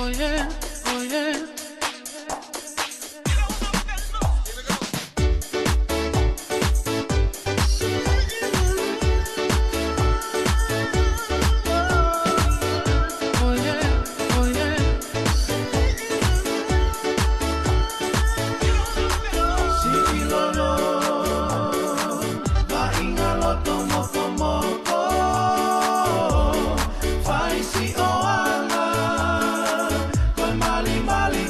Oh yeah, oh yeah. Oh yeah, oh yeah. Siki lolo, va ingaloto moko moko. Fai si oala, koi mali mali.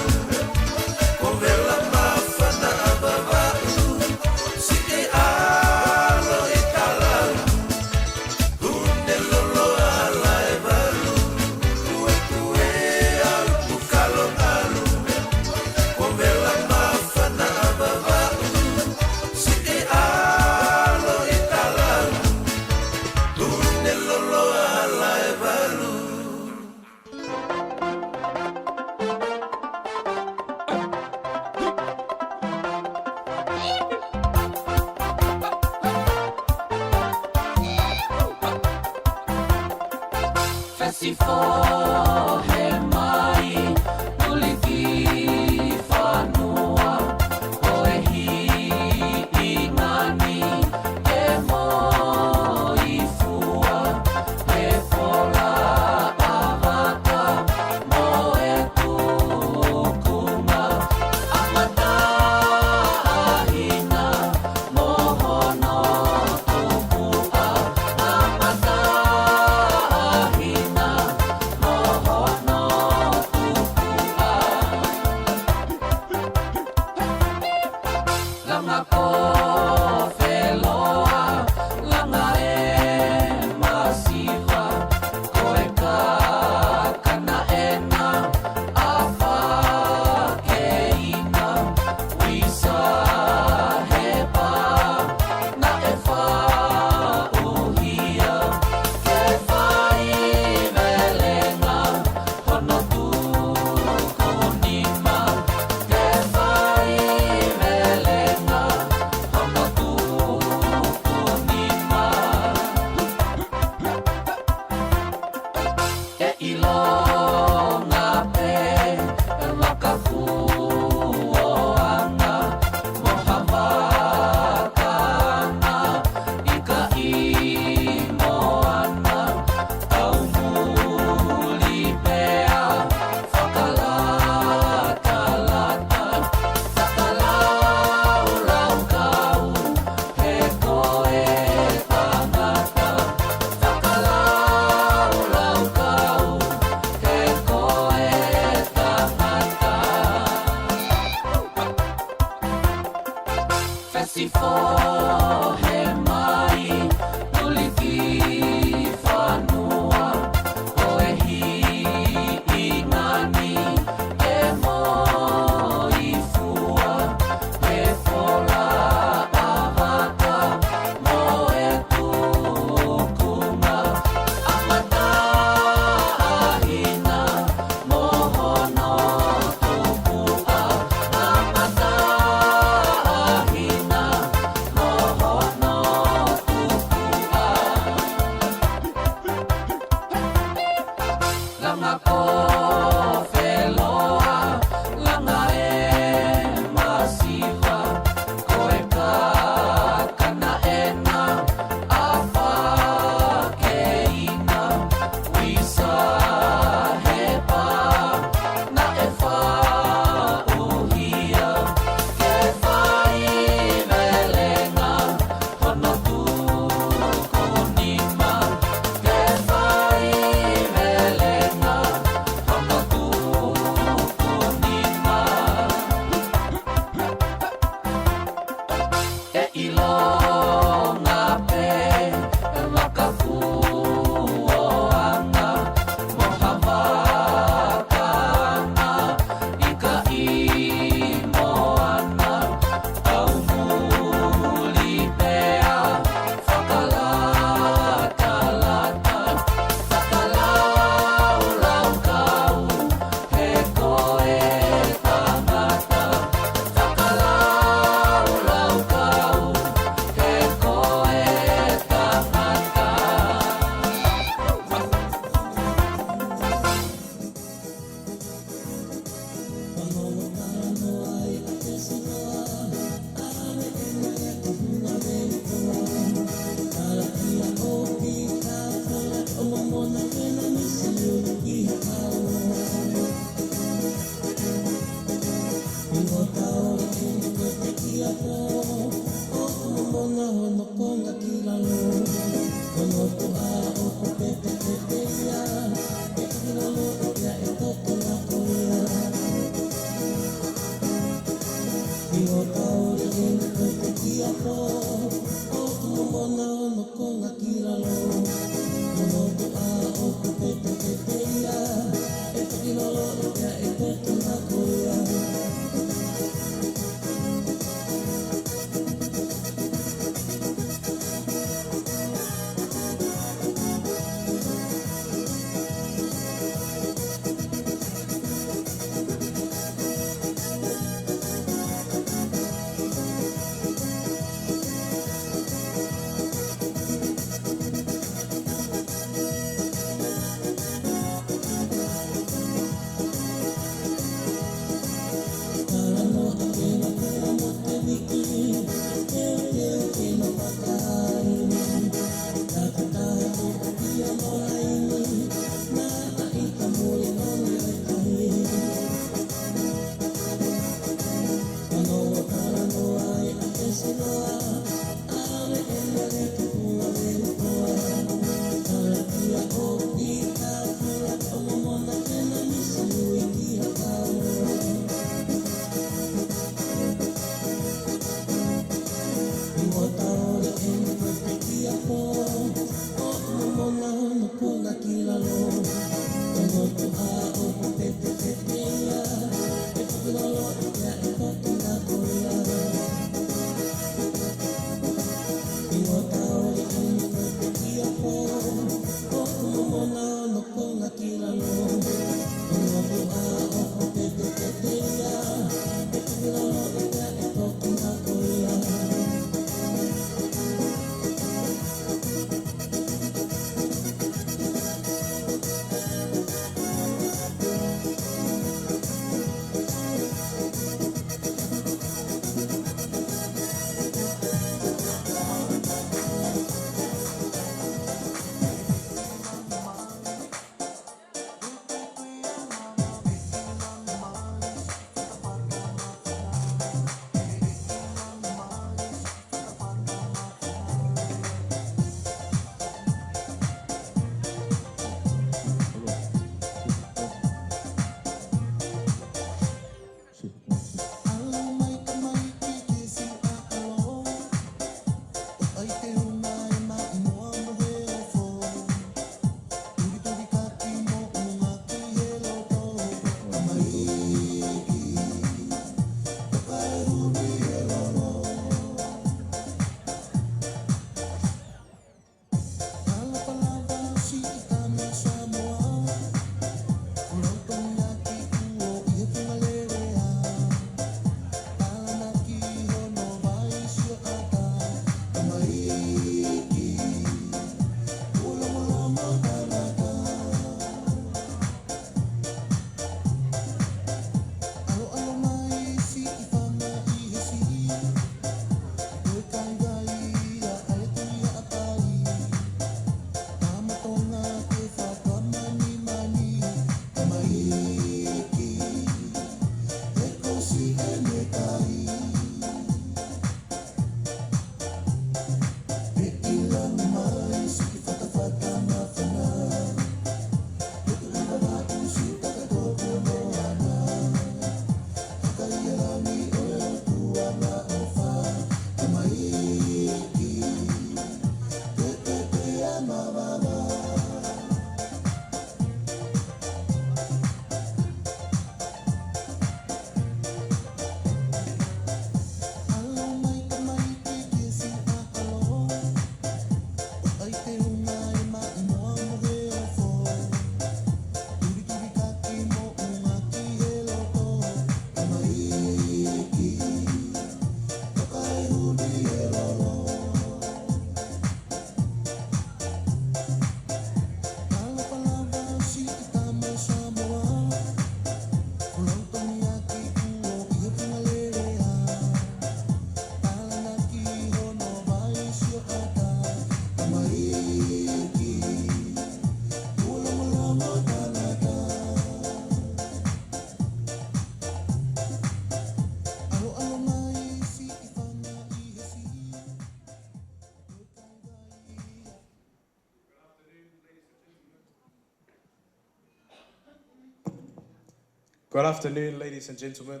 Good afternoon, ladies and gentlemen.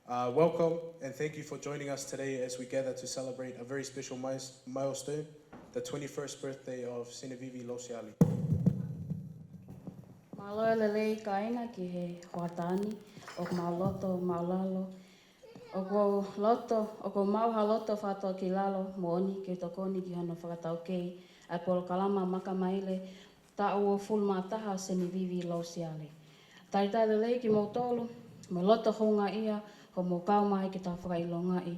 Welcome and thank you for joining us today as we gather to celebrate a very special milestone, the 21st birthday of Seinivivi Lousiale. Maloa lelei kaina ki he hoatani o mauloto maulalo o ko loto o ko mauha loto whātua ki lalo mooni ke tokoni ki hono whakatau kei a polo kalama makamaile ta o fulmataha Seinivivi Lousiale. Tai lelei ki mo tolu mo loto honga ia ko mo kaumai ki ta whakailongai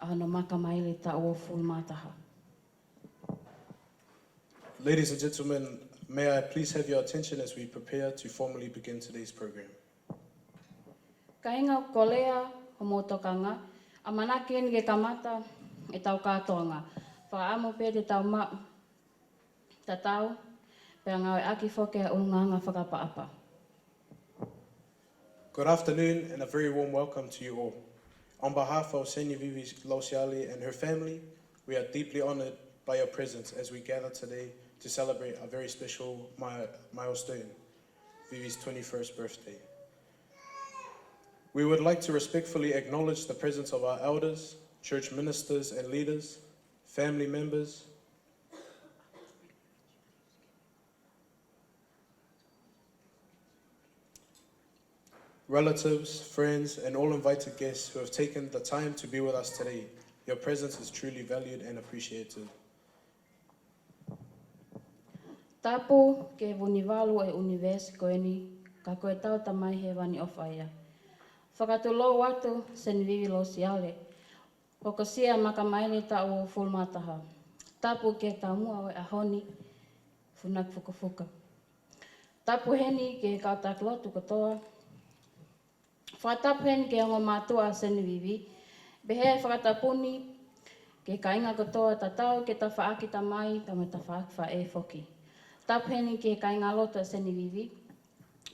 a hono makamaile ta o fulmataha. Ladies and gentlemen, may I please have your attention as we prepare to formally begin today's program. Kainga o kolea o mo tokanga, a manake ni ke kamata e tau kātoanga. Whaamu pē te tau ma ta tau, pēr ngau e aki whoke a unganga whakapaapa. Good afternoon and a very warm welcome to you all. On behalf of Seinivivi Lousiale and her family, we are deeply honored by your presence as we gather today to celebrate a very special milestone, Vivi's 21st birthday. We would like to respectfully acknowledge the presence of our elders, church ministers and leaders, family members, relatives, friends, and all invited guests who have taken the time to be with us today. Your presence is truly valued and appreciated. Tapu ke vunivalu e universe koeni, ka koe tau tamai he wani o whaia. Whakatulou atu Seinivivi Lousiale, o ka sia makamaini ta o fulmataha. Tapu ke ta mua o e ahoni, funak fukafuka. Tapu heni ke kautak lotu katoa. Whakatapu heni ke ongo mātua Seinivivi, behe whakatapuni ke kainga katoa tatau ke ta whaaki tamai, ta me ta whaaki wha e foki. Tapu heni ke kainga lotu Seinivivi,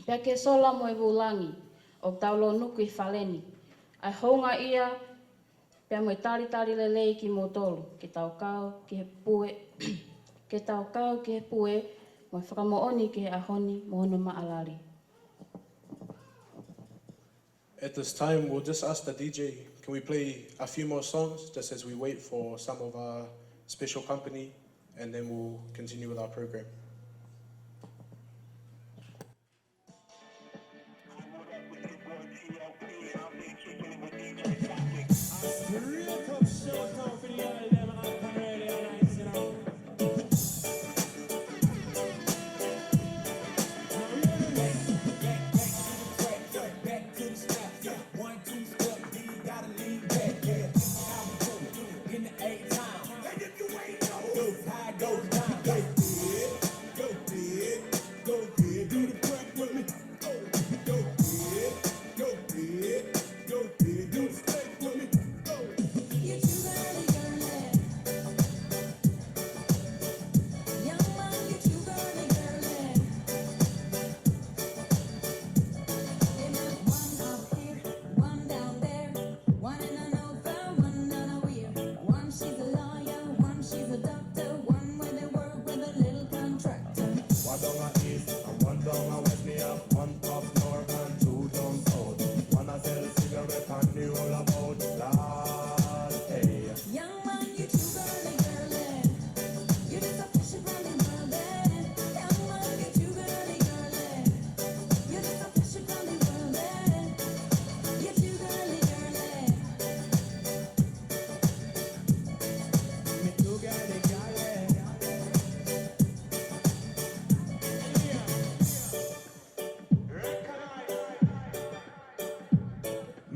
pia ke sola mo e vulangi, o taulo nuku I whaleni. Ai hounga ia, pia mo e tari lelei ki mo tolu, ke tau kau, ke he pue, ke tau kau, ke he pue, mo e whakamooni ke he ahoni, mo hono maalari. At this time, we'll just ask the DJ, can we play a few more songs just as we wait for some of our special company, and then we'll continue with our program.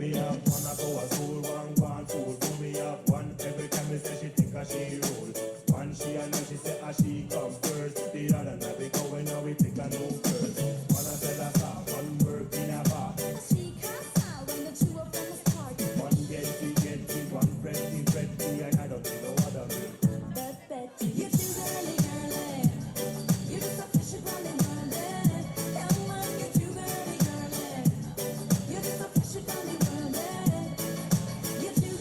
Me have one I go a school, one go on fool. Do me have one every time me say she think a she rule. One she and she say a she come first. The other night we go and now we pick a new first. One I said I saw one work in a bar. She can't tell when the two of them is party. One get one pretty, and I don't know what I mean. But Betty, you're too girly, girly. You're just a fishy girly, girly. Young man, you're too girly, girly. You're just a fishy girly, girly. You're too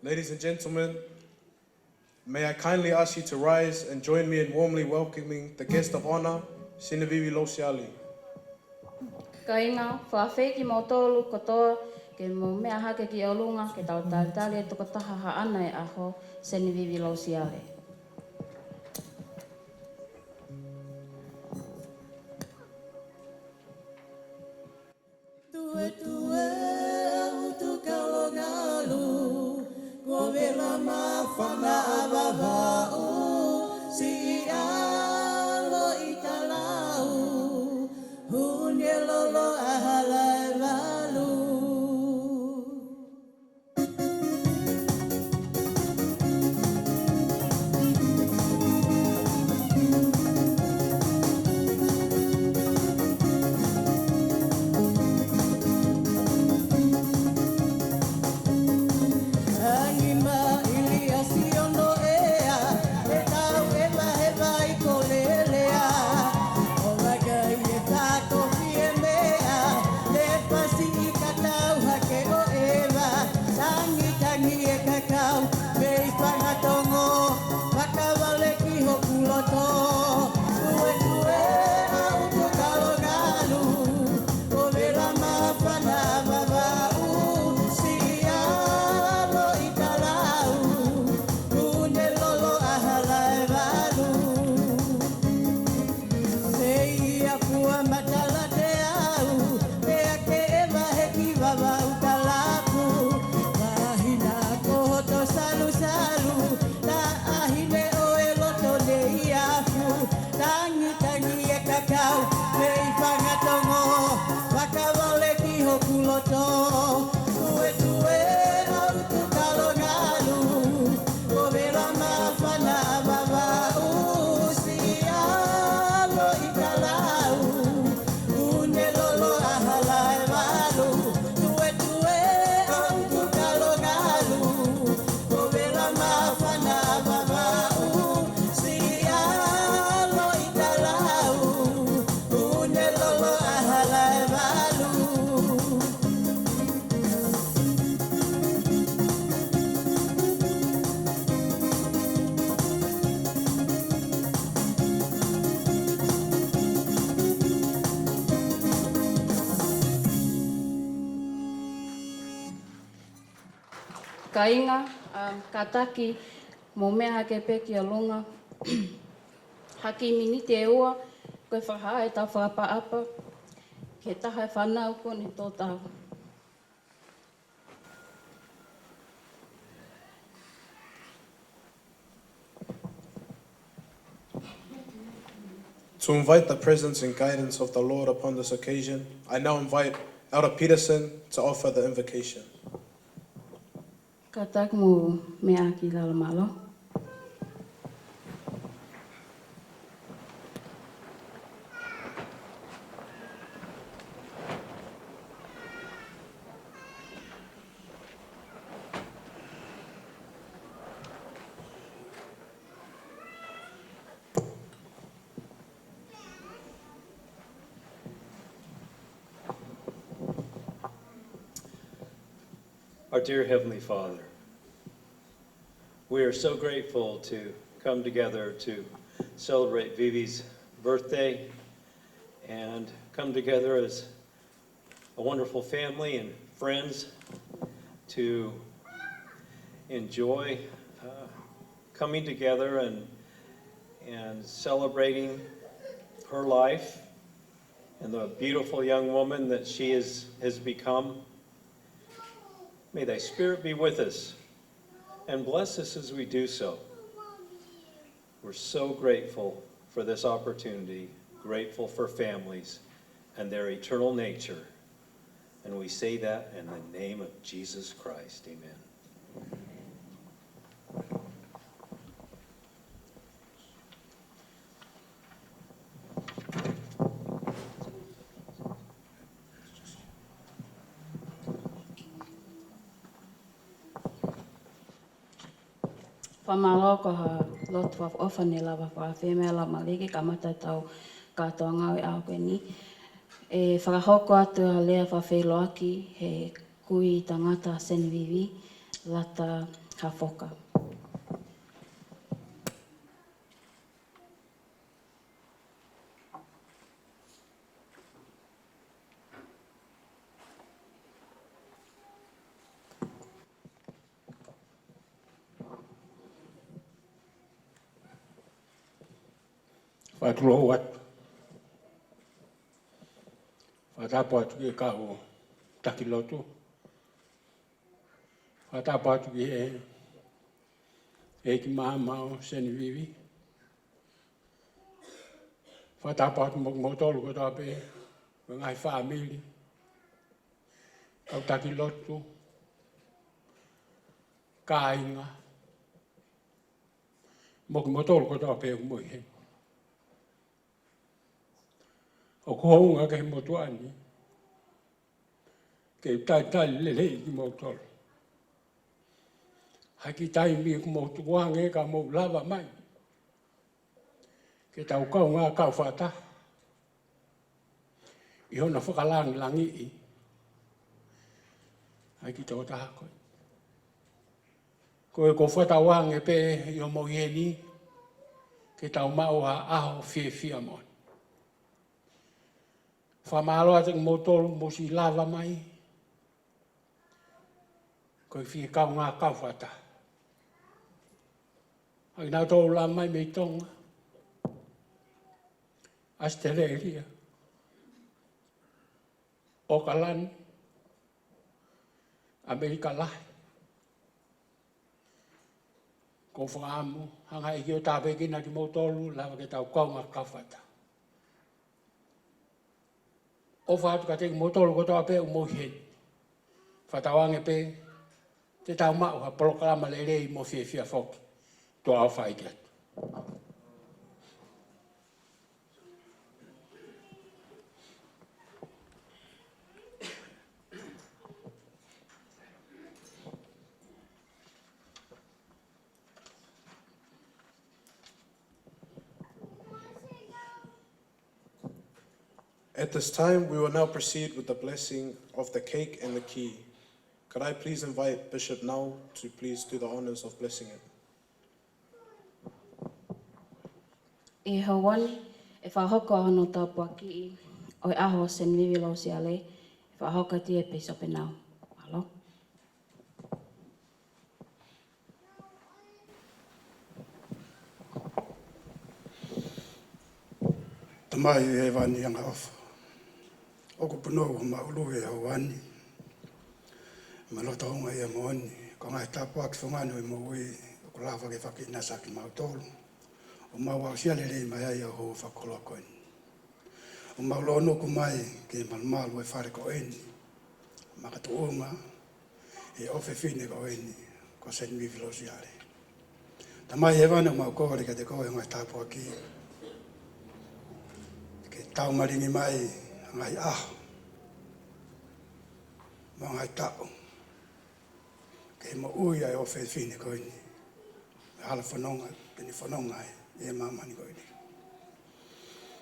Ladies and gentlemen, may I kindly ask you to rise and join me in warmly welcoming the guest of honor, Seinivivi Lousiale. Ka inga, whawhi ki mō tōlu kotoa, ke mō mea hake ki olunga, ke tau tātali e toko taha haana e aho, Seinivivi Lousiale. Tue tue utu kalongalu, govela mafana ababau, si alo italau, hunye lolo ahalai malu. Ka inga, ka taki, mō mea hake peki a longa. Haki miniti e ua, koe whaha e tau whakapa-apa. Ke taha e whanau kone tō tau. To invite the presence and guidance of the Lord upon this occasion, I now invite Elder Peterson to offer the invocation. Ka taki mō mea ki lalo malo. Our dear Heavenly Father, we are so grateful to come together to celebrate Vivi's birthday and come together as a wonderful family and friends to enjoy coming together and celebrating her life and the beautiful young woman that she has become. May thy Spirit be with us and bless us as we do so. We're so grateful for this opportunity, grateful for families and their eternal nature. And we say that in the name of Jesus Christ. Amen. Whamalo ko ha lotu of ofane lava wha whemea la maliki ka mata tau katoa ngau e au koe ni. E whakahoko atu a lea wha wheloaki he kui tangata Seinivivi lata hawhoka. Whatulo atu. Whatapo atu ki ka o takilotu. Whatapo atu ki ki maamao Seinivivi. Whatapo atu mokotolu ko tape ngai whaamili. Kau takilotu. Ka inga. Mokotolu ko tape umuihe. O kounga ke motuani. Ke tai lele ki motol. Haki tai mi ku motuange ka mo lava mai. Ke tau kaunga ka fata. I hona whakalangi langi i. Haki tau taha koe. Koe ko whatawange pe i o mohieni. Ke tau maua aho fia mon. Whamalo ate motoro mosi lava mai. Koe whie kau ngā kauwhata. Ai nā tōru la mai mei tonga. Australia. Auckland. Amerika lahi. Ko whaamu. Hanga i ki o tāpeki na ki motoro lava ke tau kau ngā kauwhata. O whaatu ka teki motoro ko toa pe o mohi. Whatawange pe, te tau mau ha polokalama le rei mo whia whoki. Toa au whaiti atu. At this time, we will now proceed with the blessing of the cake and the key. Could I please invite Bishop now to please do the honors of blessing it? E hawani, e whahoko ahono tau puaki o e aho Seinivivi Lousiale, e whahoka tia pe sope nau. Alo. mai e wani anga ofa. Oko puno o maulu e o wani. Malota honga e moani. Ko ngai tapu aki whangano e moui. Ko lawa ke whaki nasa ki mautolu. O maua siale rei mai ai o ho whakoloa koini. O maulo ono ku mai ke malmalu e whare ko eni. Makatu onga e ofe fine ko eni. Ko Seinivivi Lousiale. Ta mai he wana mau kore ka te koe ngai tapu aki. Ke tau maringi mai ngai aho. Ma ngai tau. Ke mo ui ai ofe fine ko eni. Hala whanonga, kini whanonga e mamani ko eni.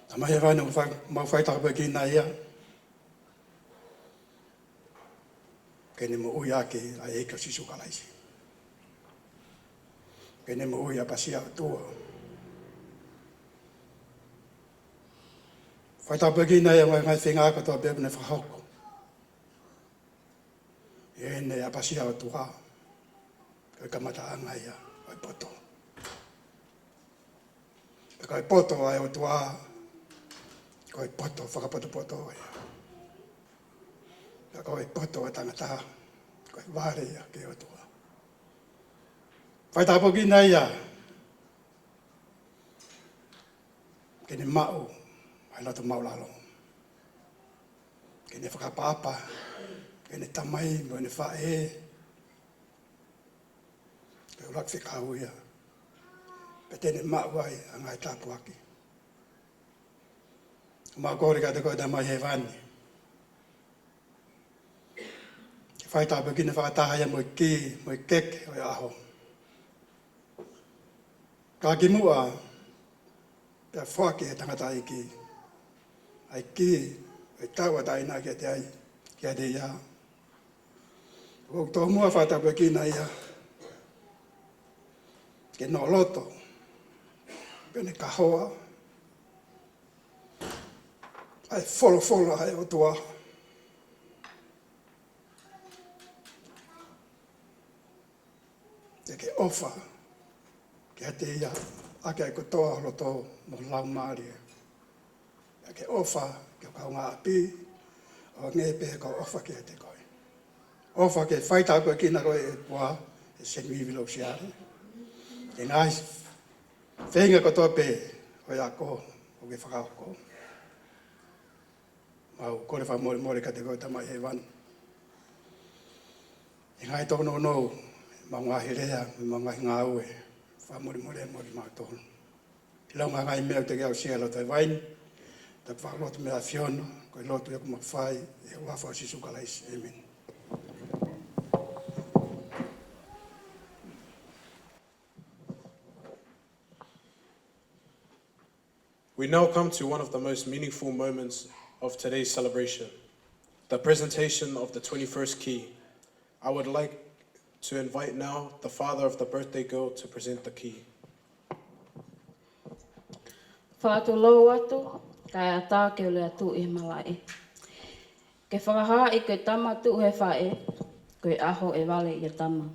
Ta mai he wana mau whai taka ki na ia. Kene mo ui ake ai eka sisu kalaisi. Kene mo ui apasia tua. Whai taka ki na ia ngai whenga aka toa bebu ne whahoko. E ne apasia tua. Koe kamata anga ia, koe poto. Koe poto ai o tua. Koe poto, whakapoto poto ia. Koe poto o tangata. Koe ware ia ke o tua. Whai tāpo ki nei ia. Kene mau. Ai lato mau lalo. Kene whakapapa. Kene tamai, mo ne whae. Ke urak whikau ia. Pe tene mau ai a ngai tāpo aki. Mau kore ka te koe tamai he wani. Whai tāpo ki ne whakataha ia mo ki, mo keke o aho. Ka ki mua, pia whake e tangata ai ki. Ai ki, ai taua taina ki te ai, ki te ia. O tō mua whai tāpo ki na ia. Ke no loto, pene kahoa. Ai wholo ai o tua. Te ke ofa, ke te ia, ake ai kotoa holo tō mo lau maari. Ke ofa, ke o kaunga api, o ngepe ka ofa ke te koe. Ofa ke whaita koe kina koe e pua, e Seinivivi Lousiale. Ke ngai, whenga kotoa pe, o ia ko, o ke whakaoko. Mau kore wha more ka te koe tamai he wan. E ngai tono nou, mau ngahi rea, mau ngahi ngā ue, wha more mau tono. I launga ngai mea te keau sielo tai wain, ta whakalotu mea whiona, koe lotu e kuma whai, e wafa o sisu kalaisi, amen. We now come to one of the most meaningful moments of today's celebration, the presentation of the 21st key. I would like to invite now the father of the birthday girl to present the key. Whātu lau atu, kai a tāke o lea tū e malai. Ke whakaha i koe tama tū he whae, koe aho e wale i a tama.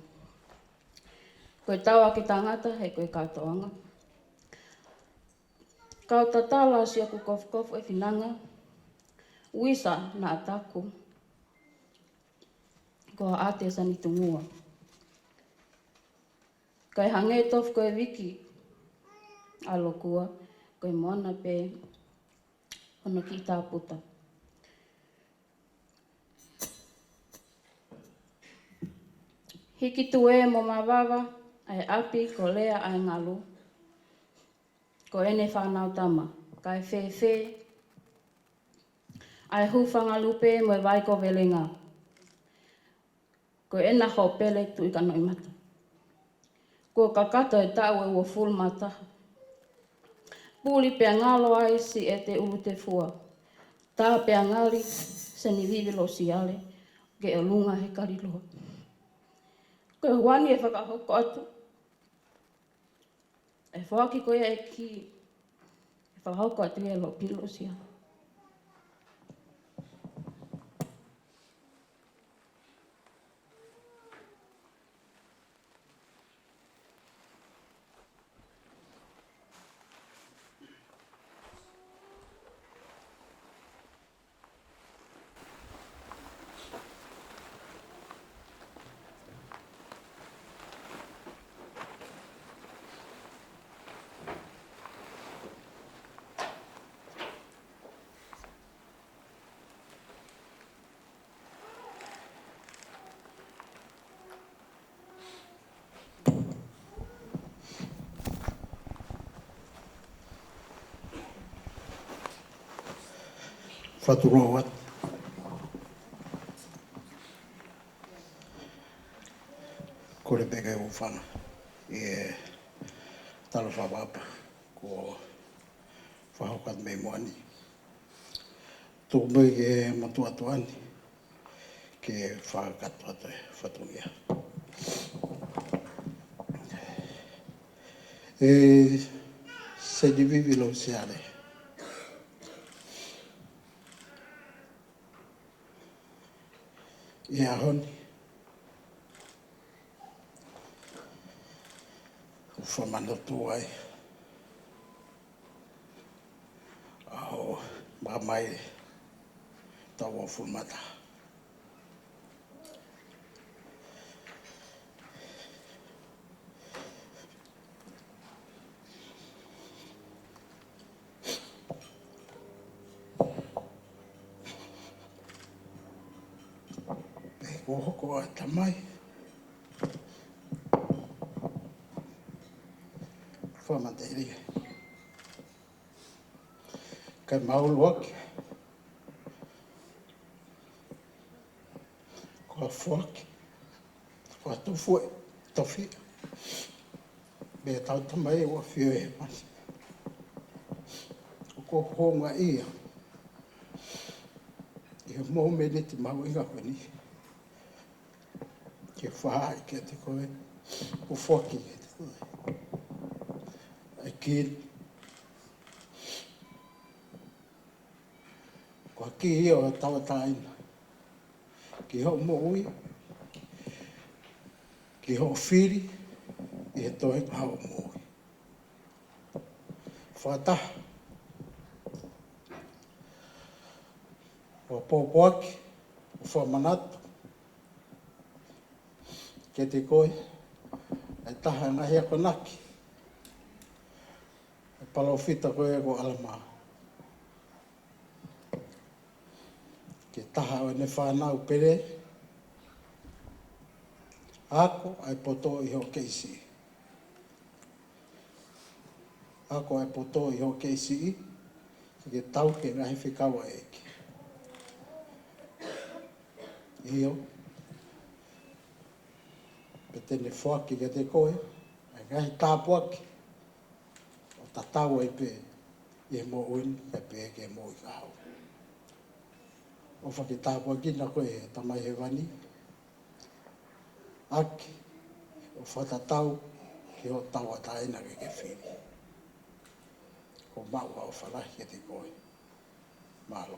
Koe taua ki tangata he koe katoanga. Kau tatala si aku kofu e whinanga, uisa na ataku. Ko a ate sani tungua. Kai hange tofu koe wiki, alokua, koe moana pe, ono ki tā puta. Hiki tu e mo mawawa, ai api ko lea ai ngalu. Ko ene whanau tama, kai whewhe. Ai hūwhanga lupe mo e waiko velenga. Ko ena ho pele tu i ka noi mata. Ko kakata e tau e ua full mata. Puli pia ngalo ai si e te ulu te fua. Tā pia ngali Seinivivi Lousiale, ke o lunga he kariloa. Ko e wani e whakahoko atu. E whaki koe e ki, e whakahoko atu e lo Lousiale. whaturoa wat. Kore peke o whana. E talo whawapa ko whahokat me moani. Tō mai ke matuatuani ke whakatu atu e whatungia. E Seinivivi Lousiale. E ahoni. Whamanotu ai. Aho mamai tawa fulmata. Ko hoko a tamai. Whamateri. Kai maulu ake. Ko a fuake. Ko a tofu e tofi. Me tau tamai e wa fio e mani. Ko honga ia. E mo me ne te mau inga kweni. Ke whaai ke te koe. Ko fuake ke te koe. Ai kiri. Ko a ki ia o tawa taina. Ki ho mo ui. Ki ho whiri. I he toi hao mo ui. Whataha. O pōpoaki. O whamanatu. Ke te koe. Ai taha ngahi ako naki. Ai palawhita koe ko alamaa. Ke taha o ne whanau pere. Ako ai poto i ho keisi. Ako ai poto i ho keisi. Ke tau ke ngahi whikawa eke. Io. Pe tene whaki ke te koe. Ai ngahi tāpuaki. O tatau ai pe. I he mo uini. Kai pe ke mo i kahau. O whaki tāpuaki na koe e tamai he wani. Aki. O whatatau. Ki ho tawa taina ke whiri. Ko maua o whalahi ke te koe. Malo.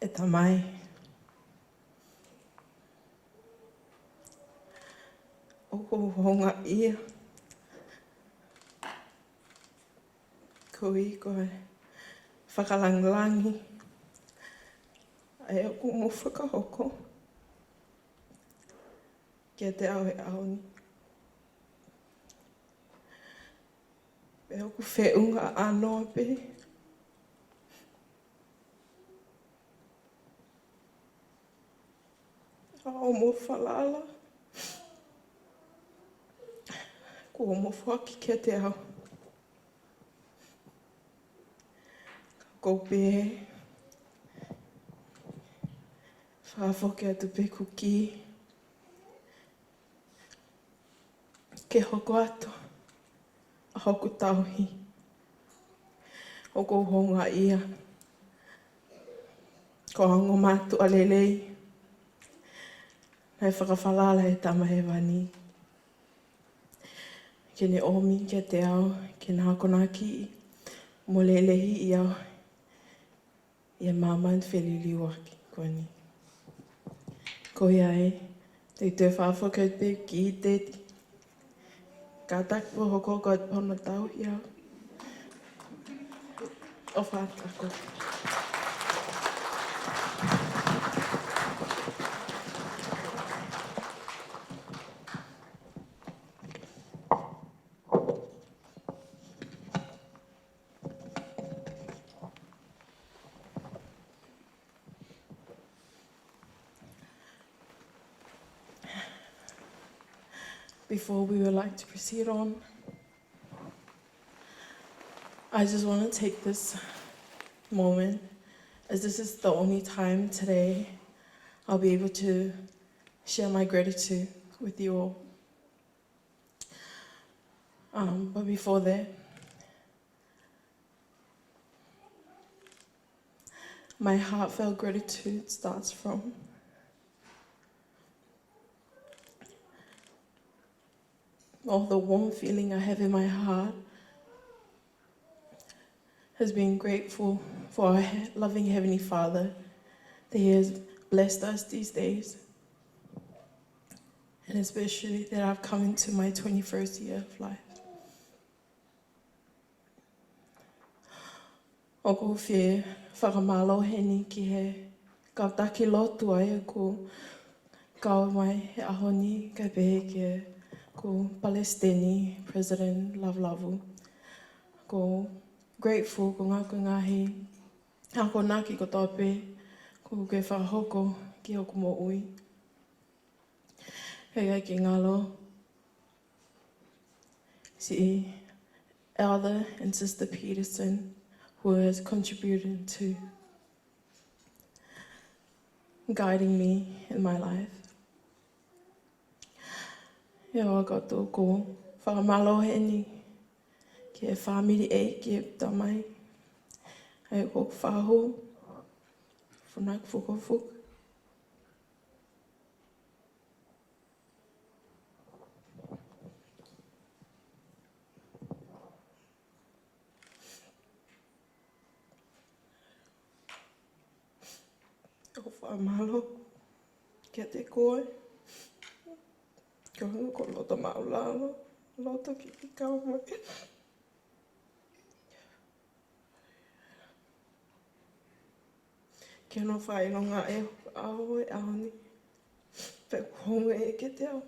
E tamai. O ko honga ia. Ko i koe whakalanglangi. Ai o ko mo whakahoko. Kia te au e aoni. E o ko whiunga anoa pe. O mo whalala. Ko mo whaki kia te au. Ko pē. Whawhoke atu pe kuki. Ke hoko atu. A hoko tauhi. O ko honga ia. Ko hango mātu a lelei. Hei whakawhalala he tama he wani. Ke ne omi, ke te ao, ke nā kona ki. Mo lelehi i au. Ia māman whelili waki, koe ni. Ko iai, te whawhoka te ki i teti. Ka takipo hoko ko at pono tau i au. O whātako. Before we would like to proceed on, I just want to take this moment, as this is the only time today I'll be able to share my gratitude with you all. But before that, my heartfelt gratitude starts from all the warm feeling I have in my heart has been grateful for our loving Heavenly Father that He has blessed us these days, and especially that I've come into my 21st year of life. O ko whie whakamāloheni ki he kautaki lotu ai ko kau mai he ahoni kai pehe ke ko Palestini President Lavlavu. Ko grateful ko ngā ngahi ako naki ko tope ko ke whahoko ki o mo ui. Hei ai ki ngalo si Elder and Sister Peterson, who has contributed to guiding me in my life. He o kato ko whakamåloheni ki e whamiri e ki e tamai. Hei ko whahu, whanak whukawhuk. Ko whamalo kia te koe. Ko hanga ko loto maulalo, loto ki te kau mai. Kia no whaeronga e aho e ahoni. Pea kuhonga e ke te ao.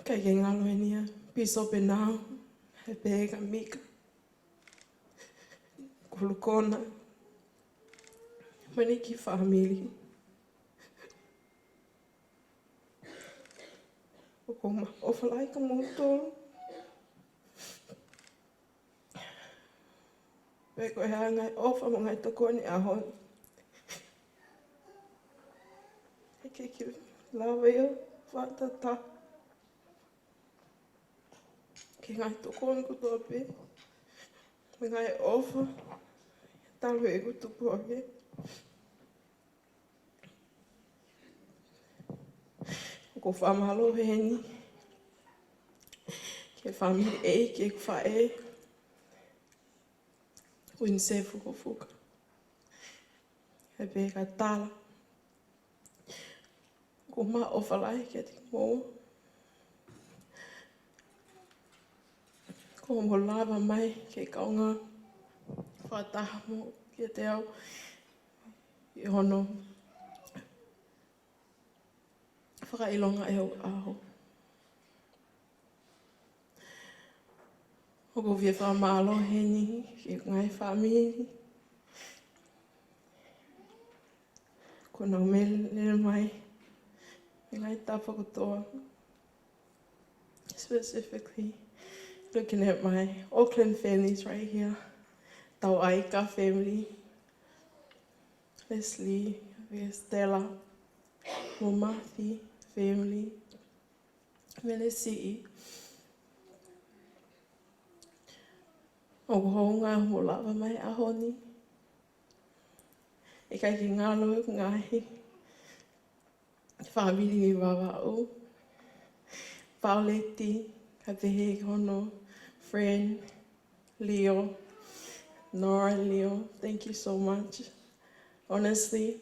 Kai ke ngalo e nia, piso pe nao, he pēga mika. Kulukona. Mani ki whamiri. O ko ma ofalai ka mōtoro. Pea koe hea ngai ofa mo ngai toko ni ahoni. He ke ki lawa ia, whatata. Ke ngai toko ni kutope. Me ngai ofa. Talu e kutupu ake. Ko whamaloheni. Ke whamiri e, ke whae. Win se fuka. He pēka tala. Ko ma ofalai ke te mō. Ko mo lava mai ke kaunga. Whataha mo ke te au. I hono. Whakailonga e au aho. O ko whie whaමාloheni ki ngai whamiri. Ko nau mele mai. Me ngai tāwhakatoa. Specifically, looking at my Auckland families right here. Tau Aika family. Leslie, Stella, Momathi family. Menesi. O hoonga mo lava mai ahoni. E kai ki ngalo ngahi. Whamiri mi wawau. Pauleti, ka pehe hono, friend, Leo, Nora, Leo, thank you so much. Honestly,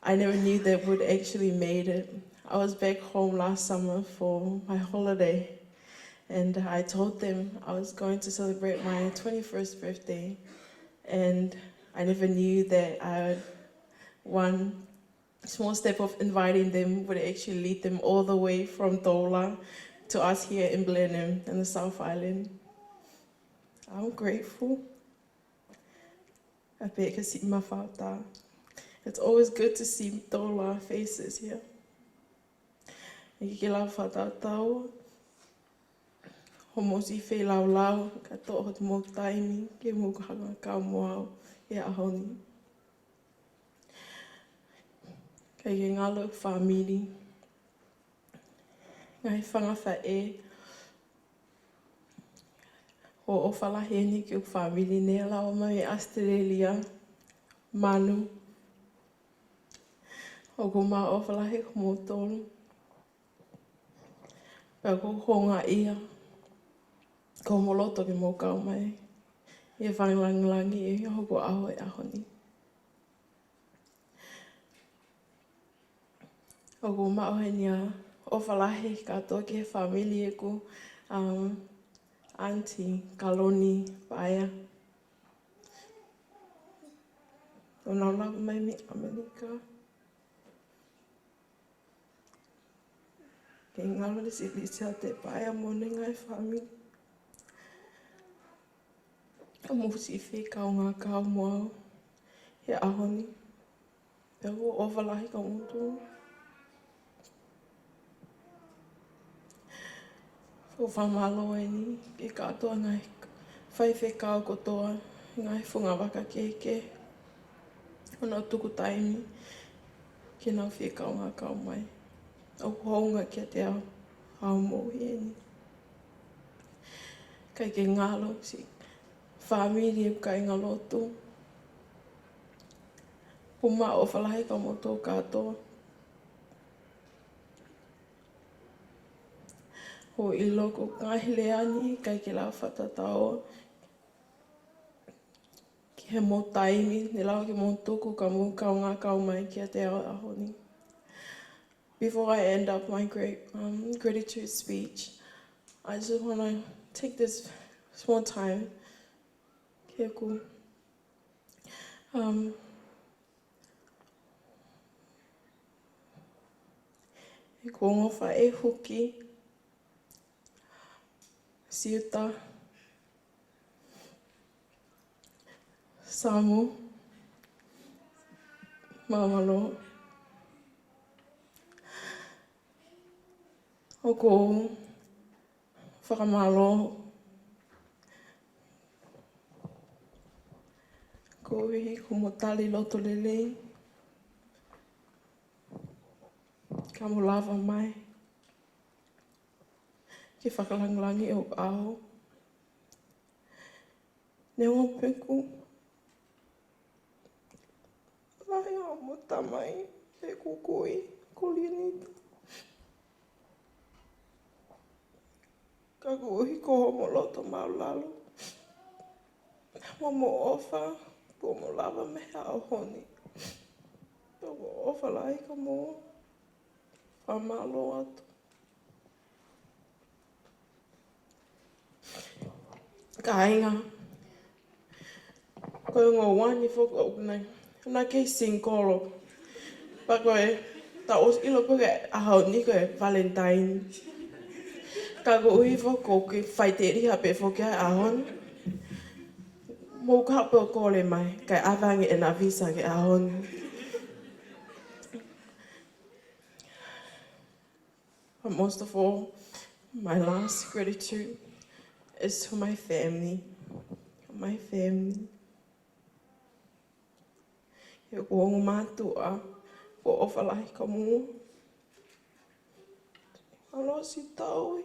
I never knew that we'd actually made it. I was back home last summer for my holiday, And I told them I was going to celebrate my 21st birthday, and I never knew that one small step of inviting them would actually lead them all the way from Tola to us here in Blenheim in the South Island. I'm grateful. I bet I see my father. It's always good to see Tola faces here. I ke lau whatatau, ho mosi whee lau lau, ka tō hot mō taimi, ke mō hanga kau moau, e ahoni. Kei ke ngalo whamiri, ngai whangawha e, ho o whalaheni ki o whamiri nea lau mai Australia, Manu, o ko mā o whalahe ko mō tōru. Pea ko honga ia, ko moloto ke mō kau mai, e whanglangi e hoko aho e ahoni. O ko maohenia o whalahe katoa ke whamili e ko Auntie Kaloni Paia. O nau lau mai me Amerika. Ke ngalo le silisia te Paia mone ngai whamili. O musi whi kau ngā kau moau he ahoni. Pea ko o whalahe ka mutu. O whamalo e ni, ke katoa ngai whaiwhe kau kotoa, ngai whunga waka keke. O nau tuku taimi, ke nau whi kau ngā kau mai. O hounga kia te au, au mohi e ni. Kai ke ngalo si, whamiri e kai ngalotu. Puma o whalahe ka moto katoa. Ho I loko ngahi leani kai ke lau whatatao. Ki he mō taimi, ne lau ke mō tuku ka mō kau ngā kau mai kia te ao ahoni. Before I end up my gratitude speech, I just want to take this small time. Kia ku. E ko ngofa e huki. Siuta, Samu, Mamalo, o ko whakamalo, ko ihi ko motali loto lelei, ka mo lava mai. Ki whakalanglangi o aho. Ne o peku. Lai o mo tamai, e kukui, kulinita. Ka kuhi ko homo loto maulalo. Mo mo ofa, ko mo lava meha o honi. Ko ofa lai ka mo whamalo atu. Ka inga. Ko ngō wani whoko o nei. Nā kei singkolo. Pa koe, ta os ilo koe ahau ni koe Valentine. Ka ko uhi whoko ki whaiteri hape whoki ai ahon. Mō ka hape o kore mai, kai awangi e nā visa ke ahon. But most of all, my last gratitude is to my family. My family. E ko o mātua, ko o whalahi ka mō. Alo si taui.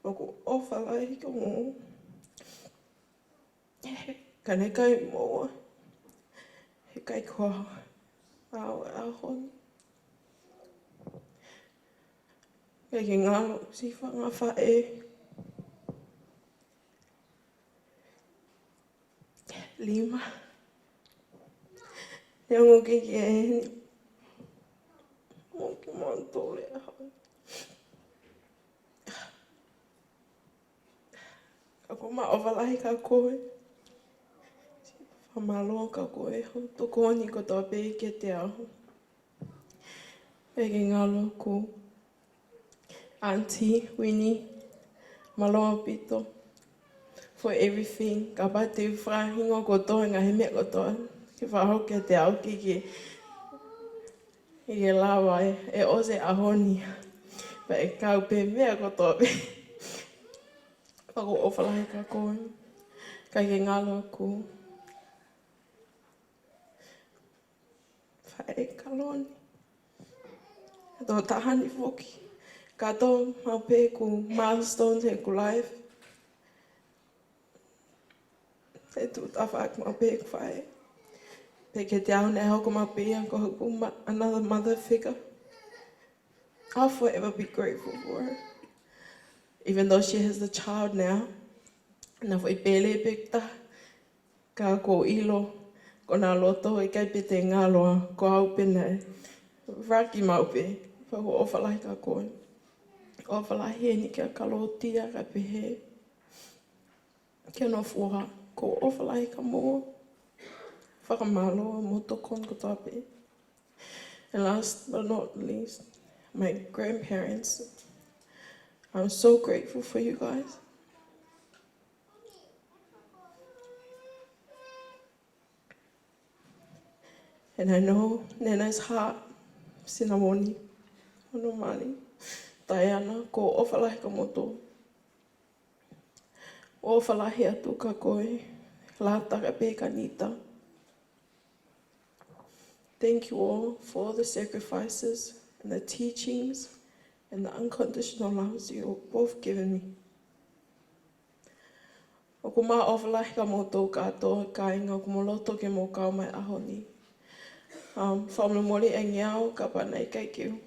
O ko o whalahi ka mō. Ka ne kai mōa. He kai kua. Ao e ahon. Kei ke ngalo si whangawha e. Lima. E ongo ke e heni. Mō ki māntole ahon. Ako ma'awalahi ka koe. Whamaloa ka koe. Toko honi ko tō pē ke te aho. Peke ngalo ko Auntie Winnie, maloa pito, for everything. Ka pate whahingo ko tō ngā he mea ko tō. Ke whahoke te au ki ke lawa e ose ahoni. Pa e kau pē mea ko tō pē. Pako ofalahi ka koe. Ka ke ngalo ku. Whae kaloni. Tō tahani whoki. Ka tō mau pē ku milestones he ku life. Te tūtawhak mau pē ku whae. Peke te au nei hoko mau pē ko hoku another mother figure. I'll forever be grateful for her. Even though she has the child now. Nā whai pēle pekta. Ka ko ilo. Ko nā loto e kai pete ngāloa. Ko au pena. Raki mau pē. Whako ofalahi ka koe. Ofalahi e ni kia kalotia ka pehe. Kia no fuha. Ko ofalahi ka mua. Whakamaloa mo tokon ko tape. And last but not least, my grandparents. I'm so grateful for you guys. And I know Nana's heart, Sinamoni, Onomani, Diana, ko ofalahi ka moto. Ofalahi atu ka koe, lata ka pe ka nita. Thank you all for all the sacrifices and the teachings and the unconditional loves you've both given me. O ko mā ofalahi ka moto katoa ka inga ko moloto ke mo kau mai ahoni. Whamla mori e ngiao ka panai kai kiu.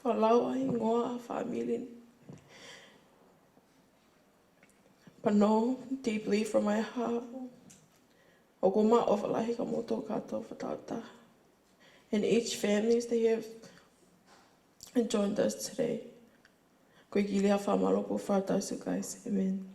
Whalaua i ngoa whamilin. Pano deeply from my heart. O ko mā ofalahi ka moto katoa whatauta. And each families that have joined us today. Koe ki lea whamalopo whātausu guys. Amen.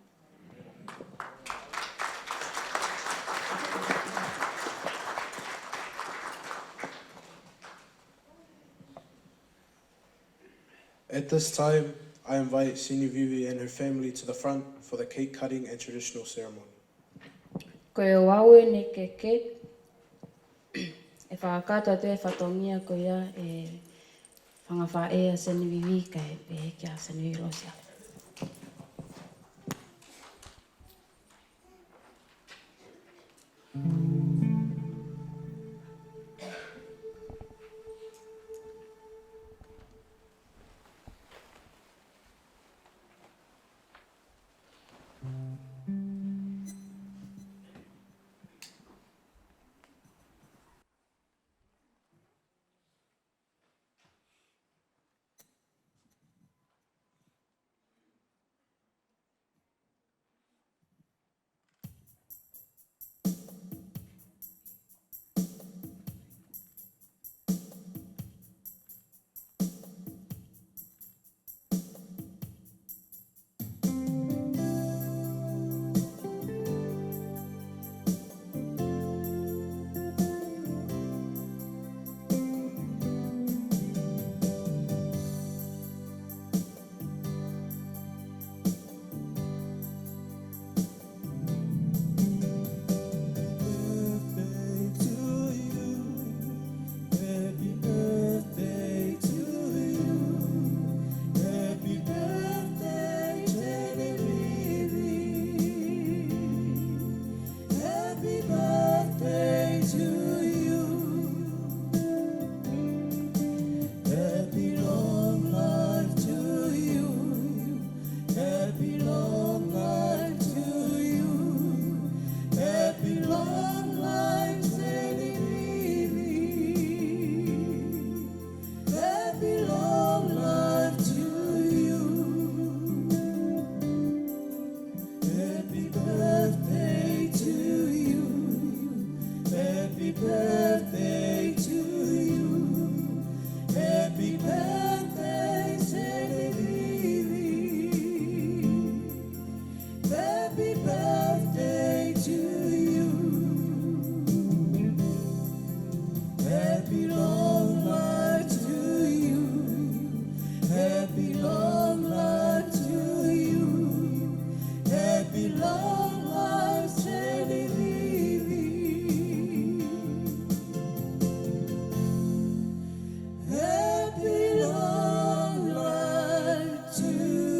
At this time, I invite Seinivivi and her family to the front for the cake cutting and traditional ceremony. Koe o aue ne ke cake. E whakata te whatongia ko ia e whangawha e a Seinivivi kai pe kia Seinivivi Lousiale. Happy long life to you. Happy long life, Seinivivi. Happy long life to you.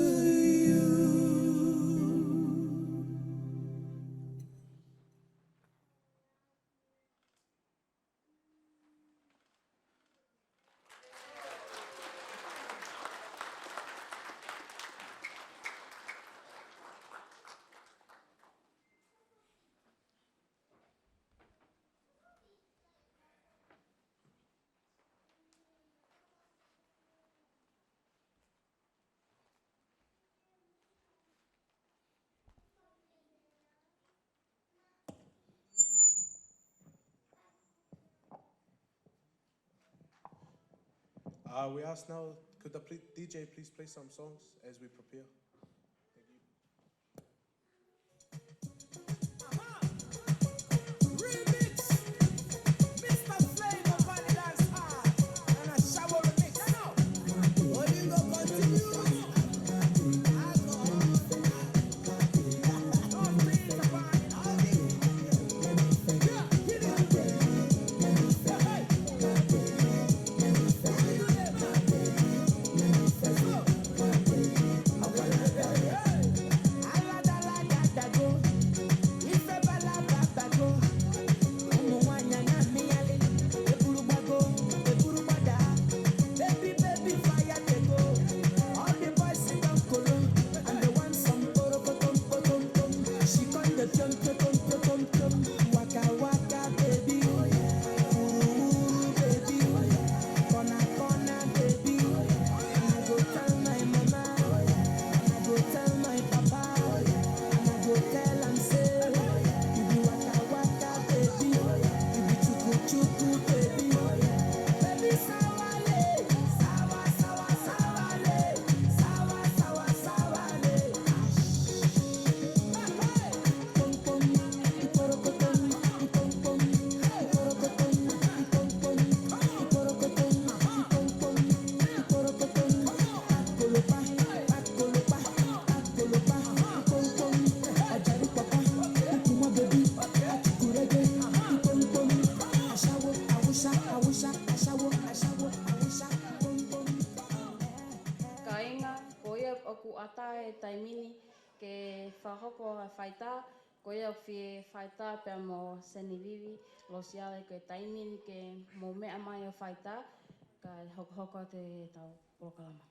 We ask now, could the DJ please play some songs as we prepare? Thank you. e taimini ke whahoko a whaita, ko ia whi whaita pia mo Seinivivi, Lousiale ke taimini ke mo mea mai o whaita, ka hoko te tau proklama.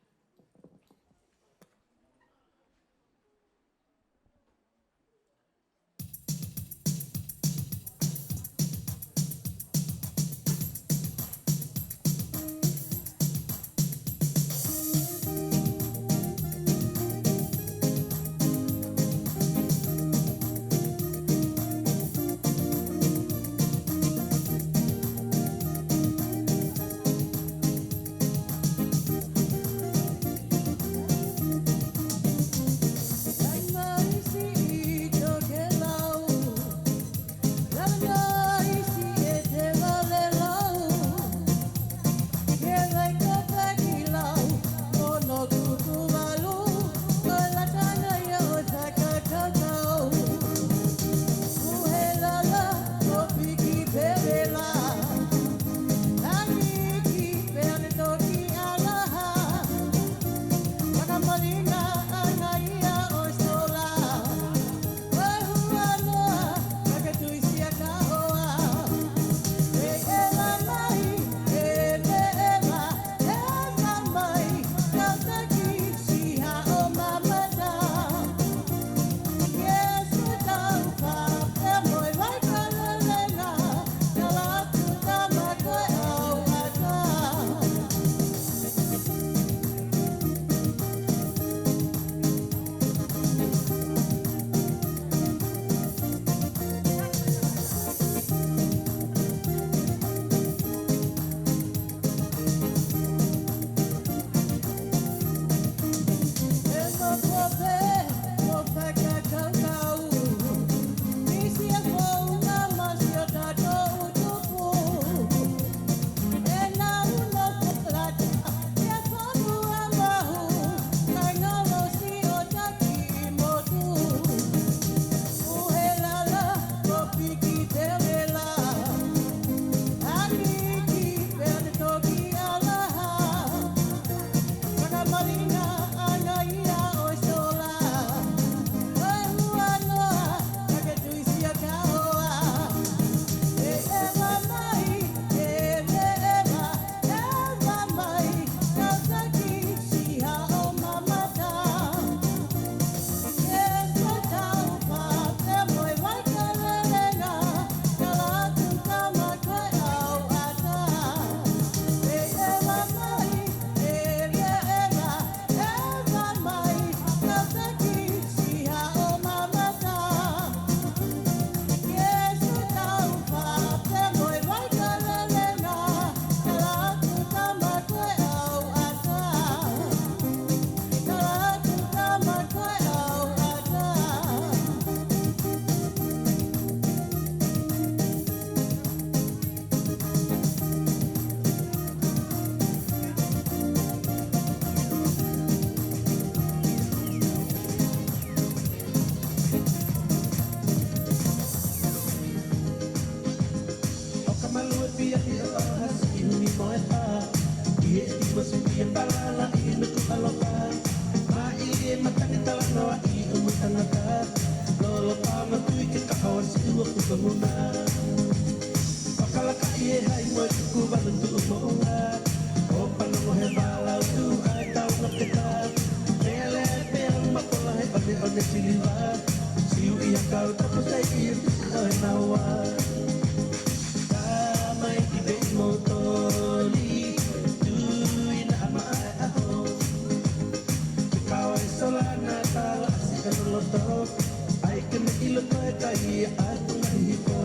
ua kukamuna Pakalaka ie hai mo tuku valuntu umonga O palongo he vala tu ai tau no te ka Mele peang makola he one siliva Siu ia kau tapo sai ia tusi o he naua Mai ki be motoli tuina ama ai aho Kawai solana tala asika noloto ai kena ilo koe kai aku nahi po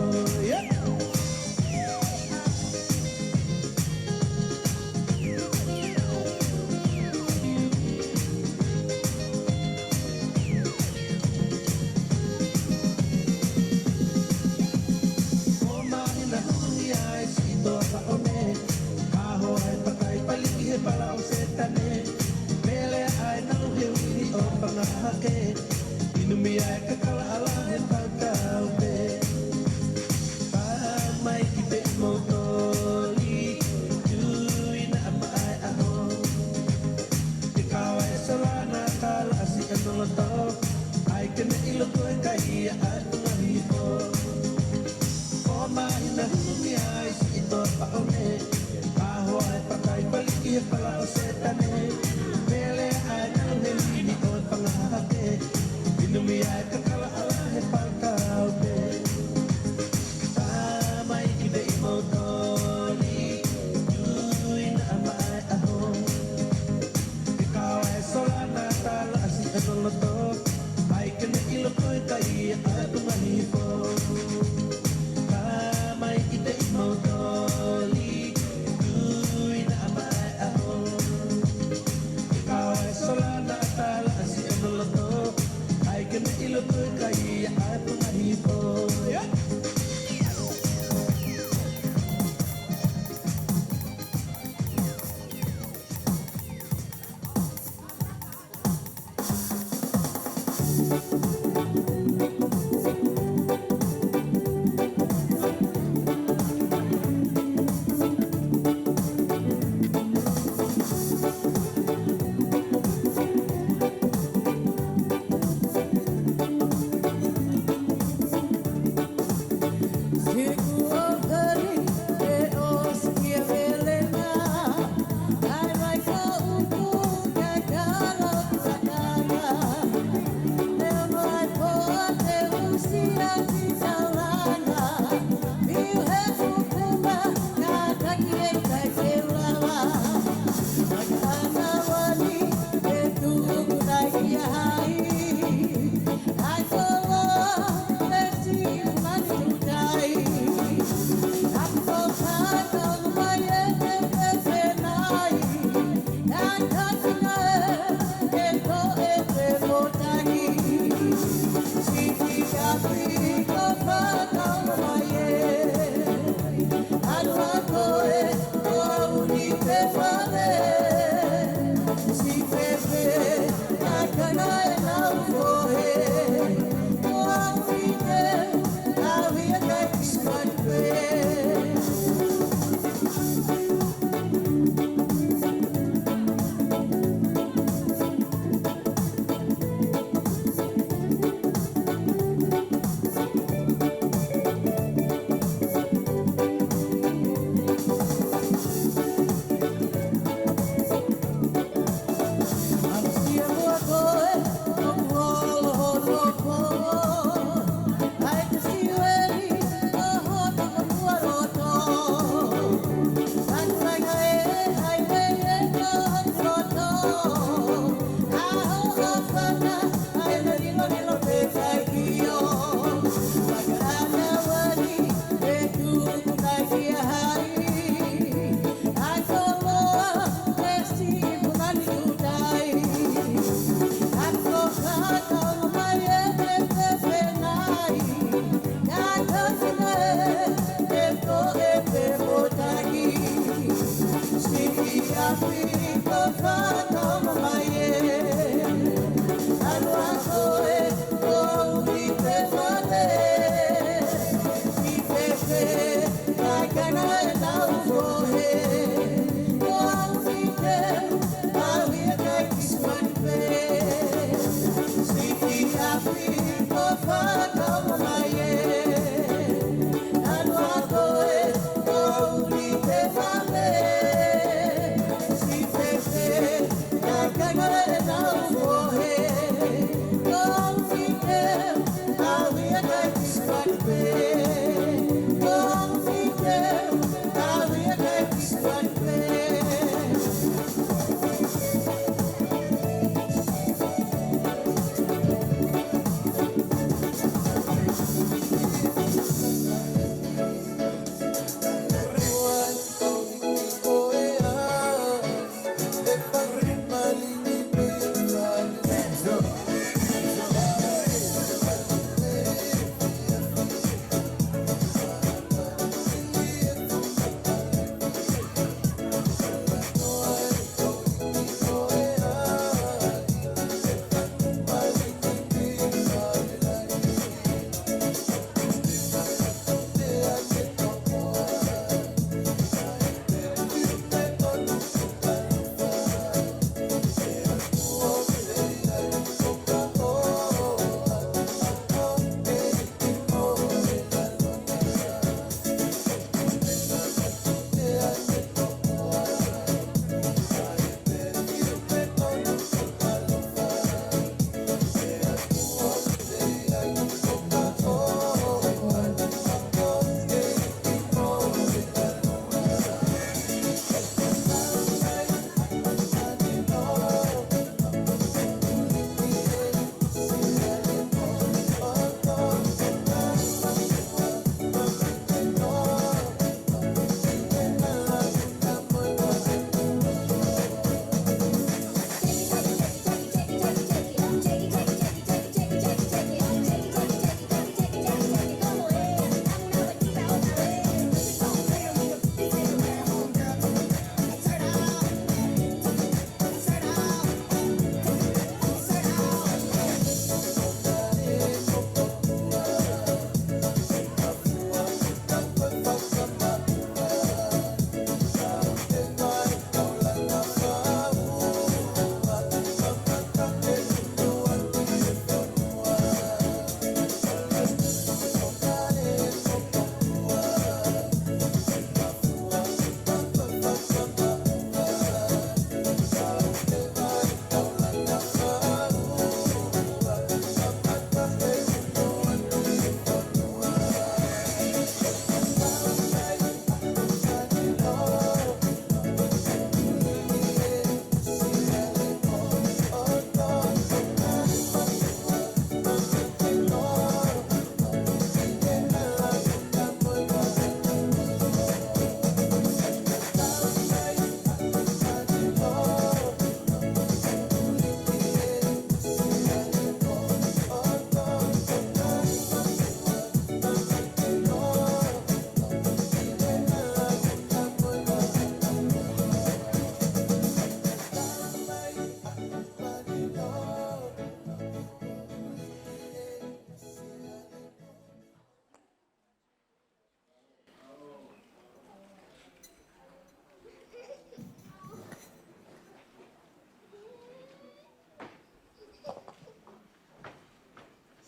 I cannot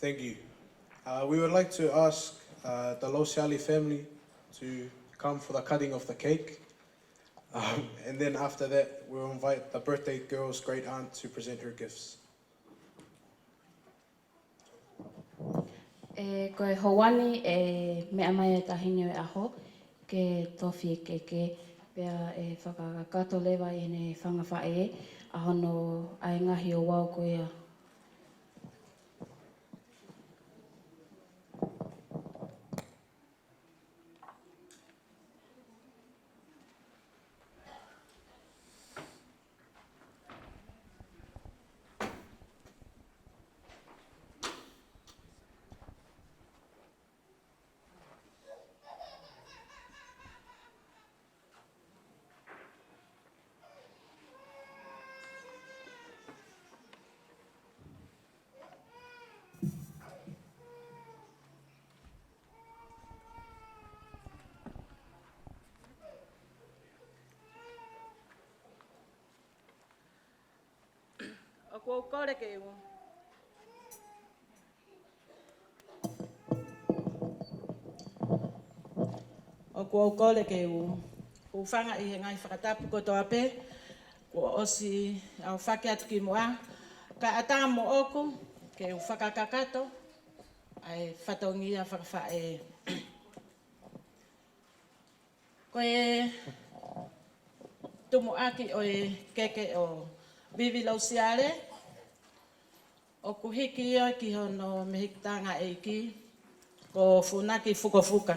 Thank you. We would like to ask the Lousiale family to come for the cutting of the cake. And then after that, we'll invite the birthday girl's great aunt to present her gifts. Koe hawani mea mai e tahini e aho ke tofi ke pea e whakakato lewa i ne whangawhae e ahono ai ngahi o wau ko ia. O kua kore ke iwa. O kua kore ke iwa. Kua whanga i he ngai whakatapu ko toa pe. Kua osi au whake atu ki mua. Ka ata mo oku ke whakakakato. Ai whatongia whakawhae. Koe tumu aki o e keke o Vivi Lousiale. O kuhiki ia ki hono mehikitanga e ki. Ko funaki fuka.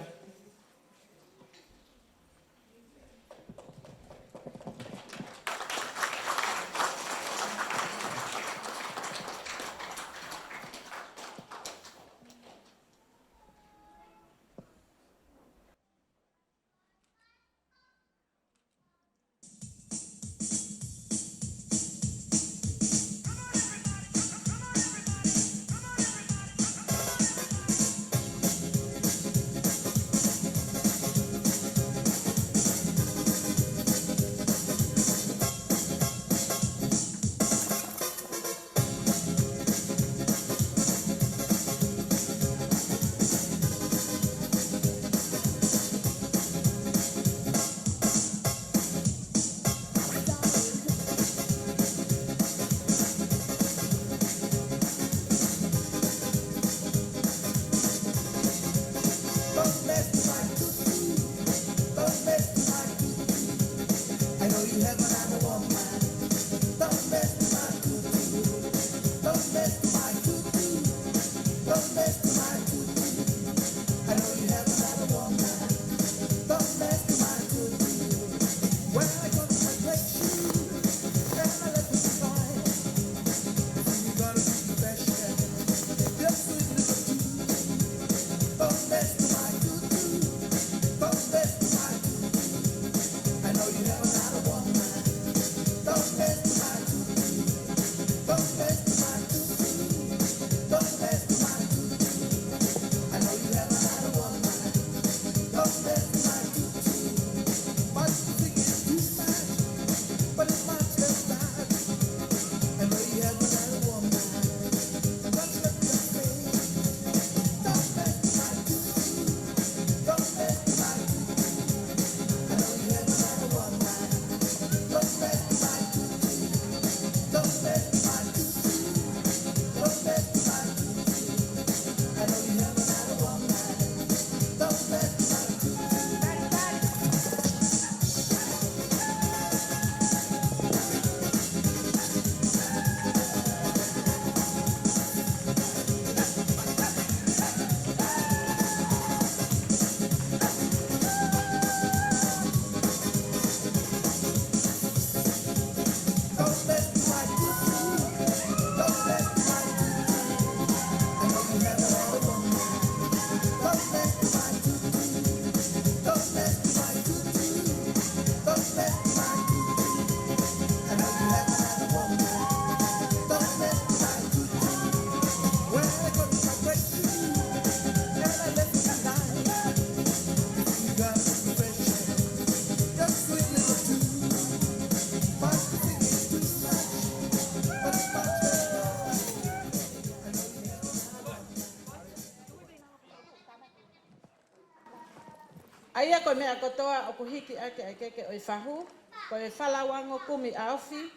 Aia ko mea kotoa o kuhiki ake ai keke o i whahu, ko e whalawango kumi awhi,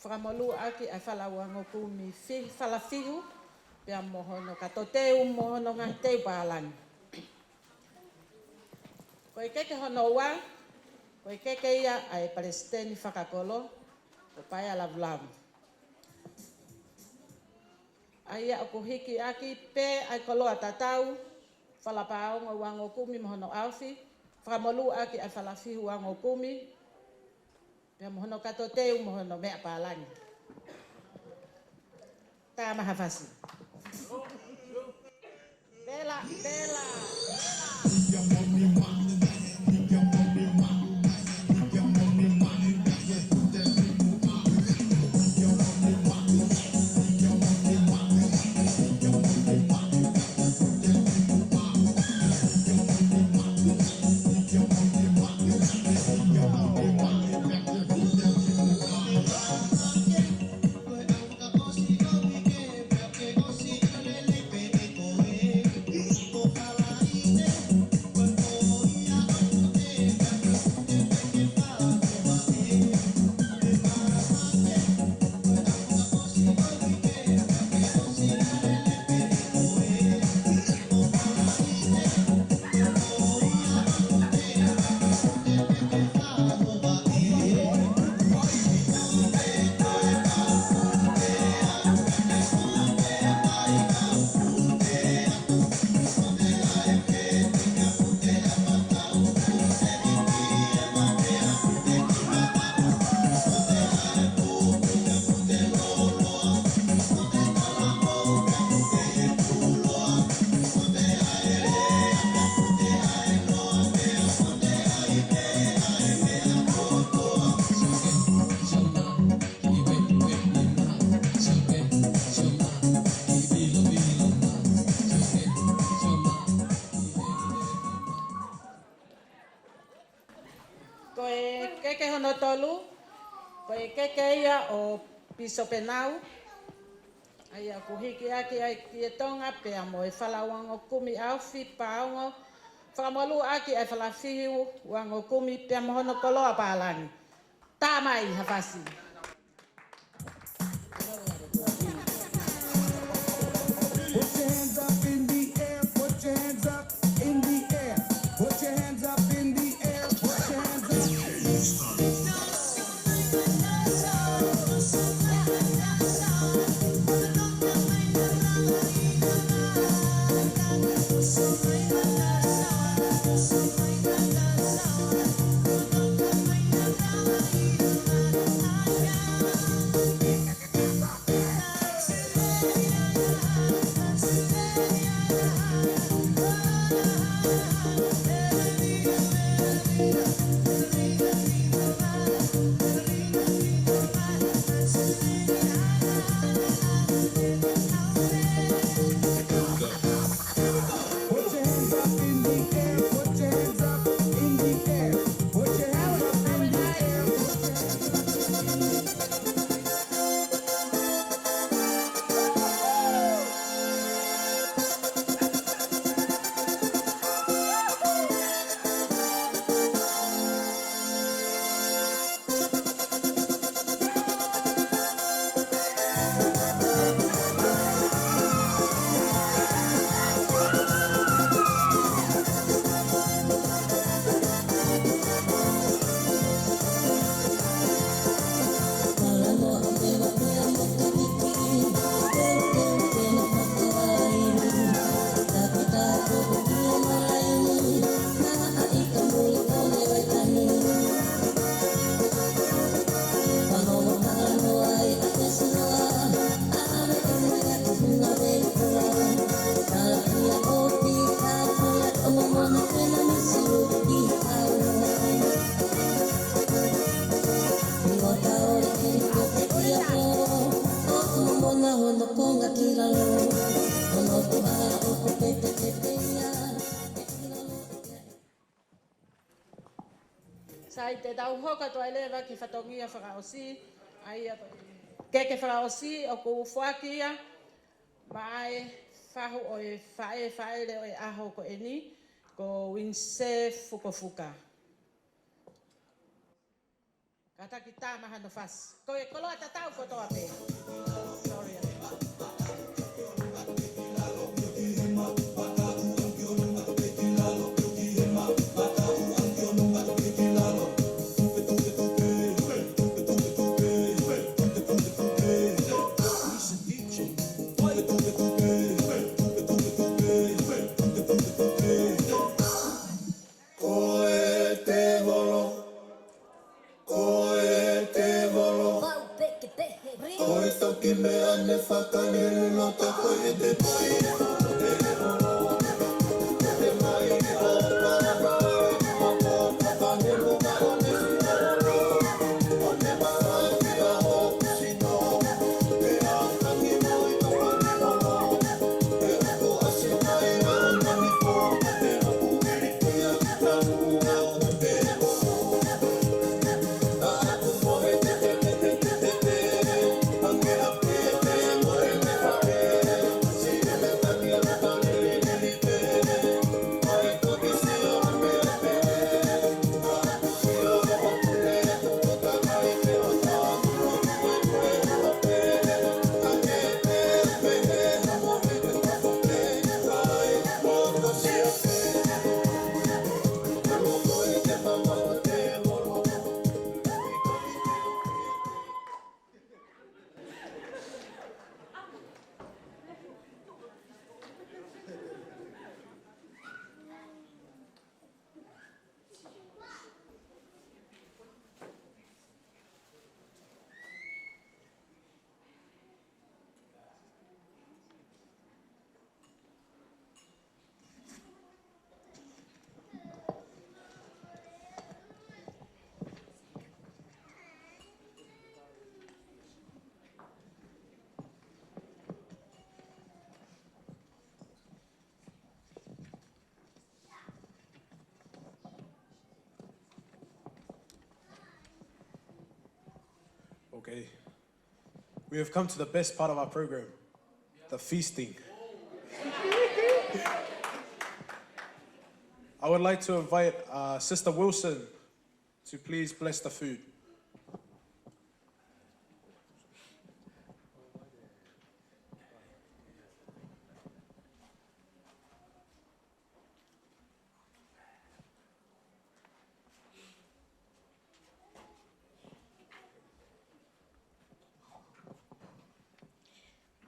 whakamolu ake ai whalawango kumi whalafihu, pia mohono kato teu mohono ngā teu pālangi. Ko e keke hono wā, ko e keke ia ai Palestini whakakolo, ko pai ala vlamu. Aia o kuhiki aki pe ai koloa tatau, whalapaongo wango kumi mohono awhi, whakamolu aki ai whalafihu wango kumi, pia mohono kato teu mohono mea pālangi. Tā maha whasi. Bela, bela. Keke hono tolu, ko e keke ia o piso penau, aia kuhiki aki ai ki e tonga pea mo e whalawango kumi awhi paongo, whakamolu aki ai whalafihu wango kumi pea mohono koloa pālangi. Tā mai hawasi. Put your hands up in the air, put your hands up in the air, put your hands up in the air, put your hands up. Sai te tau hoka toa elewa ki whatongia whakaosi, ai keke whakaosi o ku whakia, mai whahu o e whae leo e aho ko e ni, ko winse fuka. Kata kita mahan nafas. Ko kalau ada tahu ko to ape. Sorry. Okay. We have come to the best part of our program, the feasting. I would like to invite Sister Wilson to please bless the food.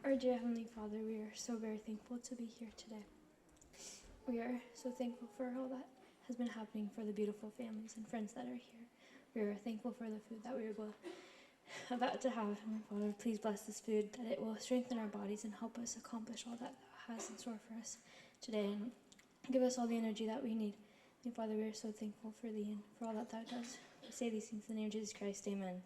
Our dear Heavenly Father, we are so very thankful to be here today. We are so thankful for all that has been happening for the beautiful families and friends that are here. We are thankful for the food that we are about to have. Heavenly Father, please bless this food, that it will strengthen our bodies and help us accomplish all that has in store for us today, and give us all the energy that we need. Heavenly Father, we are so thankful for thee and for all that thou does. We say these things in the name of Jesus Christ. Amen.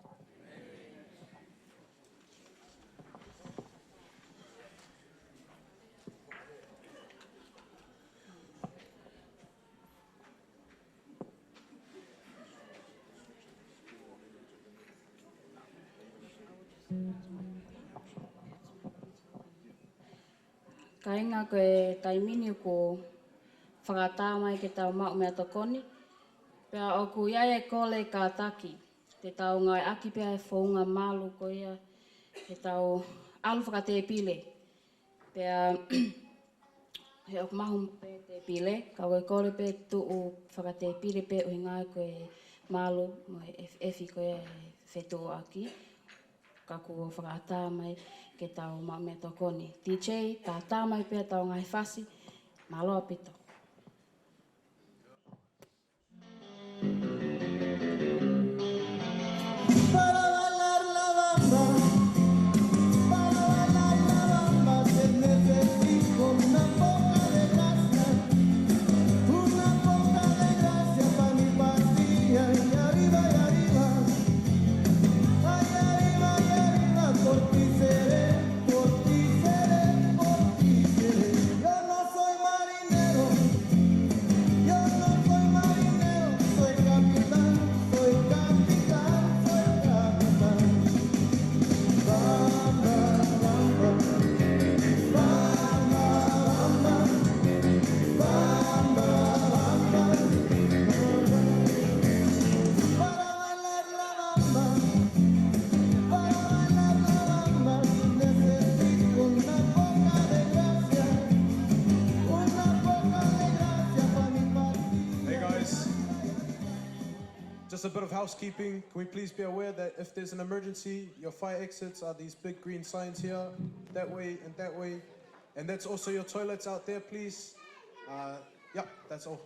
Ka inga koe taimini ko whakatā mai ke tau mau mea tokoni. Pea o ku iaia kole ka taki. Te tau ngai aki pea e whaunga malu ko ia. Te tau alu whakate pile. Pea he o mahu pe te pile. Ka koe kore pe tuu whakate pile pe ui ngai koe malu mo he efi ko ia whetu aki. Ka ku whakatā mai ke tau mau mea tokoni. DJ, tā mai pia tau ngai whasi, maloa pito. Para bailar la bamba, se necesita una poca de gracia para mi pastilla. Y arriba, por ti seré, por ti seré, por ti seré. Yo no soy marinero. Just a bit of housekeeping. Can we please be aware that if there's an emergency, your fire exits are these big green signs here, that way and that way. And that's also your toilets out there, please. Yeah, that's all.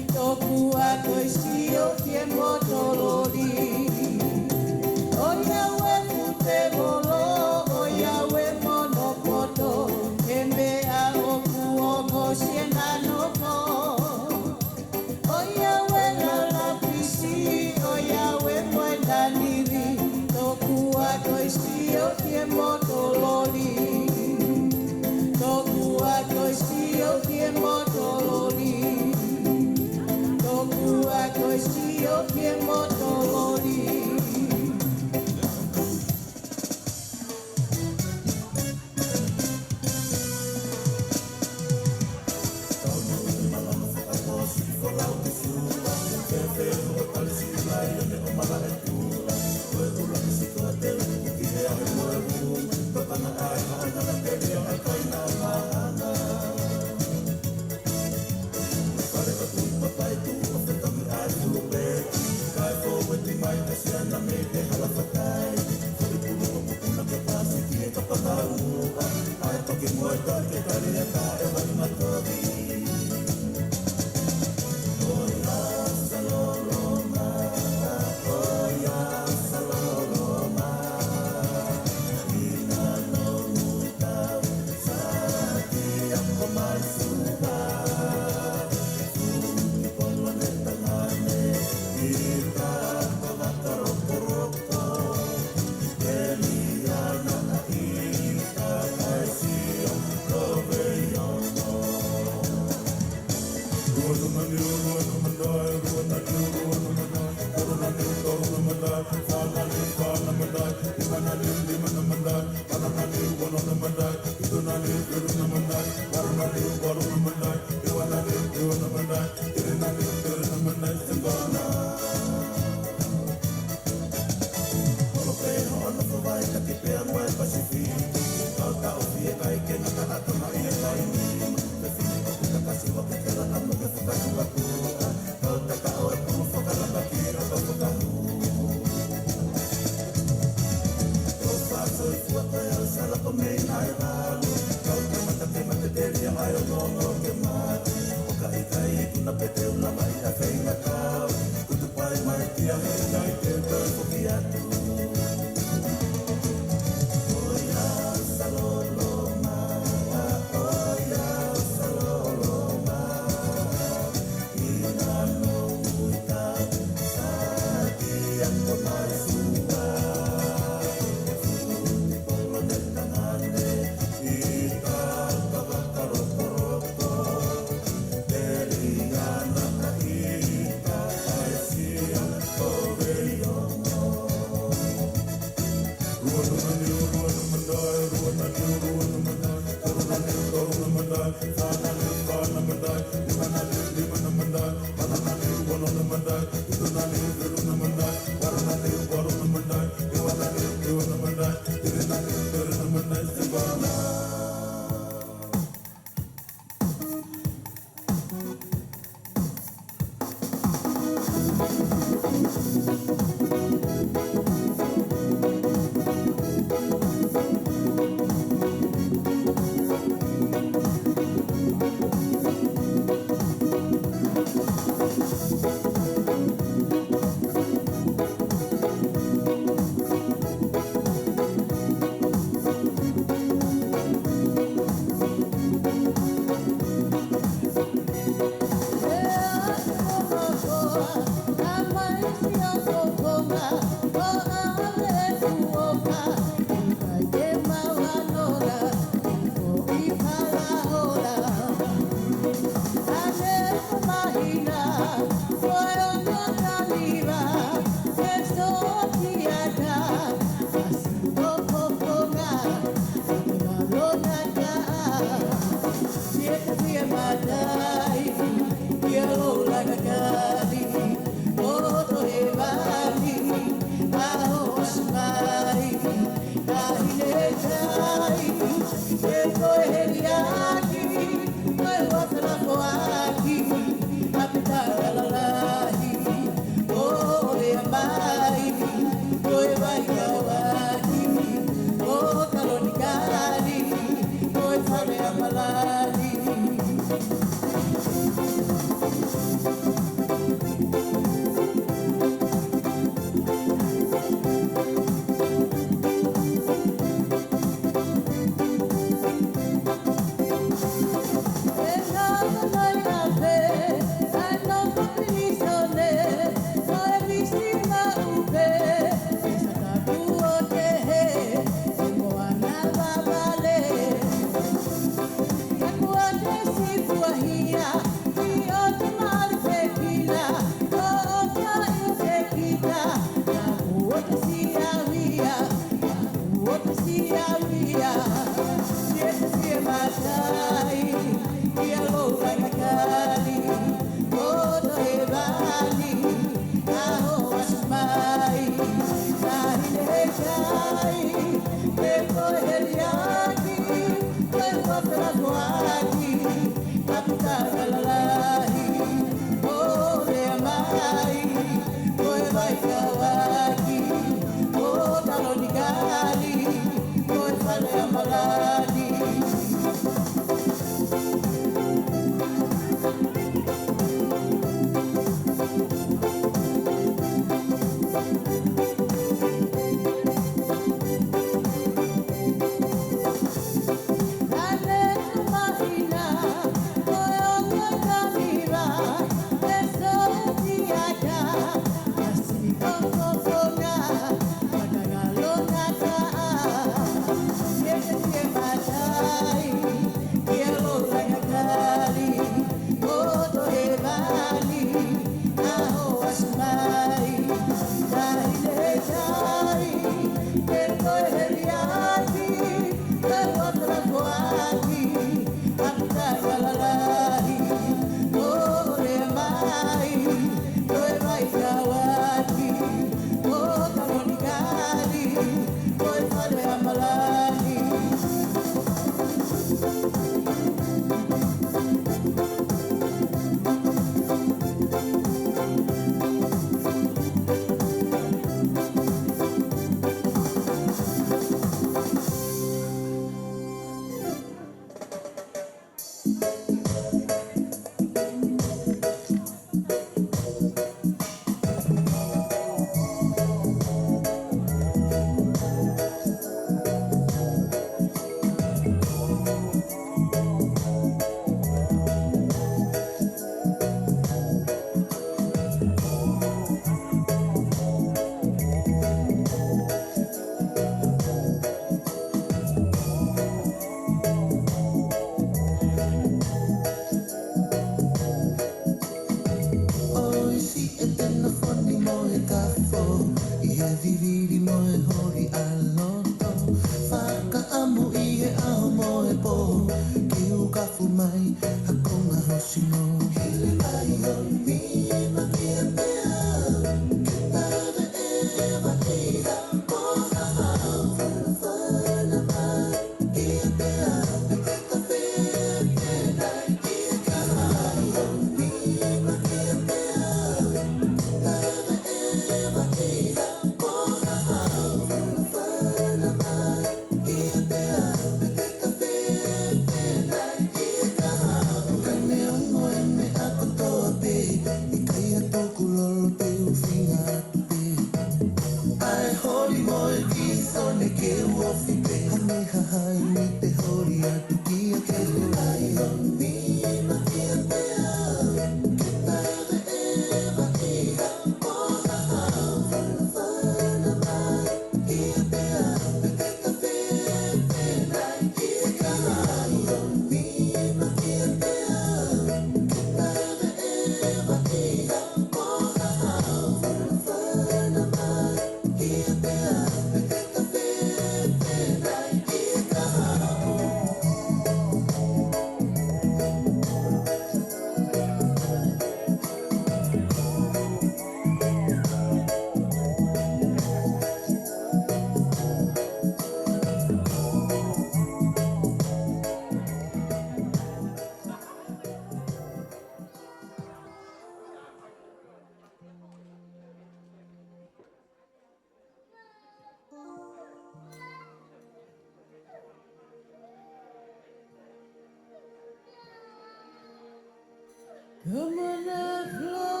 Come on the floor,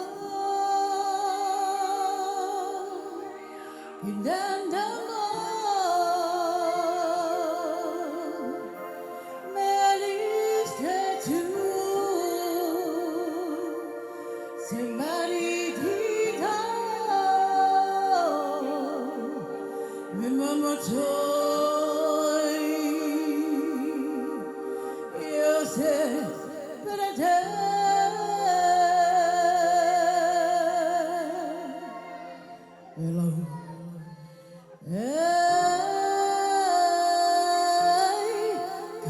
you done done more. Mary's tattoo, somebody did remember toy, you said, but I died. Hello. Hey,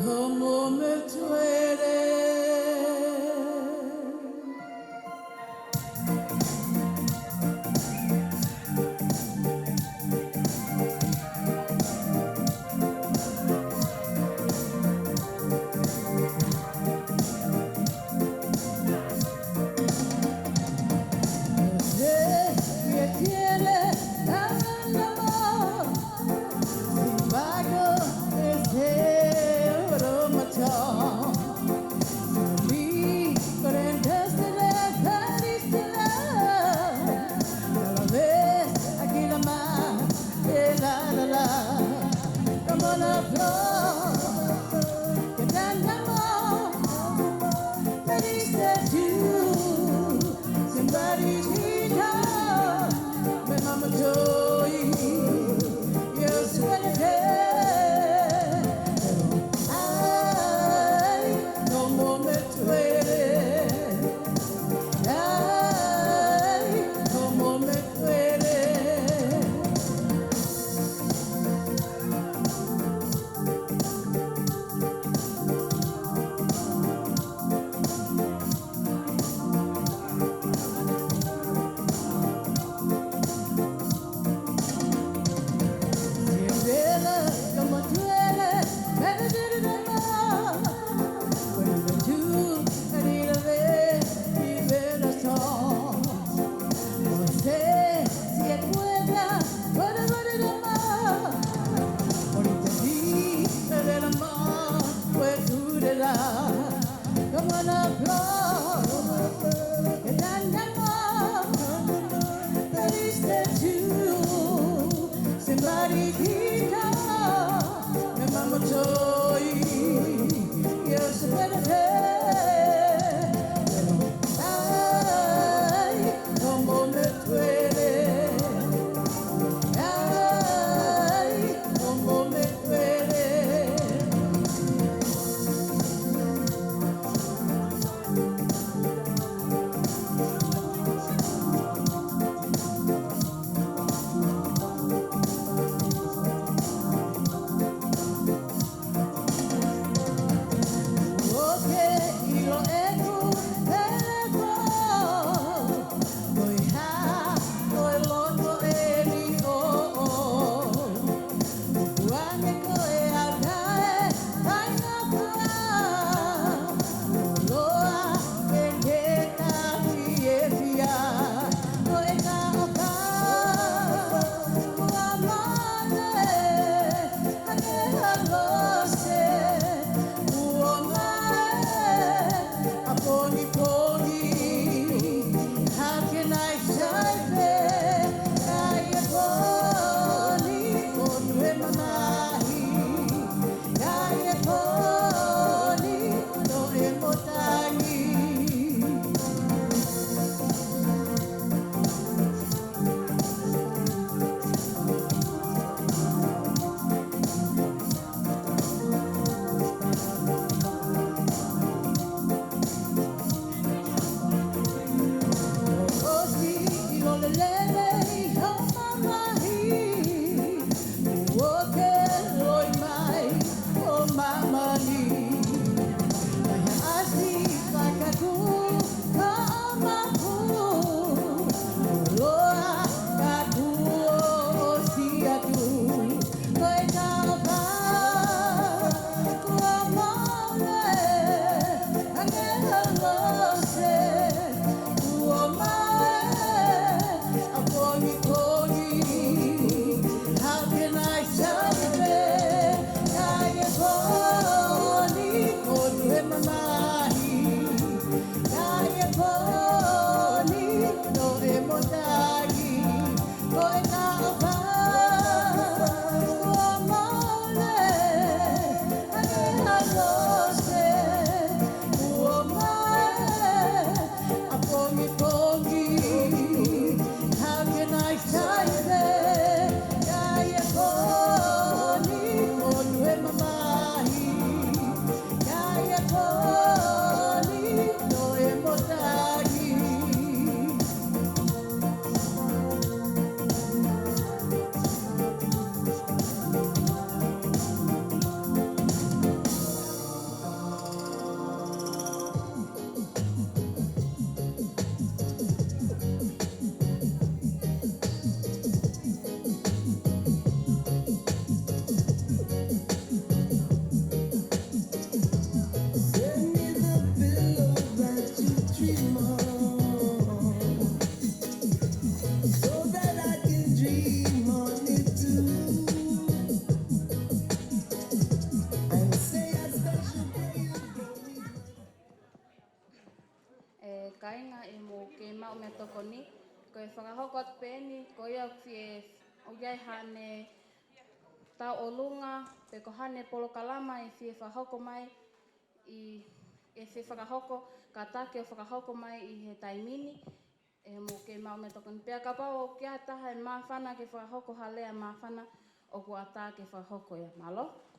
como me duele. Que tiene tan amor, sin embargo ese bromatón. Vi con el destino felicidad, a la vez aquí la más la, como la flor que tan amor me dice tú. Somebody's guitar, my mama told you, you're sweating hair. I no more me duele. I no more me duele. Como duele, pero duele más. Cuando tú querías ver y ver el sol. No sé si recuerdas, pero duele más. Ahorita sí, pero el amor fue durará. Como la flor que tan amor me diste tú. Somebody guitar, my mama told you, you're so better than. Ay, como me duele. Ay, como me duele. e kainga e mo ke mau me toko ni. Ko e whakahoko atu pēni, ko ia fie o iai hane tau o lunga, pe ko hane polo kalama e fie whahoko mai i e fie whakahoko, ka take o whakahoko mai i he taimini, e mo ke mau me toko ni. Pea ka pau o kia taha e mawhana ke whakahoko halea mawhana o ku ata ke whakahoko ia. Malo?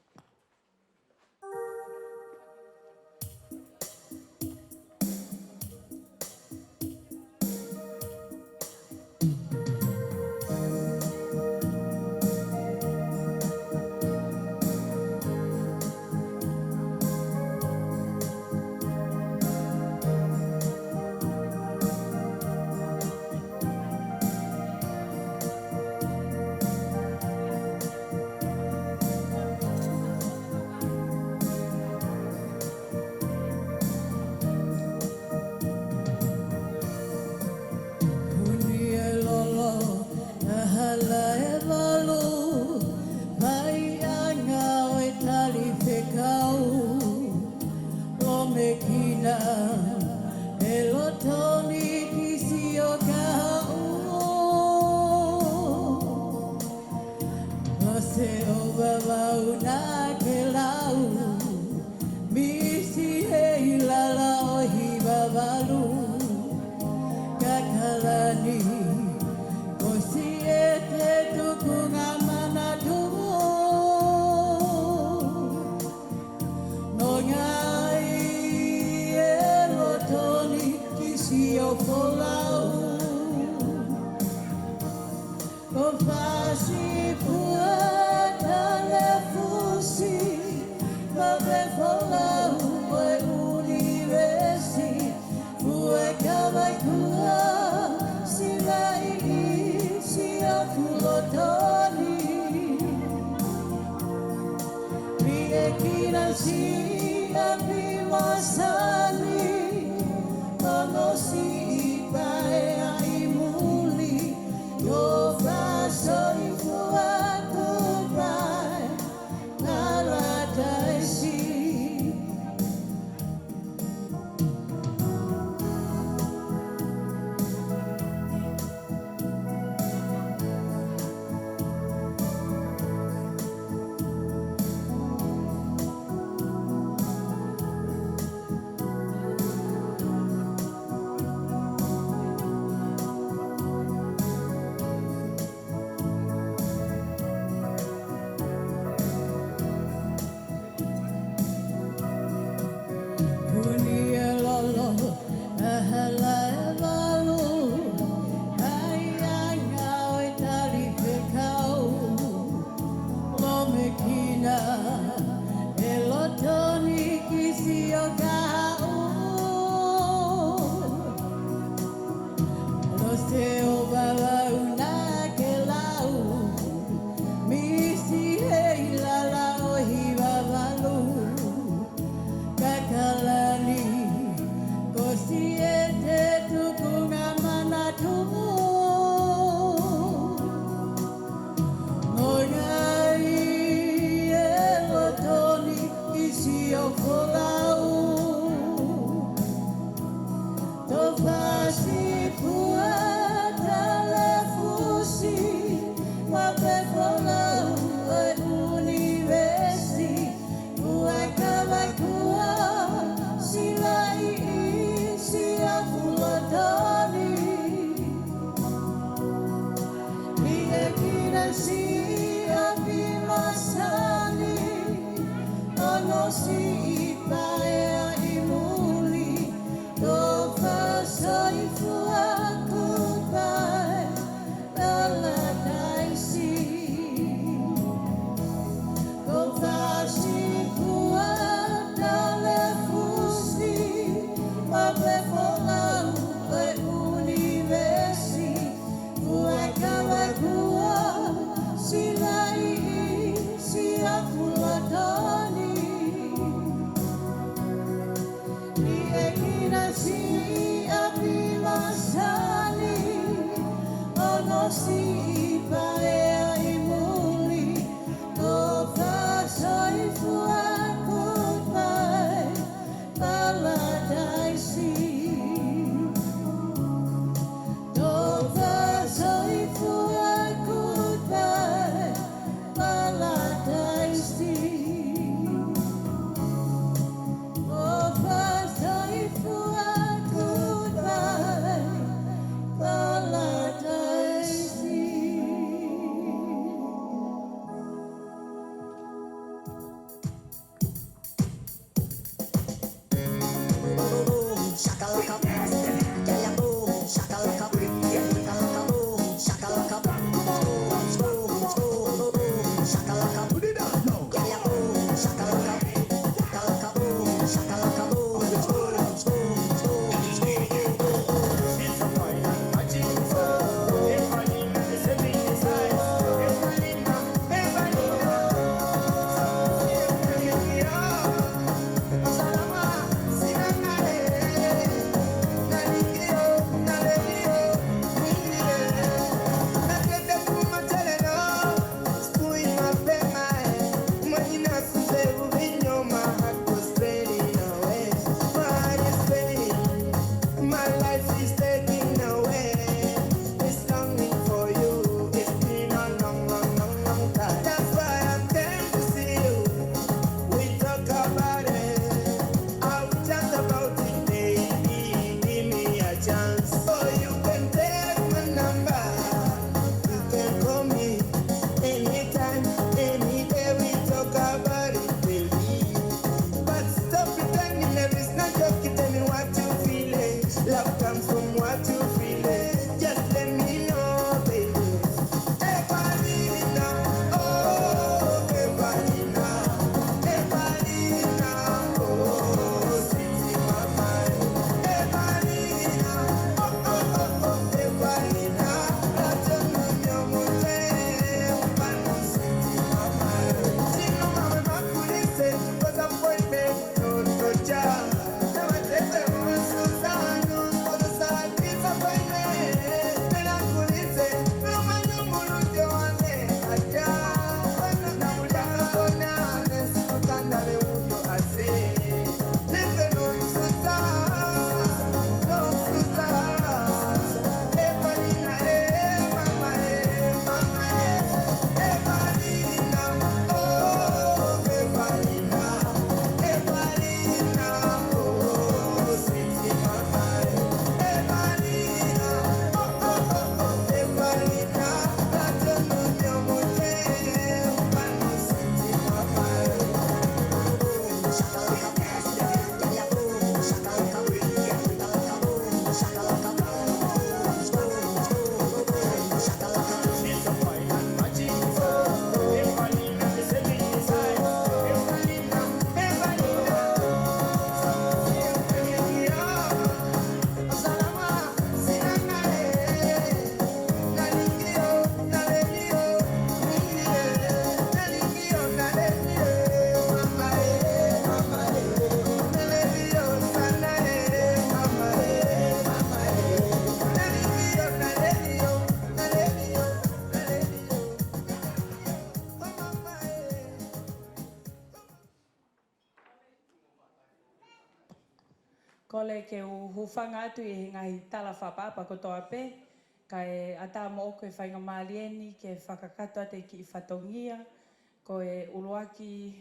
Kole ke hufanga atu I ngai tala whapapa kotoa pe, kai ata mo o koe whainga malieni ke whakakato ate ki I whatongia, ko e uruaki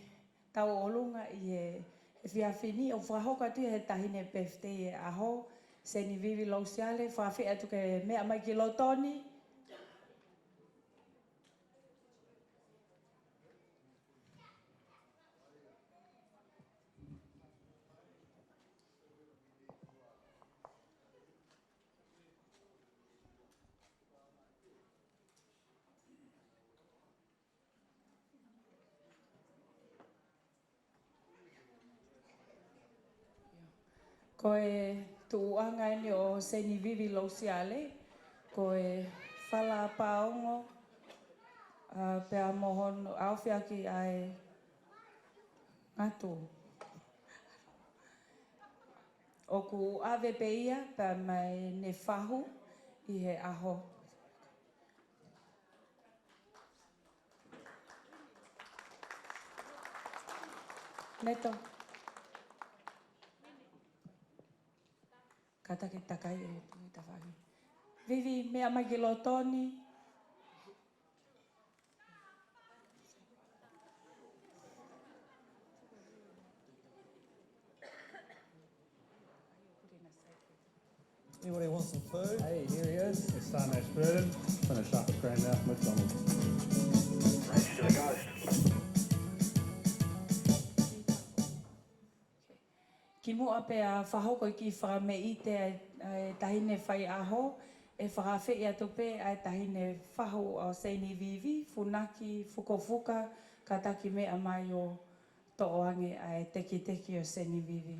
tau olunga I e whiawhini o whahoka atu he tahine birthday e aho, Seinivivi Lousiale, whawhi atu ke mea mai ki lotoni. Ko e tuuanga ni o Seinivivi Lousiale, ko e whala paongo, pea mohono awhiaki ai ngatu. O ku ave pe ia, pea mai ne whahu I he aho. Neto. Kata ke takai e tui tawhaki. Vivi, mea mai ki lotoni. Anybody want some food? Hey, here he is. It's starting to burn. Finish up at Grand Mouth McDonald's. Race to the coast. Ki mua pe a whahoko ki whame I te tahine whai aho, e whawhi I atu pe a tahine whahu o Seinivivi, funaki, fukofuka, ka taki mea mai o to'oange a teki teki o Seinivivi.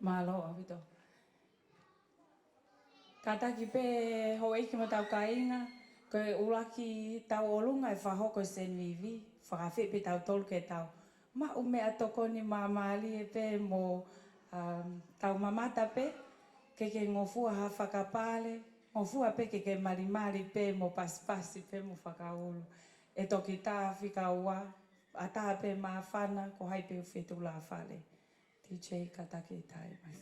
Malo avito. Kataki pe ho iki mo tau kainga, ko ulaki tau olunga e whahoko Seinivivi, whakawhi pe tau tolu ke tau. Ma ume atoko ni mamali e pe mo tau mamata pe, ke ngofua ha whakapale, ngofua pe ke marimari pe mo paspasi pe mo whakaulu. E toki tā whika ua, ata pe mawhana ko hai pe uwhetu la whale. DJ kataki tai mai.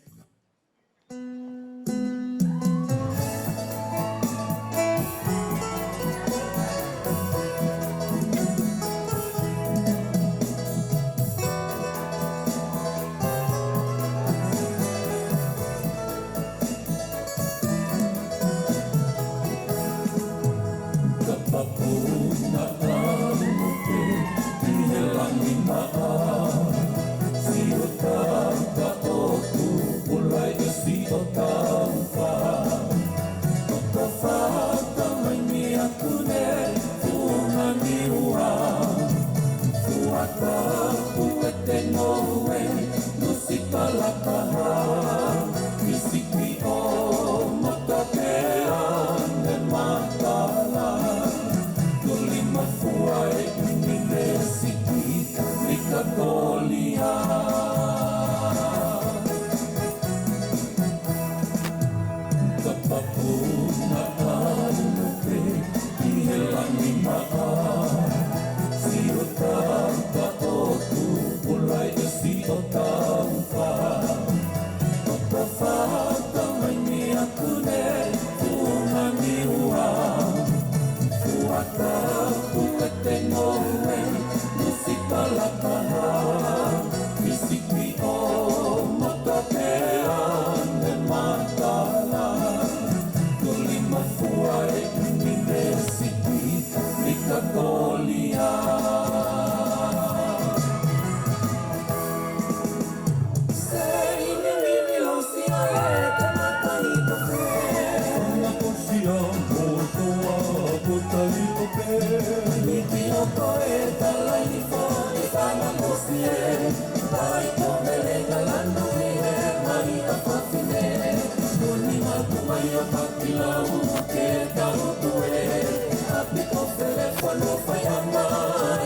Apiko telefono fayama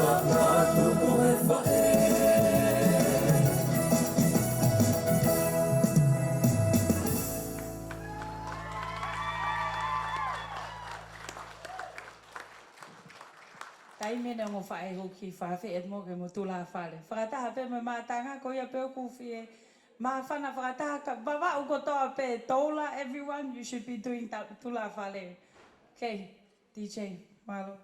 Taimene ngo whae hoki whawhi e mo ke mo tula whare. Whakataha pe me mātanga ko ia pe o kuwhi e mā whana whakataha ka wawa uko toa pe tola everyone you should be doing tula whare. Okay, DJ, Malo.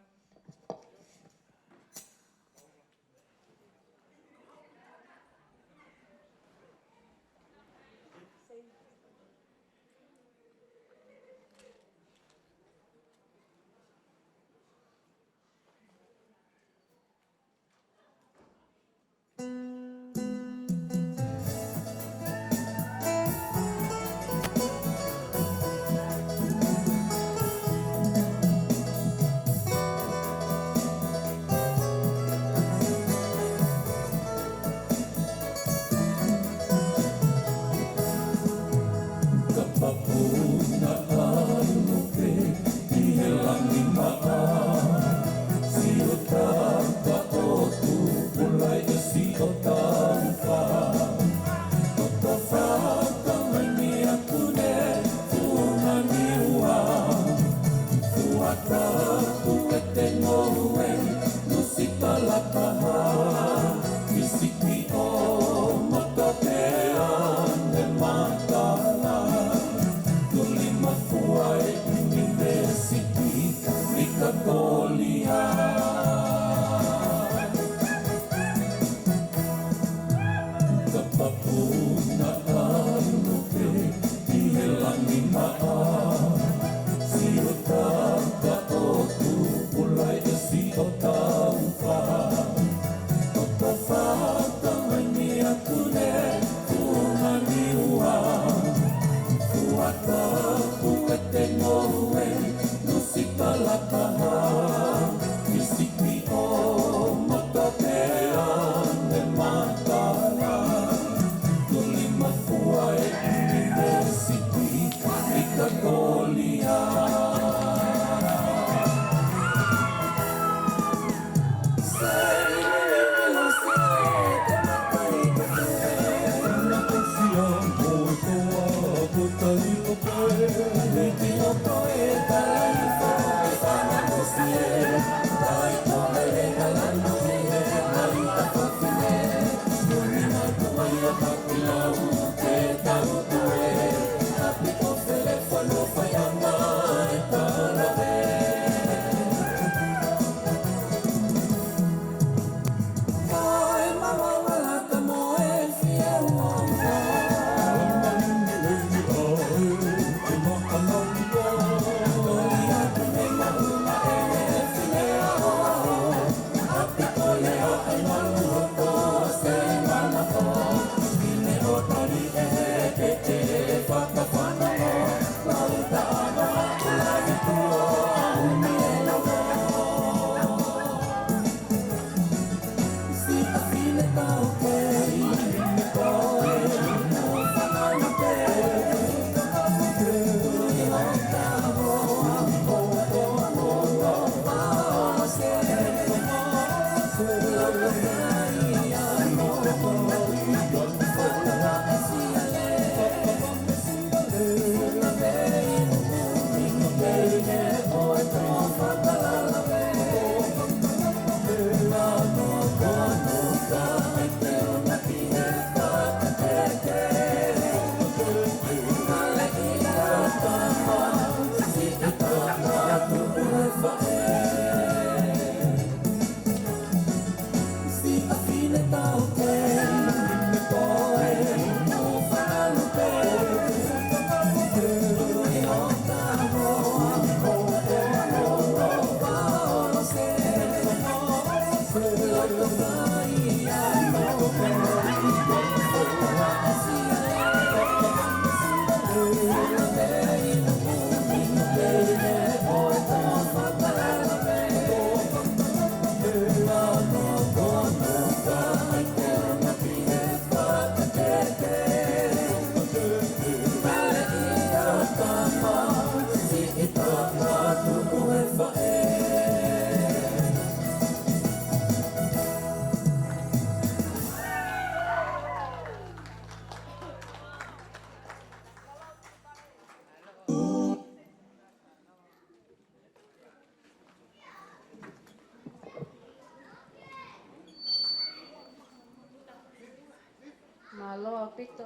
Aloha pito.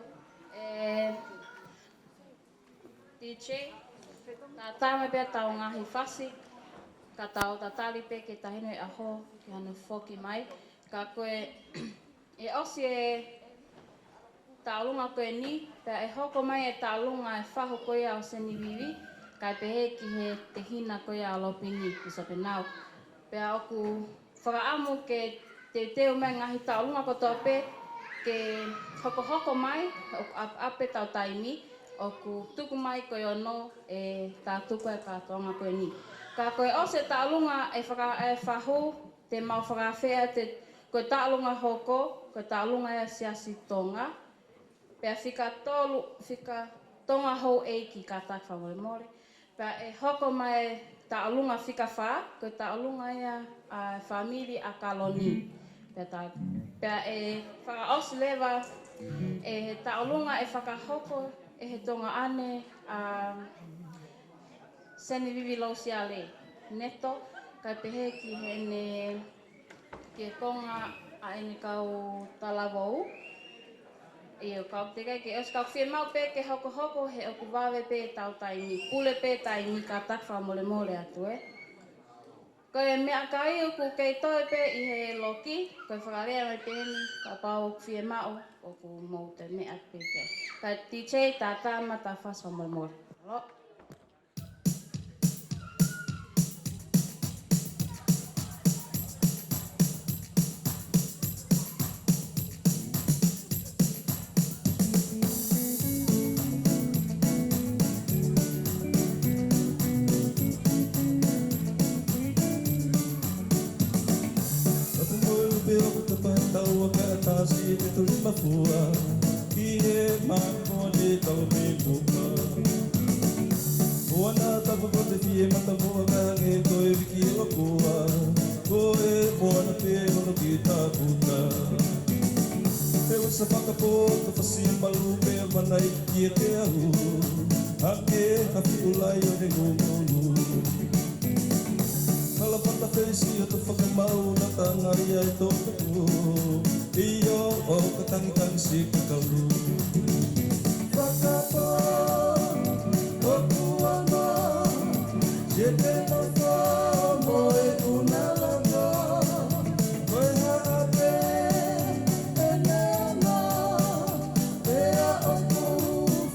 DJ, tā me pia tau ngahi whasi, ka tau tatari pe ke tahino e aho, ke hana whoki mai. Ka koe, e osi e tālunga koe ni, pia e hoko mai e tālunga e whaho koe au Seinivivi, kai pehe ki he te hina koe au lopini ki Sopenau. Pia oku whakaamu ke te teo me ngahi tālunga kotoa pe, ke hoko mai, oku ape tau taimi, oku tuku mai koe ono e tā tuku e ka tonga koe ni. Ka koe ose tālunga e whahu, te mau whakawhea te koe tālunga hoko, koe tālunga e siasi tonga, pea whika tonga hou eiki ka tak whamore. Pea e hoko mai tālunga whika wha, koe tālunga ia a famili a kaloni. Pea e whakaosi lewa e he tālunga e whakahoko e he tonga ane a Seinivivi Lousiale neto, kai pehe ki he ne ke konga a ene kau talawau. Io kau te kai ke os kau whiemau pe ke hoko he oku wawe pe tau taimi, pule pe taimi ka takwa mole atu e. Koe mea kai oku kei toe pe i he loki, koe whakarea mai pēni, ka pau oku whiemau, oku mou te mea pe ke. Kai DJ tā tāma tā whaswa mole. Alo. Tau ka atasi te tuli mafua Ki he mako le tau me kuka Moana tapu ko te fie matamoa ka nge koe wiki e wakua Koe moana pe ono ki tā puta He wasa whakapo ka whasi malu me manai ki e te ahu Hake hawhi ulai o ne ngongolu Kala pata whesi o te whakamau na tanga ia e tō kapu Iyo o ka tangi si ka kauru Whakapo o kuanga Je te nofa mo e unalanga Koe hape e neana Pea o ku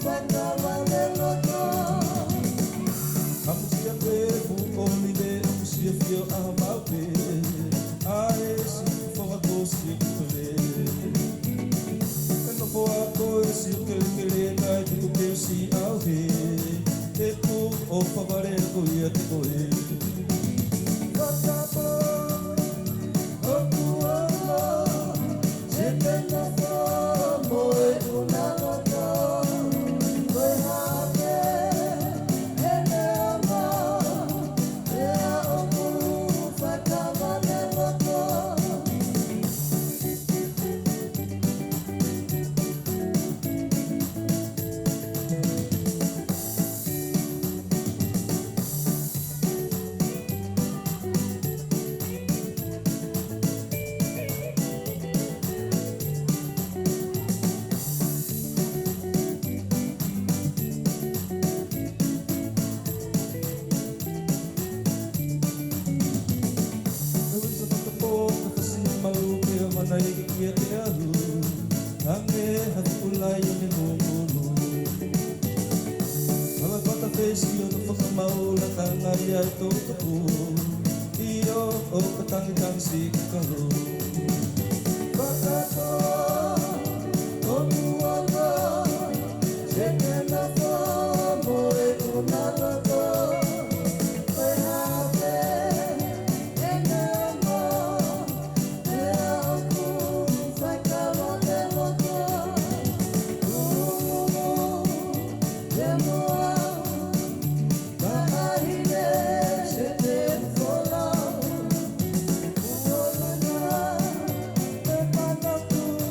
whakalane loto Hamusia koe fuko ni de Sia fio a maupe Ae si whakako si kutole Kano poa koe si ukelekele Kai te kukeo si au he Te ku o whakare ko ia te koe Whakapo o kuanga Se te nafo mo e unalaka Koe hape e neama Pea o kuru whakamane loko Thank you.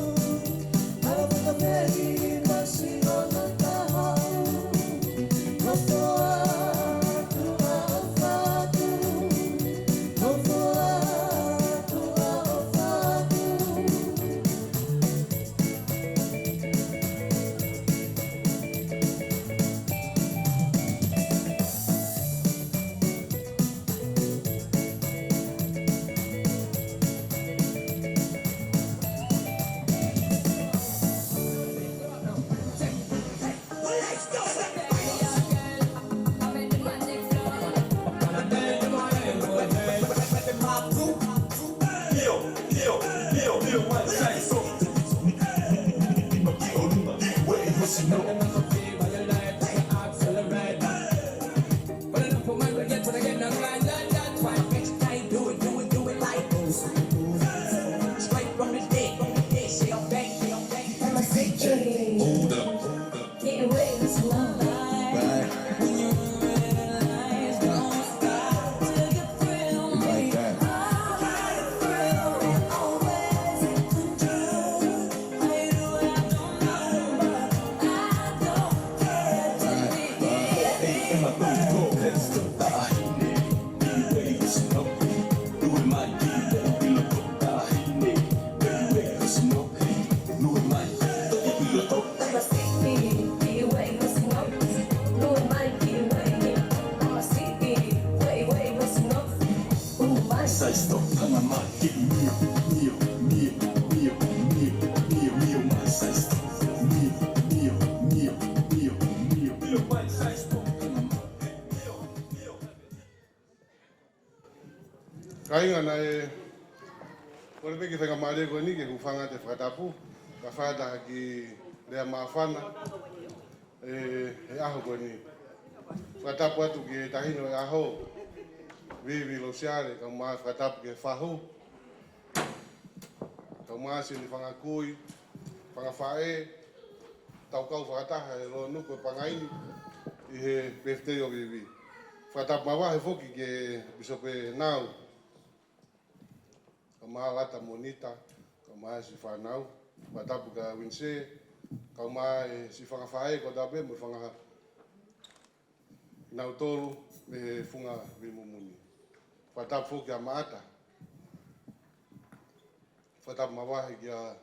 Kainga na kore peki whenga maare koe ni ke kuwhanga te whakatapu, ka whakata ki rea maawhana, aho koe ni. Whakatapu atu ki tahino e aho, vivi Lousiale, ka maa whakatapu ke whahu, ka maa sini whangakui, whangawhae, tau kau whakataha e roa nuko pangaini, i he birthday o vivi. Whakatapu mawahe whoki ke Bisope Nau, ka maa lata monita, ka maa si whanau, whakatapu ka winse, ka maa si whangawhae ko tabe mo whanga nau tolu me funga vimumuni. Whakatapu whoki a maata, whakatapu mawahe ki a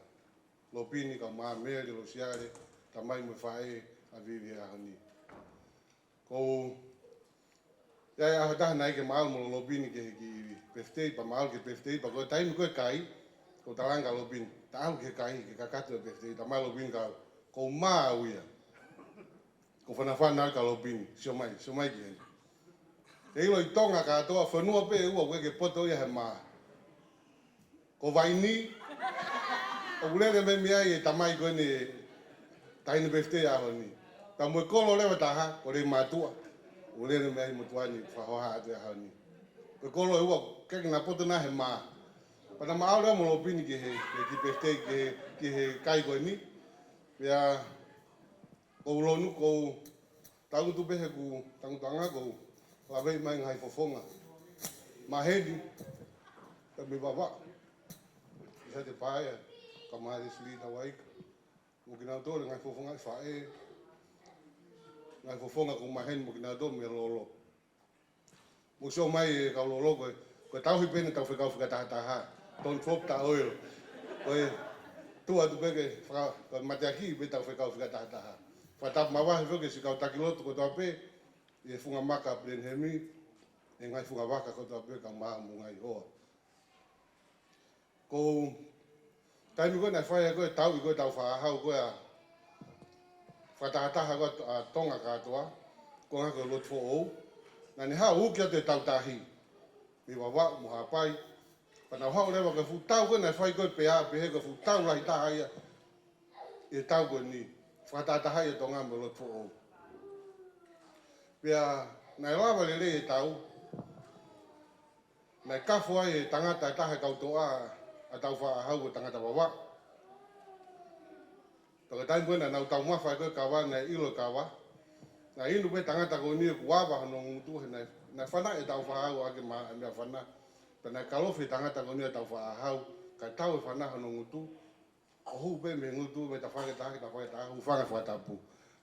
Lopini, ka maa Mary Lousiale, ta mai mo whae a vivi a honi. Ko ia ia hataha nai ke maal mo Lopini ke ki birthday, pa maal ke birthday, pa koe taimi koe kai, ko talanga Lopini, ta au ke kai, ke kakatu e birthday, ta mai Lopini ka, ko maa uia. Ko whanawhana ka Lopini, sio mai ki hei. Te ilo i tonga ka atoa, whanua pe ua koe ke poto ia he maa. Ko vaini, o ulere me miai e tamai koe ni taini birthday a honi. Ta mwe kolo lewa taha, ko rei mātua. Ulere me ai mutuani whahoha atu a honi. Ko kolo e ua keki na poto na he maa. Pana maa leo mo Lopini ki he ki birthday ki he kai koe ni. Pea ko ulonu ko tangutu pehe ku tangutanga ko lawei mai ngai fofonga. Mahedi, ka mi baba. Isa te paia, ka maari sili na waika. Mukina tole ngai fofonga i whae. Ngai fofonga ko maheni mukina tole me lolo. Musio mai ka lolo koe tauhi pene tau whekau whekataha. Ton flop ta oil. Koe tua tu peke ka mateaki pe tau whekau whekataha. Whatapu mawahi whoke si kau takiloto ko toa pe. E funga maka plen hemi. E ngai funga waka ko toa pe ka maa mu ngai hoa. Ko taimi koe nai whaia koe tau i koe tau whaahau koe a whatahataha koe a tonga katoa. Ko ngā koe lot fo ou. Nani hao uki atu e tau tahi. Mi wawa mu hapai. Pana hao lewa koe futau koe nai whai koe pea pehe koe futau lahi taha ia. E tau koe ni. Whatahataha ia tonga mo lot fo ou. Pea nai lawa lele e tau. Nai kafo ai e tangata e taha kautoa a tau whaahau o tangata wawa. Toka taim koe nau tau mawhai koe kawa nai ilo kawa. Nai inu pe tangata koe ni e kuawa hano ngutu he nai whana e tau whaahau ake maa mea whana. Pe nai kalofi tangata koe ni e tau whaahau. Kai tau e whana hano ngutu. O huu pe me ngutu me ta whake taha hufanga whatapu.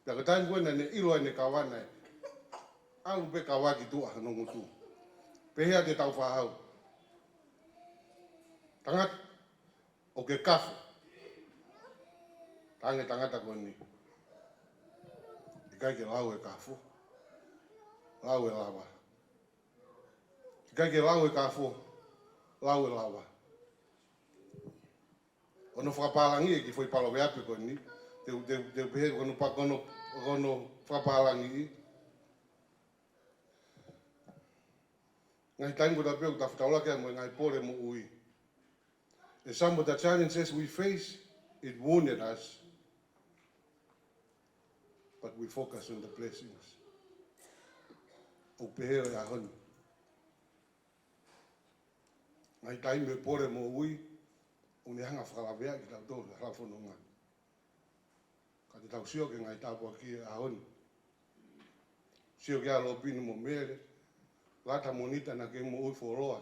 Pea koe taim koe nai ilo e ne kawa nai. Au pe kawa ki tua hano ngutu. Pehea te tau whaahau. Tangat o ke kafu. Tange tangata koe ni. I kai ke lau e kafu. Lau e lawa. I kai ke lau e kafu. Lau e lawa. Ono whakapalangi e ki whai palo weape koe ni. Te pehe kono whakapalangi i. Ngai taingo ta peo ta whataula kia mo ngai pore mo ui. And some of the challenges we face, it wounded us. But we focus on the blessings. O pehera e ahoni. Ngai tai me pore mo ui, o ne hanga whakalawea ki tau tōru, halafononga. Ka te tau sio ke ngai tāpua ki e ahoni. Sio ke alo pini mo mere, lata monita na ke mo ui whoroa.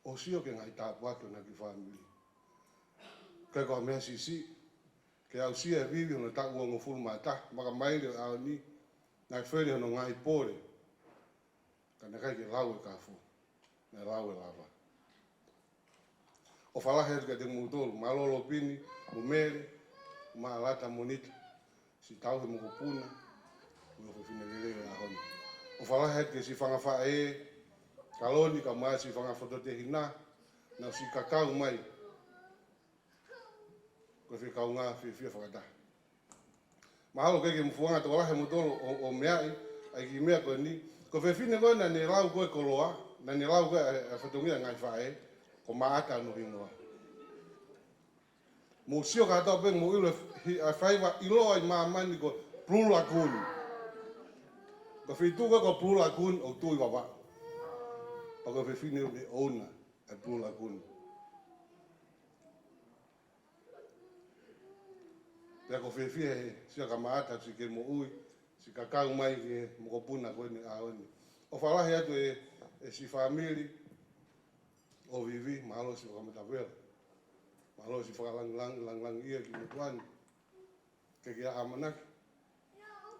O sio ke ngai tāpua ki o na ki whamili. Kai koa mea sisi, ke au sia e vivi hona taku o ngofuru mata, maka maile o ahoni, ngai wheri hono ngai pore. Ka ne kai ke lau e kafo, ne lau e lava. O whalahe ka te mutolu, malolo pini, mo mere, ma lata monita, si tau he moko puna, ui o whine leleo e ahoni. O whalahe ke si whangawha e, kaloni ka maa si whangawha te hina, na si kakau mai, ko whi kau ngā whiwhia whakata. Mahalo keke mfuanga te walahe mutolu o meai, ai ki mea koe ni, ko whine koe na ne lau koe koloa, na ne lau koe a whatungia ngai whae, ko maata no hingoa. Mo sio ka tau peng mo ilo a whaiwa ilo ai maamani ko Blue Lagoon. Ko whitu ko Blue Lagoon o tui wawa. Pa ko whiwhine le owner a Blue Lagoon. Pea ko whiwhia he sio ka maata si ke mo ui, si ka kau mai ke mo ko puna koe ni aoni. O whalahe atu e si whamiri, o vivi, mahalo si wakamatawela. Mahalo si whakalang ia ki mutuani. Ke kia amanaki.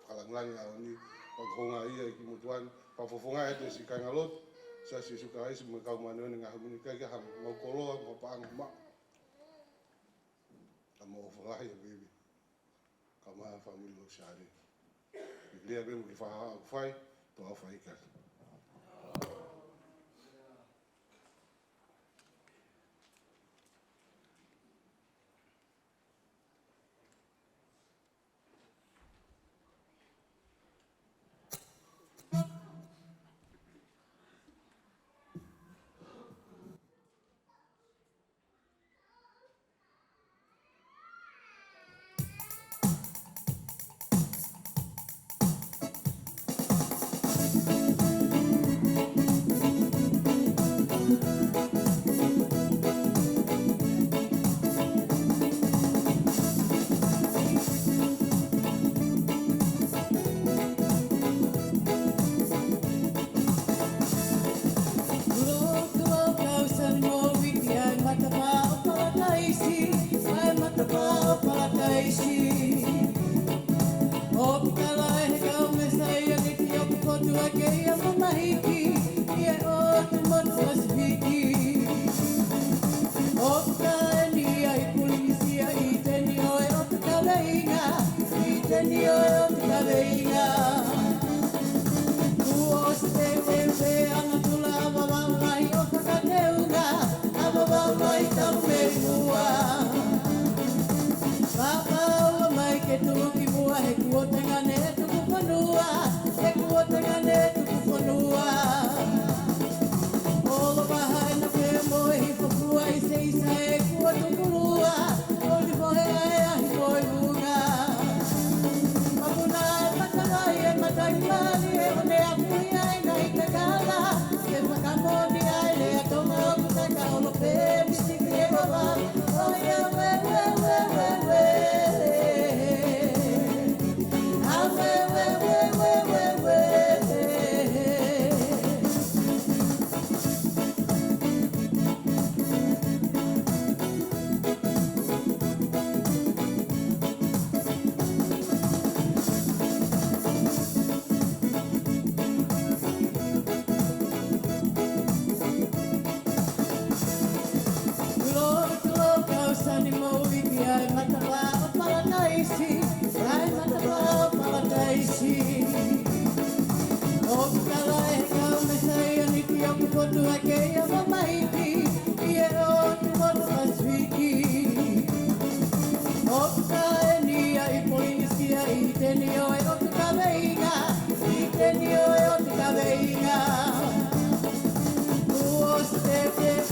Whakalang aoni, whakahonga ia ki mutuani. Whafofonga ete si kaingalot. Sa si suka haisi me kau maneone ngā hamini. Ke kia ham mau koloa, mau paanga ma. Ka mau whalahi a vivi. Ka maa whamiri Lousiale. Lea bemu ki whaha au whai, to au whai kata.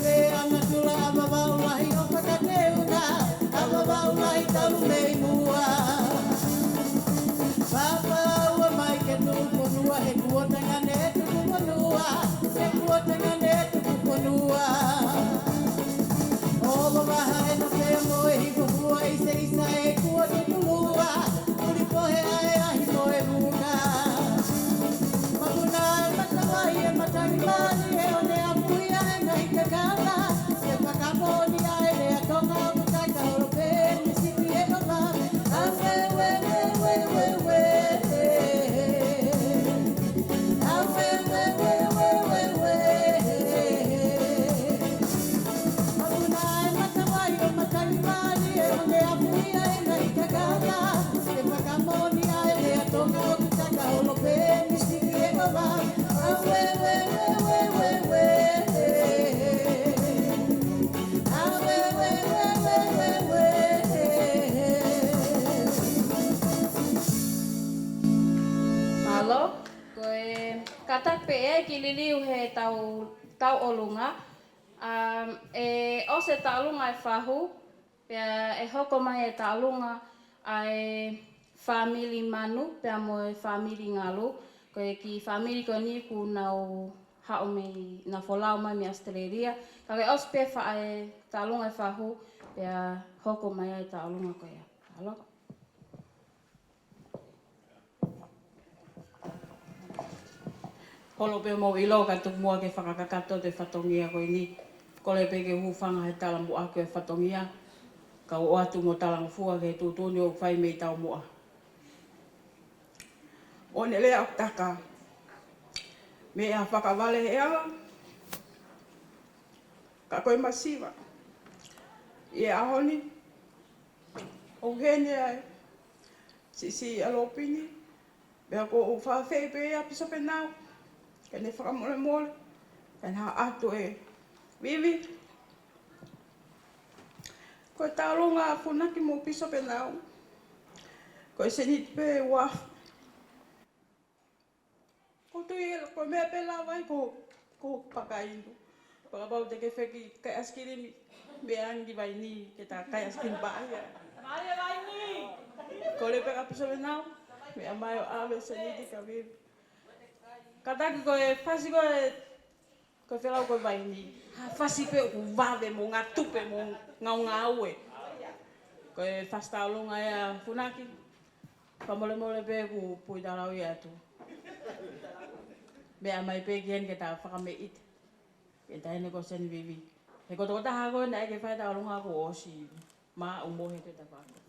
Te ana tula ama waulahi Malo, koe katape e ki liliu he tau olunga. O se taulunga e whahu, pia e hoko mai e taulunga ai family manu, pia mo e family ngalu. Koe ki family ko ni ku nau hao me na folau mai me Australia. Kake os pe e taulunga e whahu, pia hoko mai e taulunga koe. Malo. Holo pe mo ilo ka tuk mua ke whakakakato te whatongia koe ni. Kole pe ke hufanga he tala mua ke whatongia. Ka o atu mo talang fua ke tūtuni o whai mei tau mua. O ne lea o taka. Me a whakawale he ala. Ka koe masiwa. I e ahoni. O hene ai. Si alopini. Mea ko o whawhei pe a piso pe nao. Ka ne whakamole mole. Ka ha atu e Vivi. Ko taulunga funaki mo piso pe nao. Ko senit pe wa. Ko tui ko mea pe lawai ko pakaindu. Pakabau te ke wheki kai askirimi. Me angi vai ni ke ta kai askirimi baia. Maia vai ni! Ko le pe ka piso pe nao. Me amai o ave seniti ka Vivi. Kataki ko e whasi ko e ko whelau ko vai ni. Ha whasi pe o vave mo ngā tupe mo ngā aue. Ko e whastaulunga e a funaki. Whamole mole pe ku pui tarau i atu. Mea mai pe kien ke ta whakame ite. Ke ta hene ko Seinivivi. He ko toko taha koe na e ke whai taulunga ko osi. Ma umohe te ta whaka.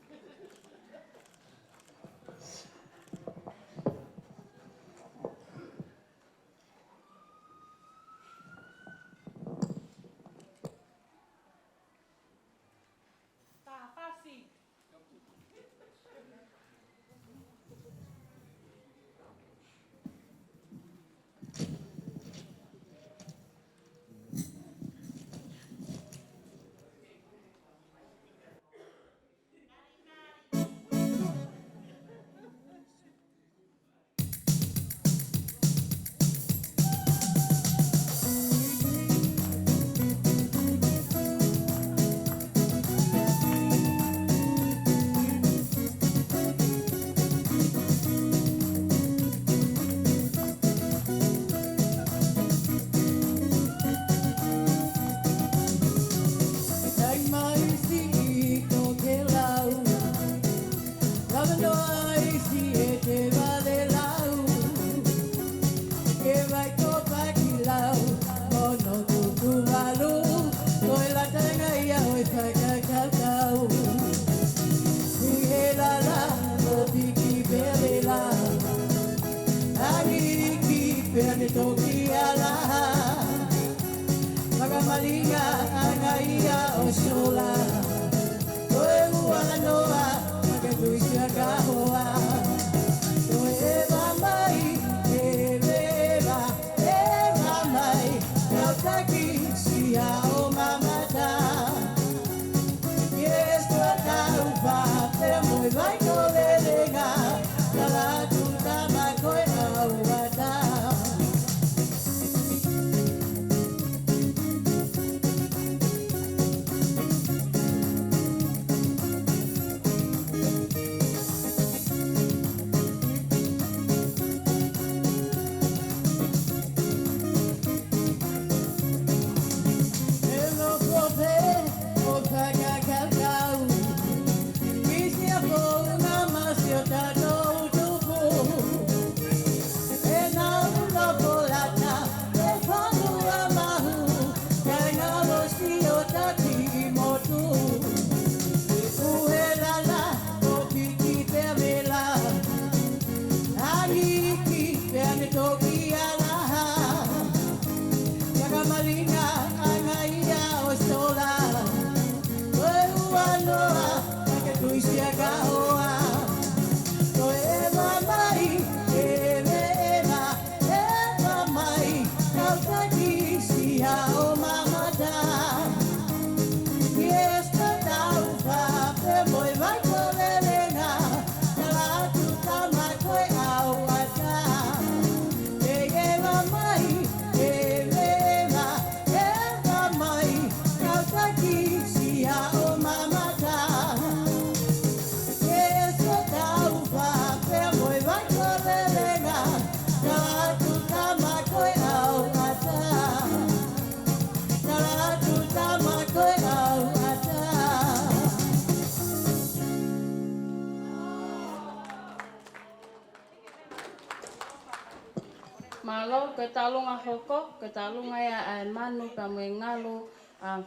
Malo, ke talunga hoko, ke talunga ia manu pa mo ngalo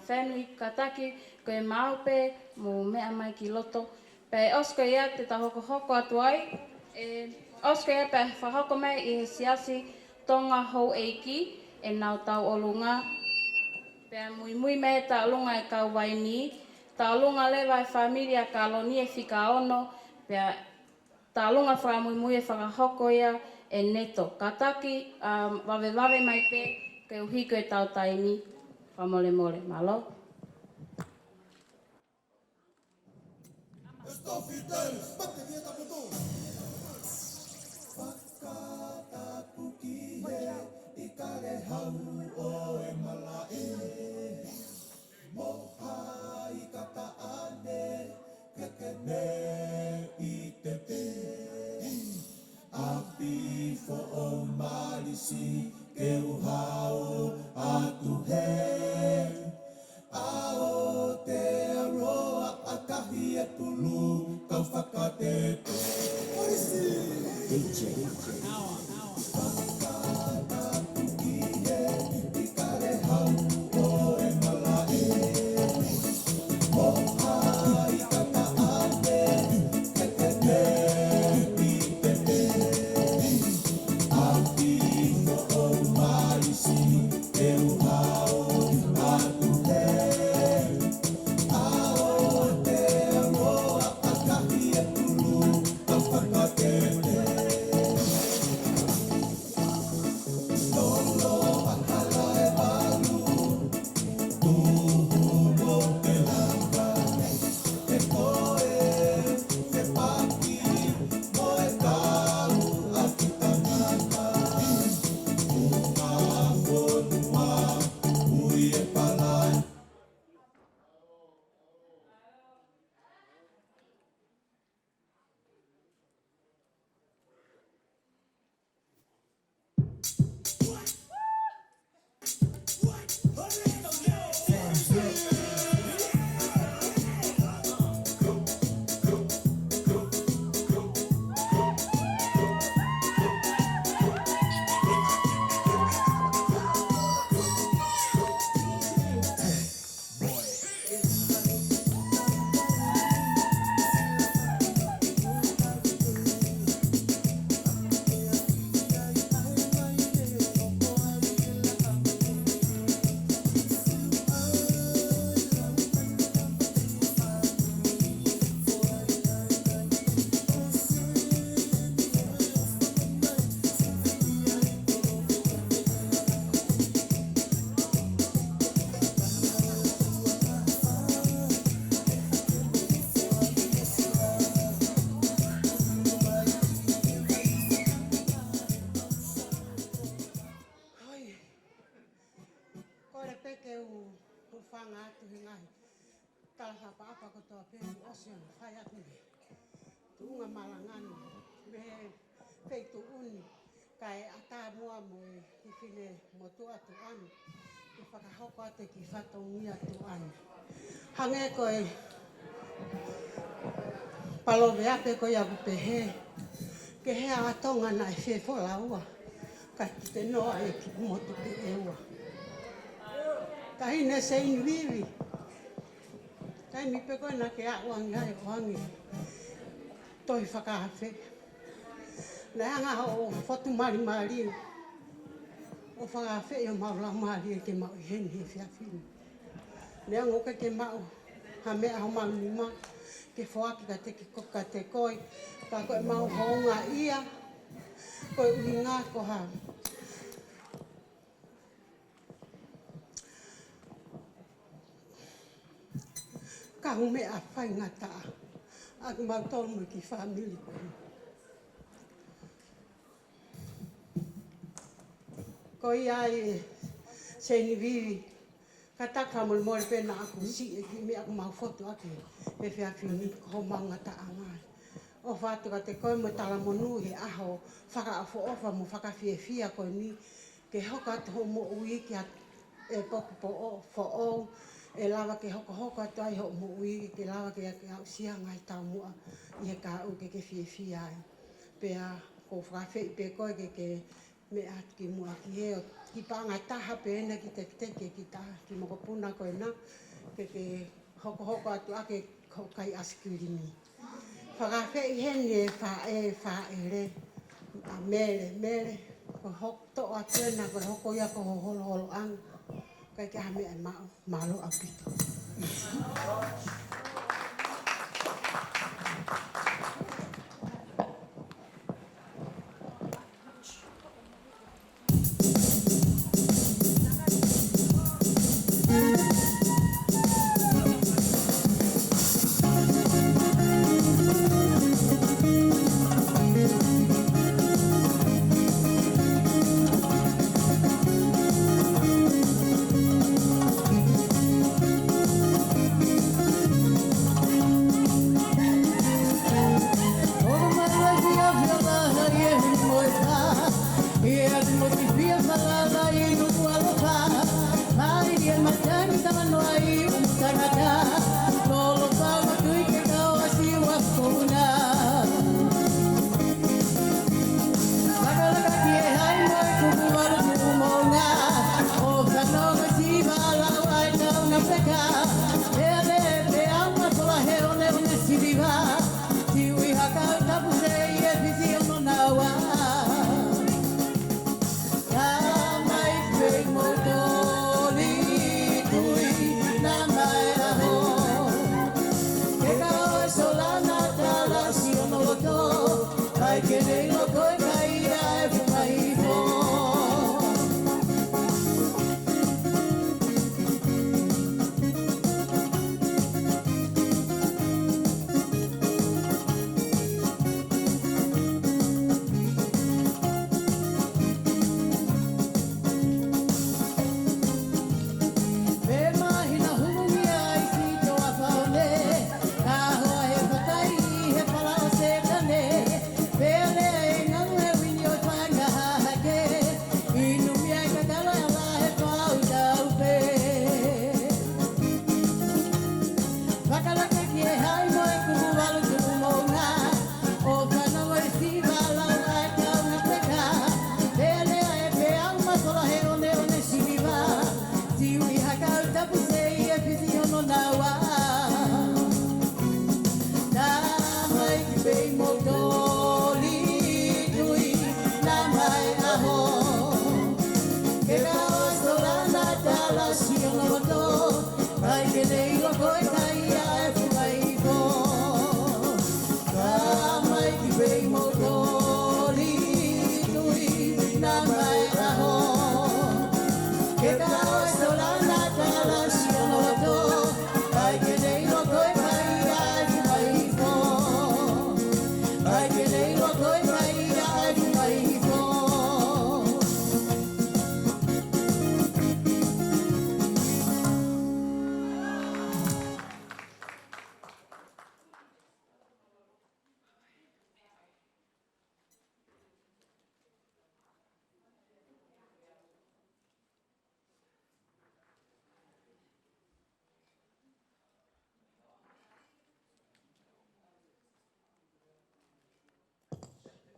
family kataki ke maupe mo mea mai ki loto. Pe osko ia te tahoko hoko atu ai. Osko ia pe whahoko mai I siasi tonga hou eiki e nau tau olunga. Pe mui me talunga e kau waini. Talunga lewa e familia kaloni e whika ono. Pe talunga whamui e whakahoko ia. E neto. Kataki wawe mai pe ke uhiko e tau taimi. Whamole mole. Malo. apa ko to pe ocean fire tu tunga malangan be feito un kai ata mua mo ki fine motu atu an ki whakahoko ate ki whatongi atu an hange koe palowe ape koe apu pehe ke he atonga na e whewho laua ka te noa e ki motu pe eua tahine Seinivivi tai mi pe koe na ke a wangi hai wangi toi whakahawhe na anga o whatu mari mari o whakahawhe o maula mari e ke mau heni he whiawhini ne angoka ke mau ha mea ho mau nima ke whoaki ka te ki koka te koi, ka koe mau hounga ia, koe ui ngā koha. Ka hume a whai ngata, ak mau tolu mo ki whamili koe. Koi ai Seinivivi, ka taka mo mole pena aku si e ki me aku mau foto ake, e whia whini ko mau ngata angai. O whātu ka te koe mo tala monu he aho, whaka afo ofa mo whaka whia koe ni, ke hoka atu ho mo ui ki e poku po o, fo o, e lawa ke hoko atu ai ho mo ui, ke lawa ke au sia ngai tau mua, i he ka u ke whia ai. Pea ko whawhi pe koe ke me atu ki mua ki heo, ki pāngai taha pe ena ki teke ki taha, ki moko puna koe na, ke hoko atu ake kai askirimi. Whakawhi hene re, a mere, ko hoko to atu ena, ko hoko ia ko holo ang, kai ke hame ai malo apito.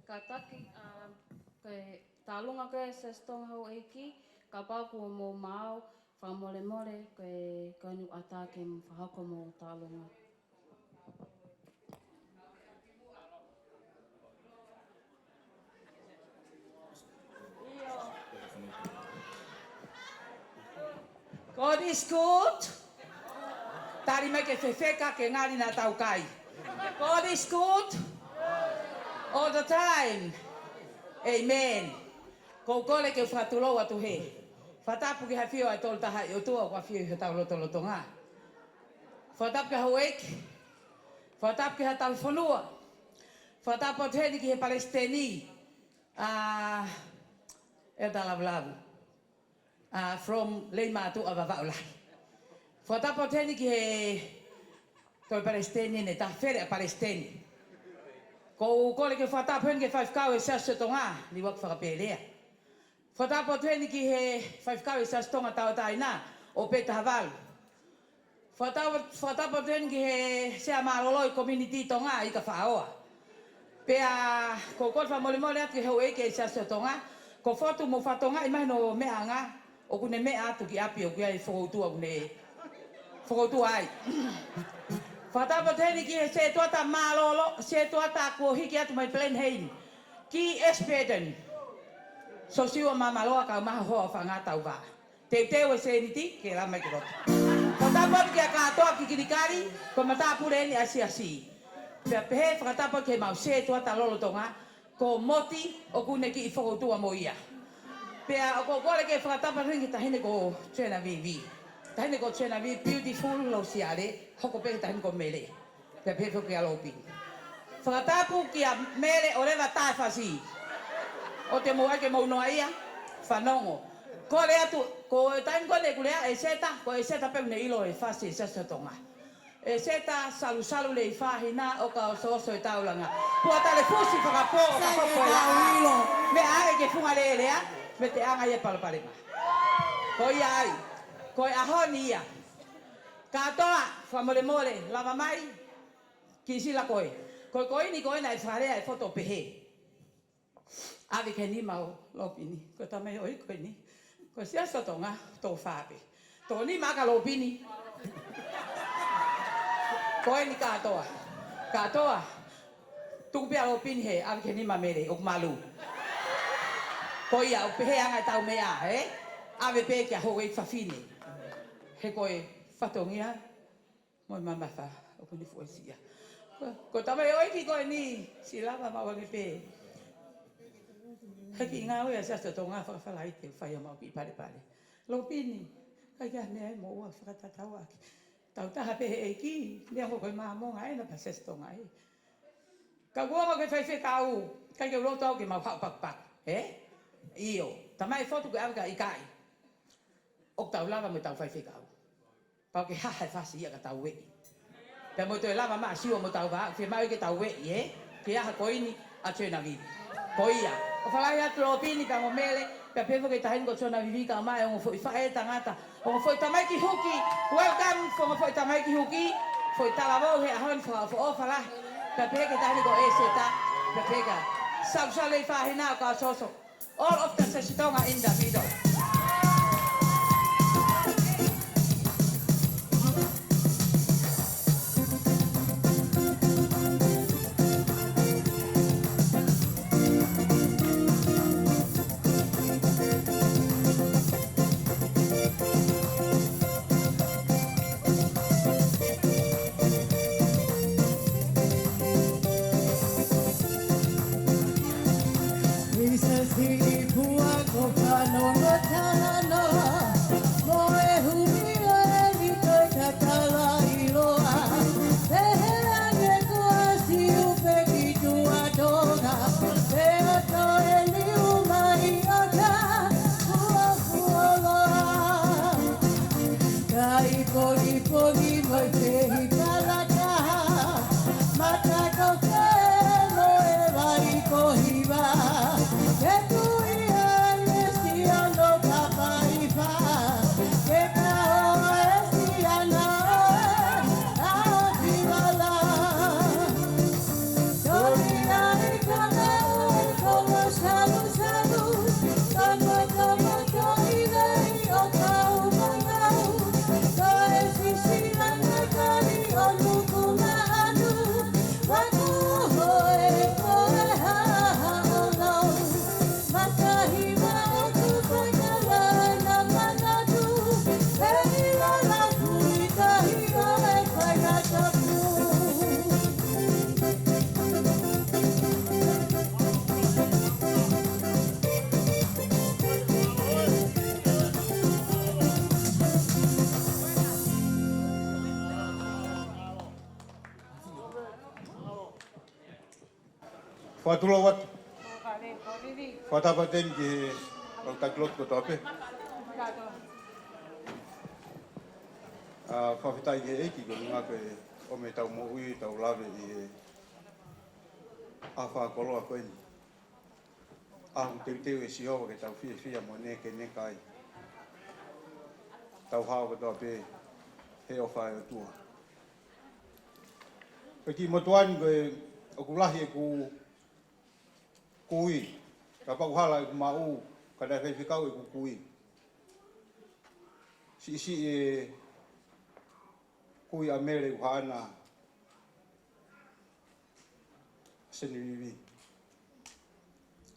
Ka taki, koe tālunga koe se stonga hau eiki, ka pāku mō māo, whamole koe ni ata ke whahako mō tālunga. God is good. Tari mai ke whewheka ke ngāri nā tau kai. God is good all the time. Amen. Ko kole ke whatulo atu he. Whatapu ki hawhio ai tolu taha i o tua kwa whio i hatau loto ngā. Whatapu ki hauek. Whatapu ki hatau whanua. Whatapu o tēni ki he Palestini. E talavu. From Leima to Avavaulai. Whatapu o tēni ki he toi Palestini ne ta where a Palestini. Ko kole ke whatapu heni ke whaifkau e sasio tonga ni wak whakaperea. Whatapu o tēni ki he whaifkau e sasio tonga tau taina o Peta Havalu. Whatapu o tēni ki he sea maroloi community tonga i ka whaoa. Pea ko kole whamole atu ki hau eke e sasio tonga. Ko whatu mo whatonga i mahi no mea anga o kune mea atu ki api o ki ai whakoutua kune whakoutua ai. Whatapu tēni ki he se tuata mālolo, se tuata kua hiki atu mai Blenheim. Ki Espeden. So siwa mamaloa ka maha hoa whangata u wā. Teu e se niti, ke la mai ki roto. Whatapu ki a katoa ki kirikari, ko matapure ni asi. Pea pehe whatapu ke mau se tuata lolo tonga, ko moti o kune ki i whakoutua mo ia. Pea o ko kore ke whatapu ringi tahine ko Seinivivi. Tahine ko Seinivivi, beautiful Lousiale, hoko peke tahine ko mele. Pea pehe ki a lopi. Whatapu ki a mele o rewa tae whasi. O te moa ke maunoa ia, whanongo. Kore atu, ko tahine kone kulea e seta, ko e seta peune ilo e whasi e sasa tonga. E seta salu le i whahina o ka oso e taulanga. Kua tale fusi whakapo o ka hoko e la. Me ae ke funga lea, me te anga ia palapalema. Ko ia ai, ko e ahoni ia. Katoa, whamole, lava mai, ki sila koe. Ko ini koe na e wharea e whoto pehe. Awe ke ni mau lopini, ko tamai oi koe ni. Ko sia sotonga, tō whape. Tō ni maka lopini. Koe ni katoa. Katoa. Tuku pia lopini he, awe ke ni mamere, ok malu. Ko ia, o pehe anga tau mea, he? Awe pe kia ho e whawhine. He koe whatongia, moi mama wha, o kuni fuesia. Ko tamai oi ki koe ni, si lava mawangi pe. Heki ngā oi a sasa tō ngā whakawhalai te whai o mau ki pare. Lopini, kai kia mea e mo ua whakatatau aki. Tau taha pehe e ki, mea ho koe maa monga e na pa sasa tō ngā e. Ka kuama koe whai kau, kai ke roto au ke mau hau pak. Io, tamai fotu ke awika i kai. Ok tau lava mo tau whai kau. Pau ke haha e whasi ia ka tau wei. Pea mo toi lava maa siwa mo tau wā, whia mau ke tau wei, ke aha koini a Seinivivi. Ko ia. O whalai atu lopini pia mo mele, pia pepo ke tahin ko Seinivivi ka mai, o ngo fwoi whae tangata. O ngo fwoi tamai ki huki. Welcome, ngo fwoi tamai ki huki. Fwoi talavau he ahon fwoi whala. Pia pehe ke tahin ko e seta. Pia pehe ka. Sausale i whahina o ka soso. All of the sesitonga in the video. He says he pua ko ka no Whātula watu. Whātapaten ki au taklot ko tope. Whawhitai ke eiki ko ngā koe o me tau mo ui tau lawe i a whakoloa koe ni. Ahu teu e si owa ke tau fia mo ne ke ne kai. Tau hao ko tope he o whae o tua. Peki motuani koe o kulahi e ku kui. Ka pauhala e ku mau ka dai whiwhikau e ku kui. Si e kui a mere uhana Seinivivi.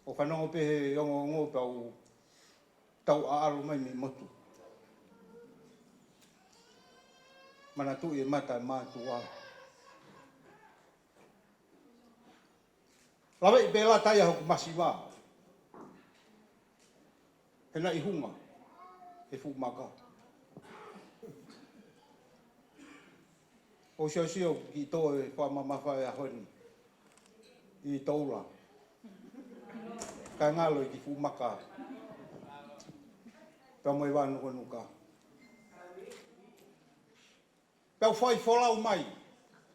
O whanongo pehe ongo ngō tau aaro mai mi motu. Mana tu e mata mātua. Lawe i pēlā taia hoku masiwa. Hena i hunga, e fumaka. O sio ki tō e whamamawhai a honi. I tōra. Ka ngalo i ki fumaka. Pea moe wānu honuka. Pea whai wholau mai.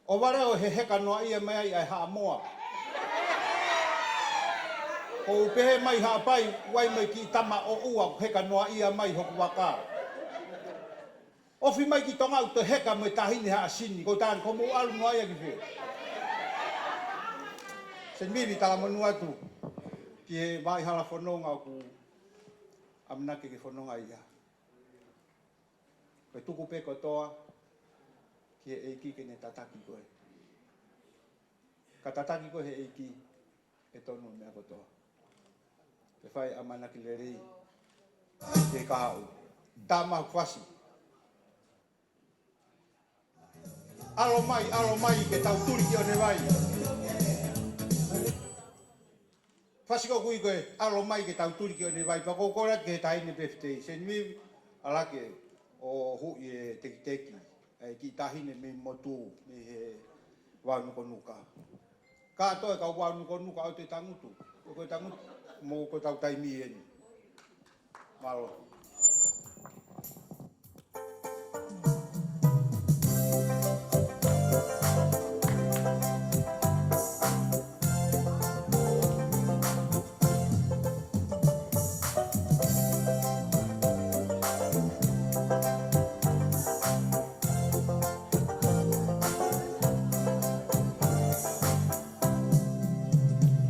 O wareo he heka noa ia mai ai haa moa. O pehe mai haa pai, wai mai ki tama o ua heka noa ia mai hoku waka. Ofi mai ki tonga u te heka me tahine haa sini, ko tān komu alu noa ia ki whio. Seinivivi tala monu atu, ki he mai hala whanonga ku aminake ke whanonga ia. Koe tuku pe kotoa, ki he eiki ke ne tataki koe. Ka tataki koe he eiki e tonu mea kotoa. Pe whai amanaki le rei, ke kahau. Tā mahu whasi. Alo mai ke tau turi ki o ne vai. Whasi ko kui koe, alo mai ke tau turi ki o ne vai. Pako korat ke he tahine peftei. Seinivivi alake o hui e teki. Ki tahine me motu, me he wānuko nuka. Ka toe ka wānuko nuka au te tangutu. Koe tangutu, mo ko tau taimi eni. Malo.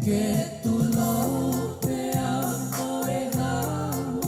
Que tu no te amo e hau,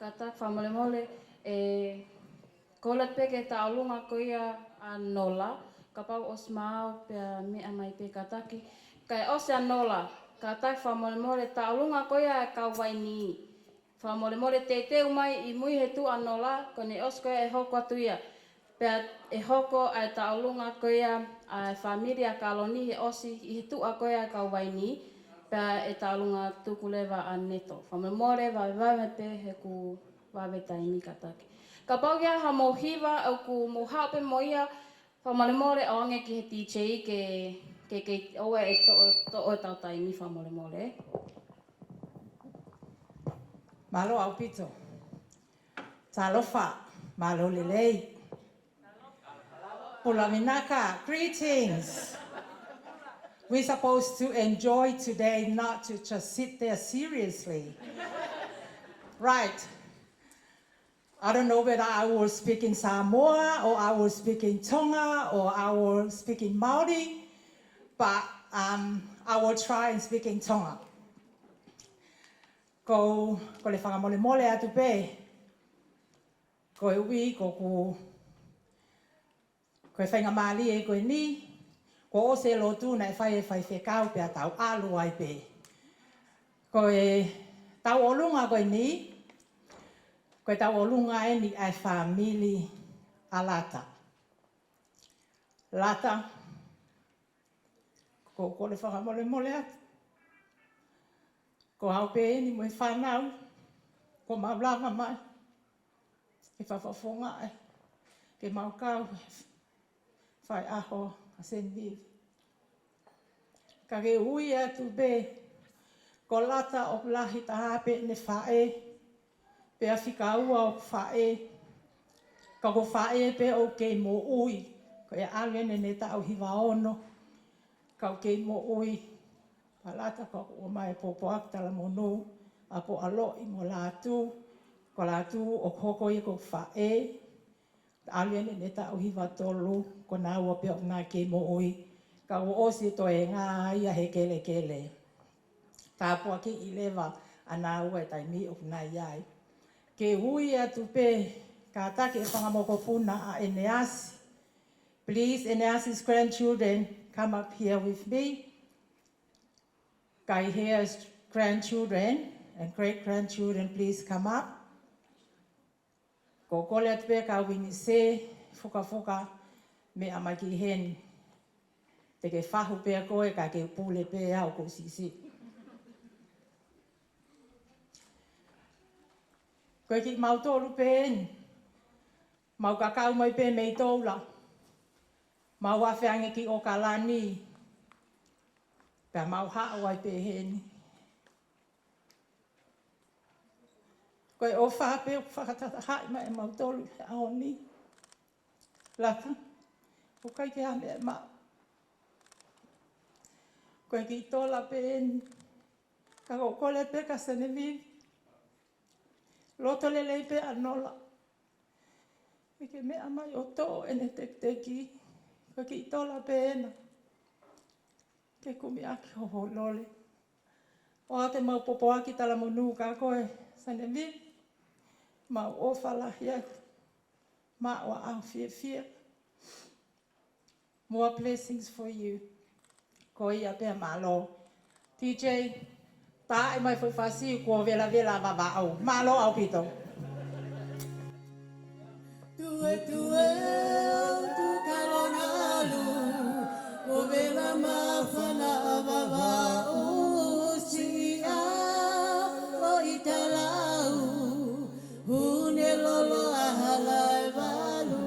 ka tak whamole mole, kolat peke ta alunga ko ia a nola, ka pau os mau pia mea mai pe kataki, kai os a nola, ka tak whamole mole ta alunga ko ia ka waini. Whamole mole te teu mai I mui he tu a nola, ko ne os ko ia e hoko atu ia. Pea e hoko ai ta alunga ko ia a familia kaloni he osi I he tu a ko ia ka waini, pea e ta alunga tuku lewa a neto. Whamole mole wawe pe he ku wawe taimi kataki. Ka pau ia ha mo hiwa au ku mo hape mo ia whamole mole o ange ki he DJ ke oe e to o tau taimi whamole mole. Malo au pito. Talofa. Malo lelei. Pulaminaka. Greetings. We're supposed to enjoy today, not to just sit there seriously. Right. I don't know whether I will speak in Samoa or I will speak in Tonga or I will speak in Māori, but I will try and speak in Tonga. Ko le whakamole mole atu pe, ko e ui, ko e whainga maali e koe ni, ko o se lotu na e whai whekau pe a tau alu ai pe. Ko e tau olunga koe ni, ko e tau olunga e ni ai famili a lata. Lata, ko le whakamole mole atu. Ko hau pe ni mo e whanau, ko maulanga mai, e whawhawhonga e, ke maukau, whai aho a Seinivivi. Ka ke ui atu be, ko lata o lahi taha pe ne whae, pe a whikaua o whae, ka ko whae pe o ke mo ui, ko e alene ne ta au hiwa ono, ka o ke mo ui, palata ka o mai popo aktala monu, a po alo I mo latu, ko latu o koko I ko whae, alene ne ta au hiwa tolu, ko nā ua pe o nā ke mo ui, ka o osi to e ngā ia he kele kele. Tā pua ki I lewa a nā ua e taimi o nā iai. Ke hui atu pe, ka take e whangamoko puna a Eneasi. Please, Eneasi's grandchildren, come up here with me. Kai here's grandchildren and great-grandchildren, please come up. Ko kole atu pe ka wini se, fuka me amaki hen. Te ke whahu pe a koe ka ke pule pe au ko sisi. Koe ki mau tolu pe en, mau kakau mai pe mei toula, mau awhiange ki o kalani, pea mau hao ai pe heni. Koe o whape o whakatata hai mai mau tolu a oni. Lata, o kai ke ame e mau. Koe ki tola pe en, ka kole pe ka Seinivivi. Loto lelei pe anola. Ke mea mai o tō ene teki. Ka ki tola pe ena. Ke kumi aki ho lole. O a te mau popo aki tala monu ka koe Seinivivi. Mau o whalahi atu. Ma o au fia. More blessings for you. Ko ia pe malo. DJ, ta e mai foi fasi ko vela baba au. Malo au pito. Tue tu kalonalu, o vela mafana baba o singia o italau, une lolo ahalai balu.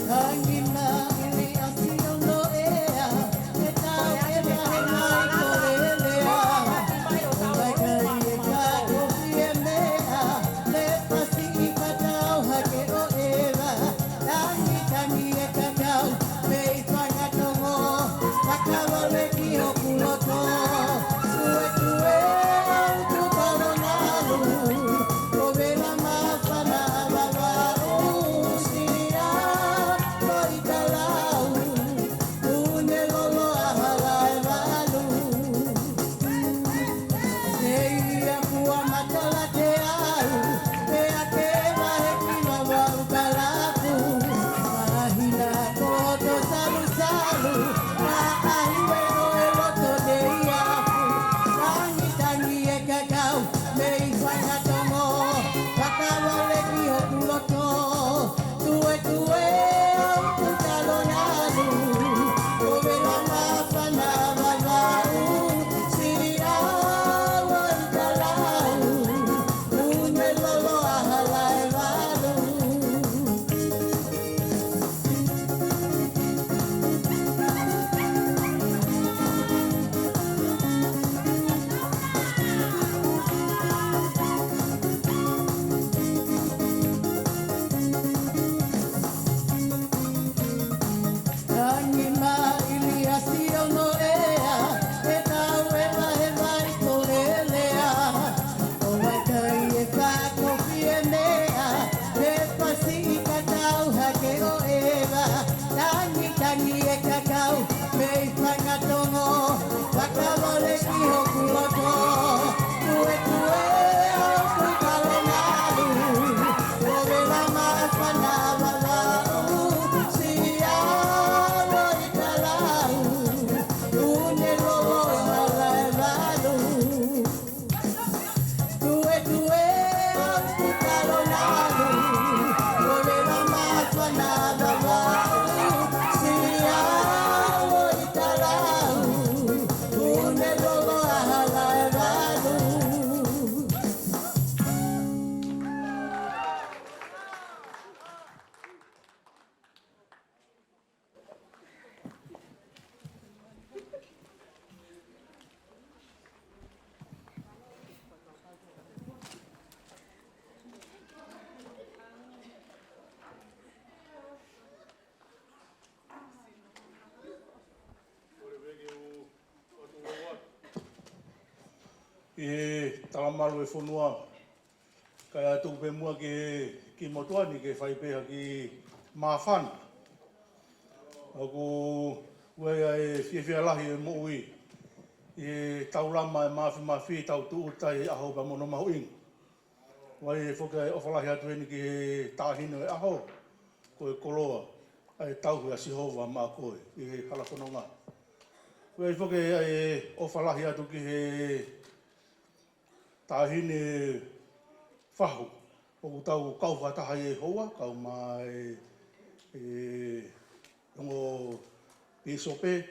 Angina ili asio no ea e talamalu e whonua. Kai atu pe mua ki motuani ke whaipeha ki mawhana. Aku wea e whiawhia lahi e moui. E taulama e mawhi tau tuu tai aho pa mono mahu inga. Wai e whoka e ofalahi atu eni ki he tāhino e aho. Ko e koloa. Ai tauhu a Sihova mā koe i he halakononga. Wai e whoka e ofalahi atu ki he tāhine whahu. O tau kauwhataha e hoa, kau mai rongo pisope.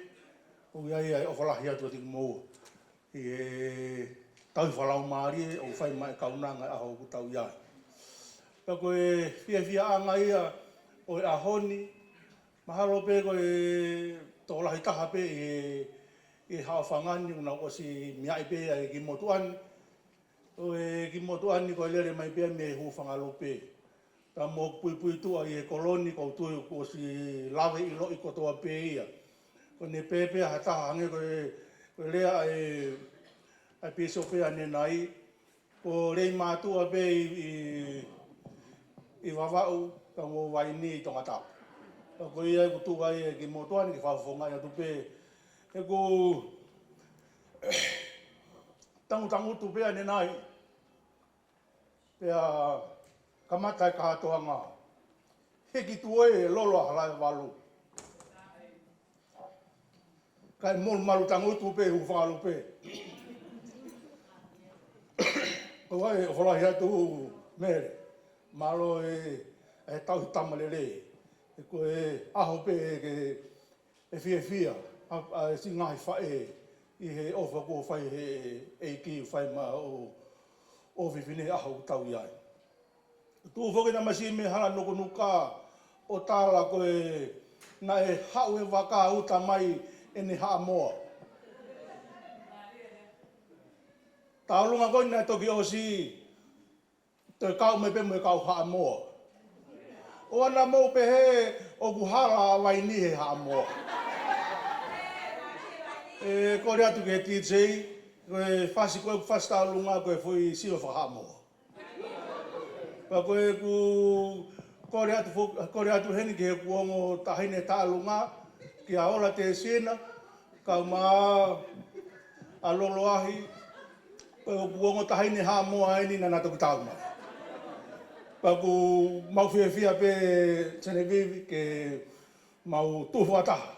O iai ai ofalahi atu ati moa. I e tau whalau maari o whai mai kaunanga aho ku tau iai. Pako e whiawhia anga ia o e ahoni. Mahalo pe ko e tōlahi taha pe e hao whangani una o si miai pe e ki motuani. O e ki motuani ko e lere mai pe me hu whangalo pe. Ta mo pui tua i e koloni ko tui ko si lawe i lo i kotoa pe ia. Ko ne pepe ha taha hange ko e lea e piso pe ane nai. Ko rei mātua pe i wawau ka mo waini i tonga tau. Ko ia ko tuka ia ki motuani ki whawhonga ia tupe. E ko tangu tu pe ane nai. Pea kamatai kahatoa ngā. Heki tue e lolo halai walu. Kai mol malu tangu tu pe hu whangalu pe. Ko wai e whalahi atu mere. Malo e tauhi tamalere. E ko e aho pe e whiawhia. A si ngahi whae i he ofa ko whai he ki whai ma o whiwhine aho tau iai. Tu whoke na masi me hala noko nuka o tāla ko e na e hau e waka uta mai e ne haa moa. Tālunga koe nai toki o si te kau me pe mo e kau haa moa. O ana mo pe he o kuhala wai ni he haa moa. E kore atu ke TJ, koe whasi koe whasi tālunga koe fui sio whaha moa. Pa koe ku kore atu heni ki he kuongo tahine tālunga ki a ola te sena, kau mā a lolo ahi, koe o kuongo tahine haa moa eni na natoki tāuma. Pa ku mau whiawhia pe Seinivivi ke mau tuhu ataha,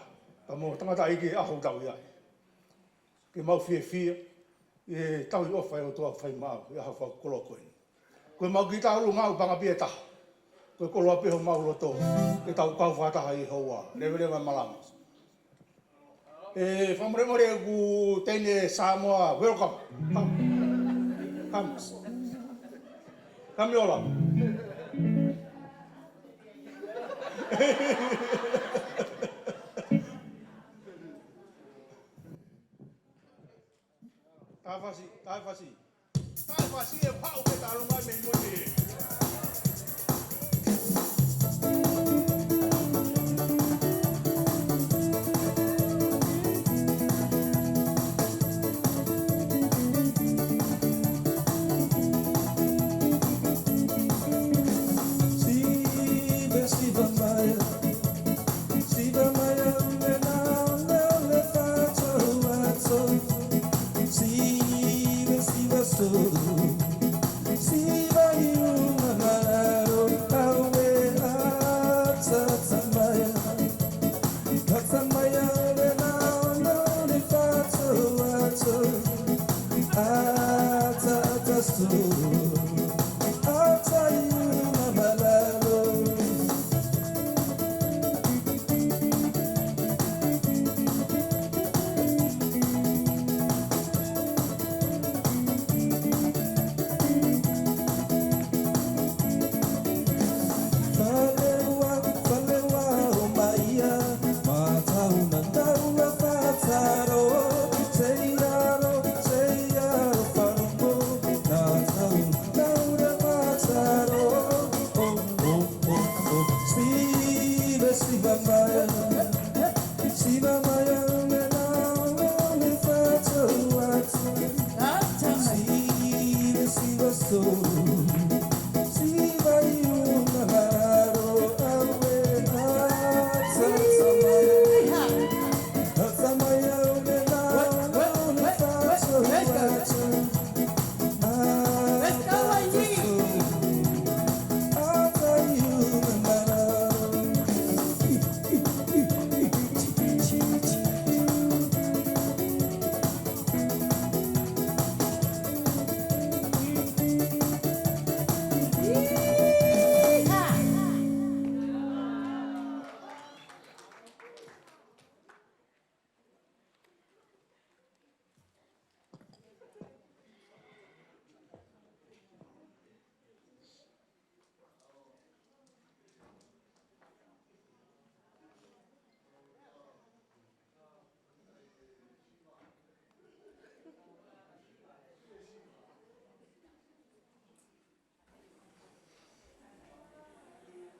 ka mo tangata iki aho tau iai. Ke mau whiawhia, e tau i ofai o tua whai mau, i aha whau kolo koe. Koe mau ki tālu ngau panga pia taha. Koe kolo apeho mau loto, ke tau kau whataha i hoa, lewa malama. E whamoremore ku teine Samoa, welcome. Come. Come yola. Tai whasi e whao ke tālunga me moni.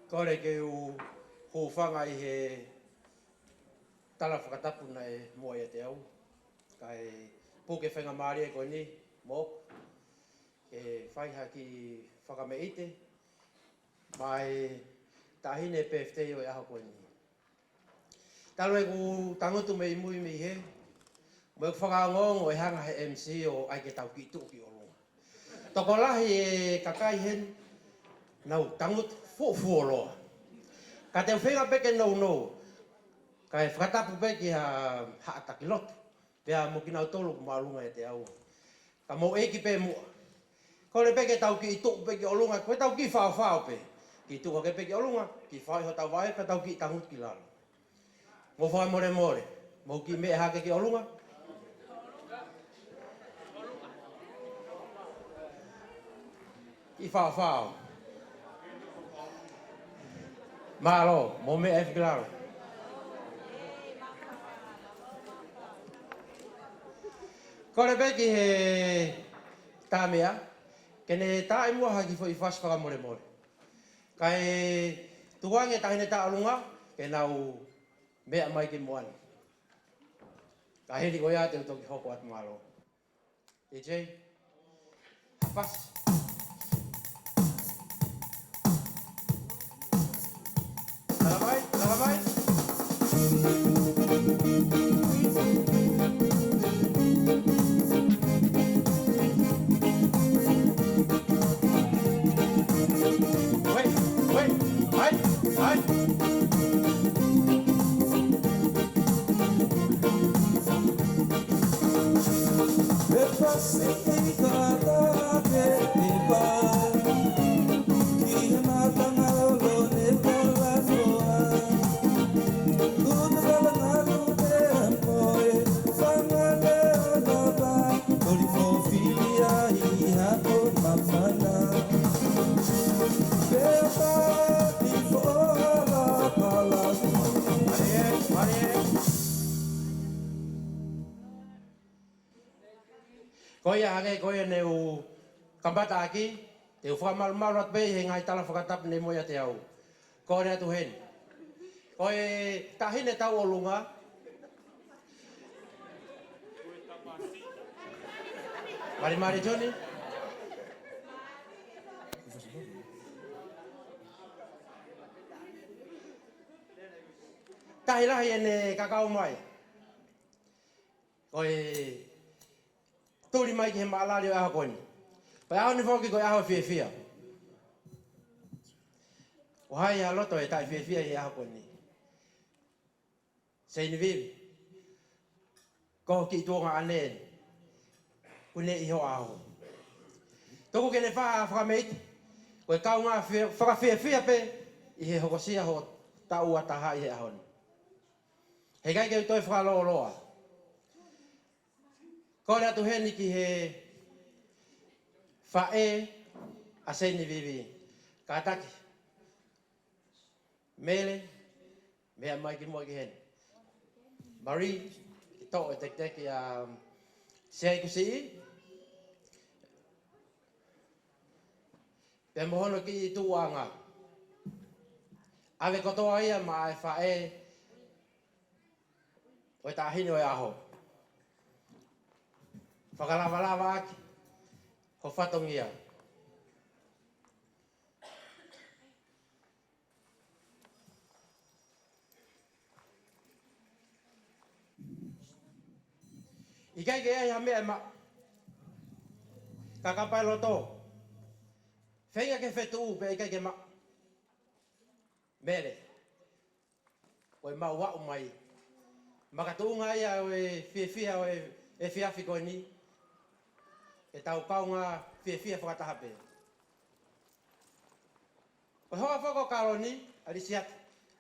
Kore ke u hōwhanga I he tala whakatapu nei mua ia te au. Kai pōke whenga maari e koe ni, mō. Ke whaiha ki whakameite. Mai tahine PFT o e aha koe ni. Talo e ku tangotu me imui mi he. Mo e whakaangongo e hanga he MC o ai ke tau ki tuki o longa. Toko lahi e kakai hen. Nau tangut fuo loa. Ka te whenga peke no. Ka e whakatapu peke ha ataki lotu. Pea mo ki nau tolu ku maalunga e te au. Ka mo eki pe mua. Kore peke tau ki tuku peke o lunga. Koe tau ki whao pe. Ki tuku ke peke o lunga. Ki whai ho tau vai ka tau ki tangut ki lalo. Mo whai more. Mo ki me hake ki o lunga. Ki whao. Malo, mo me e whiklaro. Kore peki he tāmea, kene tā e mua haki fo I whas whakamore. Kai tuange tahine tā alunga, ke nau mea mai ke moani. Ka heri koe a te utoki hoko atu malo. DJ, hapas. Talamai. Hai. Koia hake koia ne u kambata aki, te u whakamalu at pei he ngai tala whakatapu ne moia te au. Kore atu hen. Koe tahine tau o lunga. Mari Johnny. Tahilahi ene kakao mai. Koe turi mai ki he maalari o aha koini. Koe aho ni whoki koe aho whiawhia. O hai a loto e tai whiawhia I aha koini. Seinivivi. Koho ki tuonga aneen. Kune iho aho. Toko kene whakameiti. Koe kau ngā whakawhiawhia pe. I he hokosia ho tau ataha I he ahoni. He kai keu toi whakaloa. Kore atu heni ki he whae a Seinivivi. Ka taki. Mele, mea mai ki mua ki heni. Marie, ki tō e tek I Sei kusi. Pe mohono ki I tuanga. Ave kotoa ia ma e whae. O tahine o e aho. Whakalawalawa aki. Ho whatongia. I kai ke ai hame e ma. Kakapai loto. Whenga ke whetu pe I kai ke ma. Mere. Oi mau wau mai. Makatunga ia o e whiawhia o e whiawhi koe ni. E tau kaunga whiawhia whakatahape. Koe hoa whako karo ni, arisiat.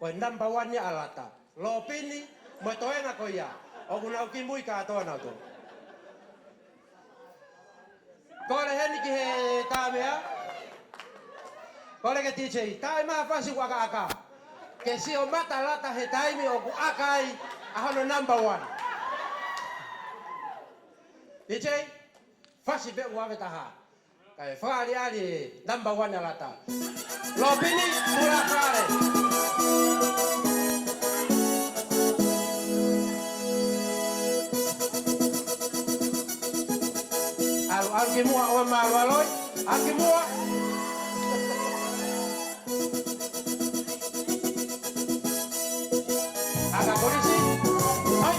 Koe number 1 ni alata. Lo pini, mo toenga koe ia. O kuna uki mui ka atoa nau to. Kore heni ki he tāmea. Kore ke DJ, tae maa whasi waka aka. Ke si o mata lata he taimi o ku akai. Ahono number 1. DJ, whasi be uawe taha. Kai whaari ari number 1 alata. Lopini mula whaare. Alu ki mua o malu aloi. Aki mua. Aga polisi. Hai.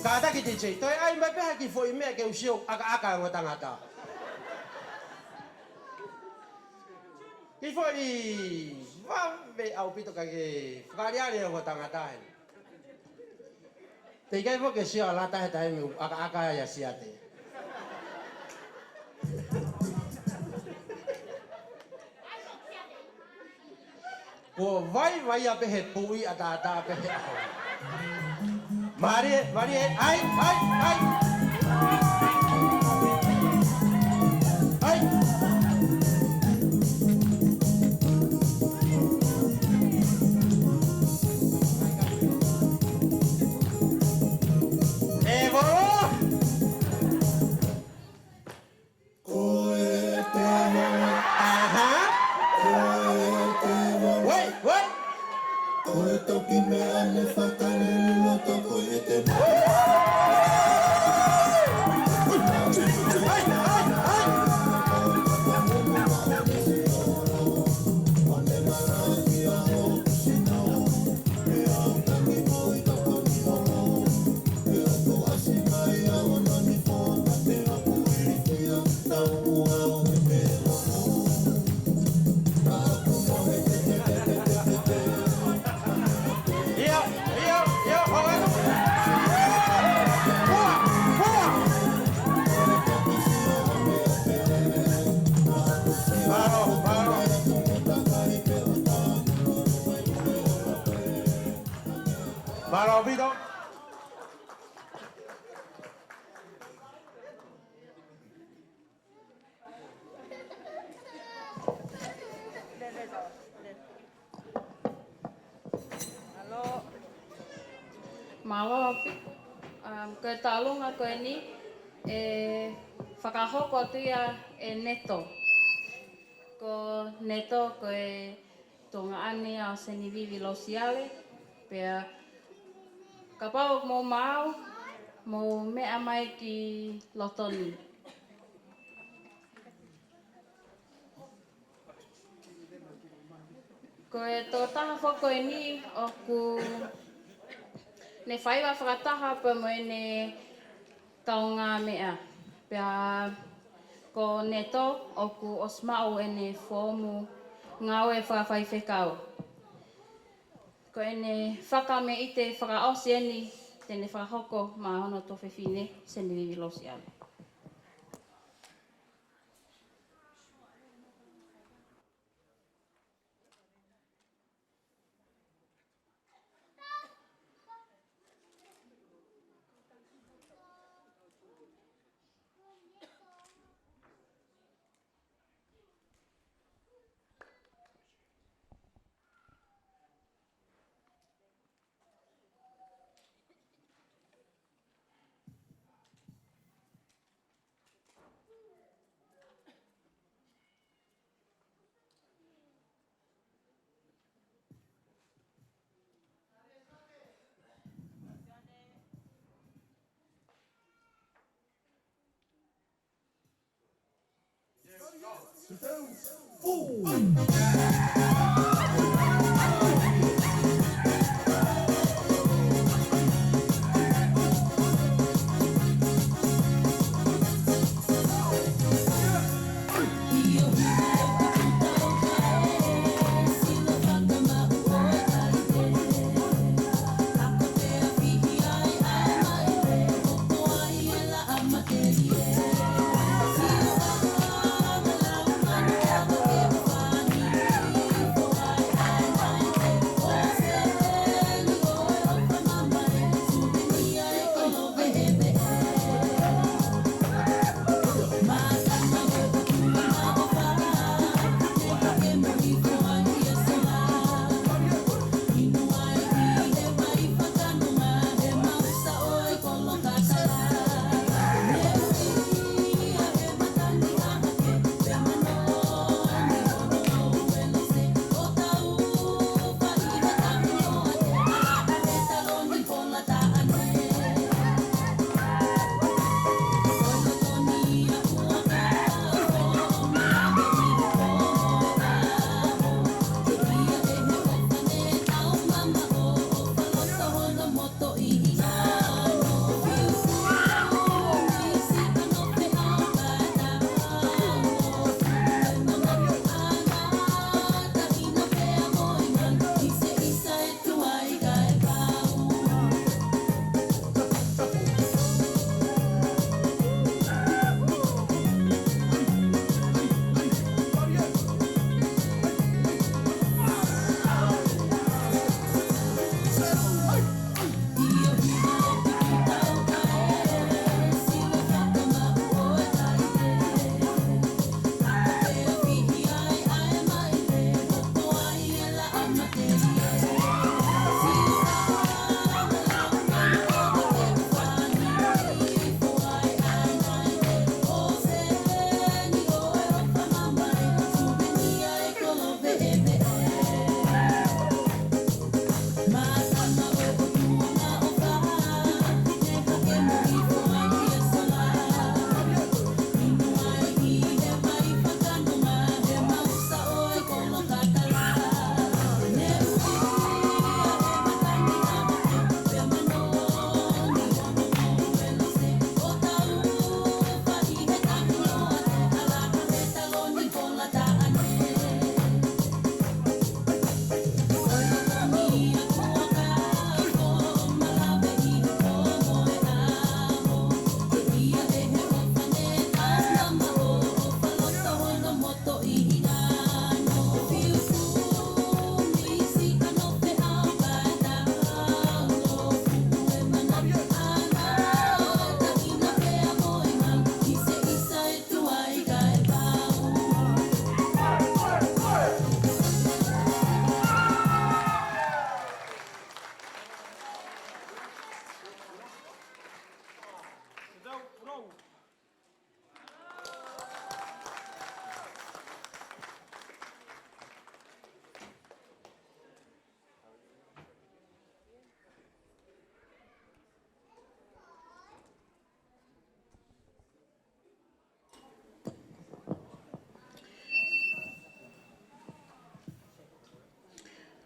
Kata ki DJ, toi ai mai peha ki foi mea ke usio aka ngo tangata. Ki foi vave au pito ka ke whakariare ngo tangata he. Te kai fo ke sio alata he tai me aka ya siate. Ko vai a pehe pui ata pehe au. Marie, ai. Evo. Wait. Koe toki me ane whakalele no toko e te Malo Vito. Malo api. Koe talunga koe ni whakahoko tuia e neto. Ko neto koe tonga ane a Seinivivi Lousiale. Pea ka pau mo mau mo mea mai ki lotoni. Koe tō taha whako e ni o ku ne whaiwa whakataha pa mo e ne taonga mea. Pea ko neto o ku osmao e ne whomu ngau e whawhai whekau. Ko e ne whaka me i te whakaosi e ni tene whakahoko ma hono tō whewhine Seinivivi Lousiale.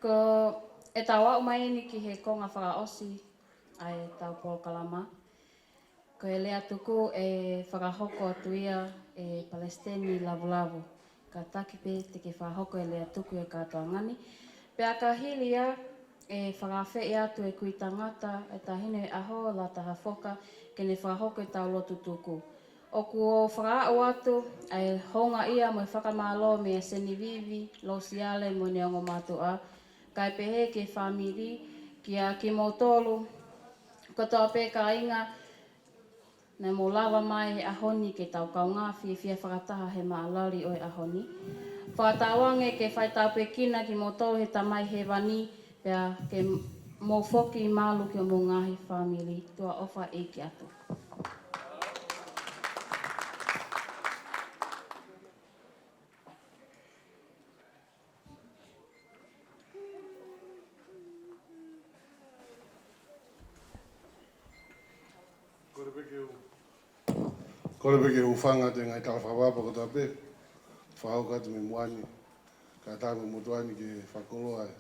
Ko e tawa o mai ni ki he konga whakaosi ai tau Paul Kalama. Ko e lea tuku e whakahoko atu ia e Palestini lavulavu. Ka takipe te ke whakahoko e lea tuku e katoa ngani. Pea ka hili ia e whakawhi atu e kui tangata e tahine e aho la taha whoka ke ne whakahoko e tau lotu tuku. O kuo whakaao atu ai honga ia mo e whakamalo me e Seinivivi, Lousiale mo ne ongo matua. Kai pehe ke whamiri ki a ki motolu. Kotoa pe ka inga na mo lava mai he ahoni ke tau kaunga fia whakataha he maalari o e ahoni. Whakatawange ke whaitau pe kina ki motolu he tamai he wani pea ke mo foki malu ke mo ngahi whamiri tua ofa e ki atu. Kore peke u whanga te ngai tala whawapa ko tape. whahau katu me muani, ka tā me motuani ke whakoloa e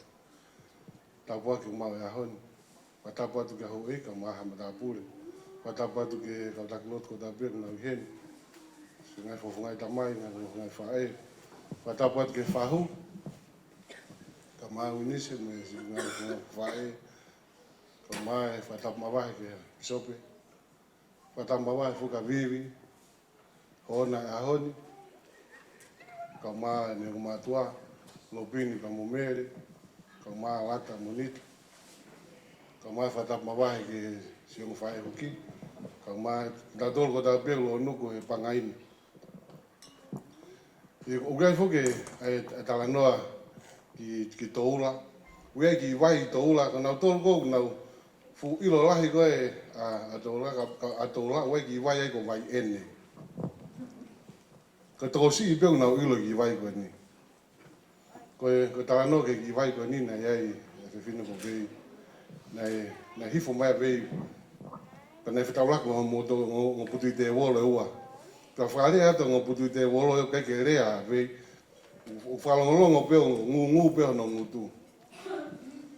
tapu ake mau e ahoni. Watapu atu ke hau e ka maha ma tāpure. Watapu atu ke kautakilotu ko tāpire na uheni. Si ngai whafungai tamai, ngai whae. Watapu atu ke whahu, ka maa unise me si ngai whae. Ka maa e whatapu mawahe ke sope. Whatapu mawahe fuka vivi, hona e ahoni. Ka maa ne kumatua, lopini ka momere, ka maa lata monita. Ka maa whatapu mawahe ke siongo whae hoki. Ka maa tatolo ko tāpiro o nuku e pangaini. O gai fuke e talanoa ki toula. Ue ki wai toula, ka nau tolu kou nau fu ilo lahi koe a toula, ue ki wai ai ko wai ene. Ka tosi i peu nau ilo ki wai koe ni. Ko talanoa ke ki wai koe ni na iai e whiwhina ko kei. Na hifo mai vei. Ka nei whetaulako ngō putu i te wolo e ua. Ka whare ato ngō putu i te wolo e keke rea vei. O whalongolongo peo ngu peo no ngutu.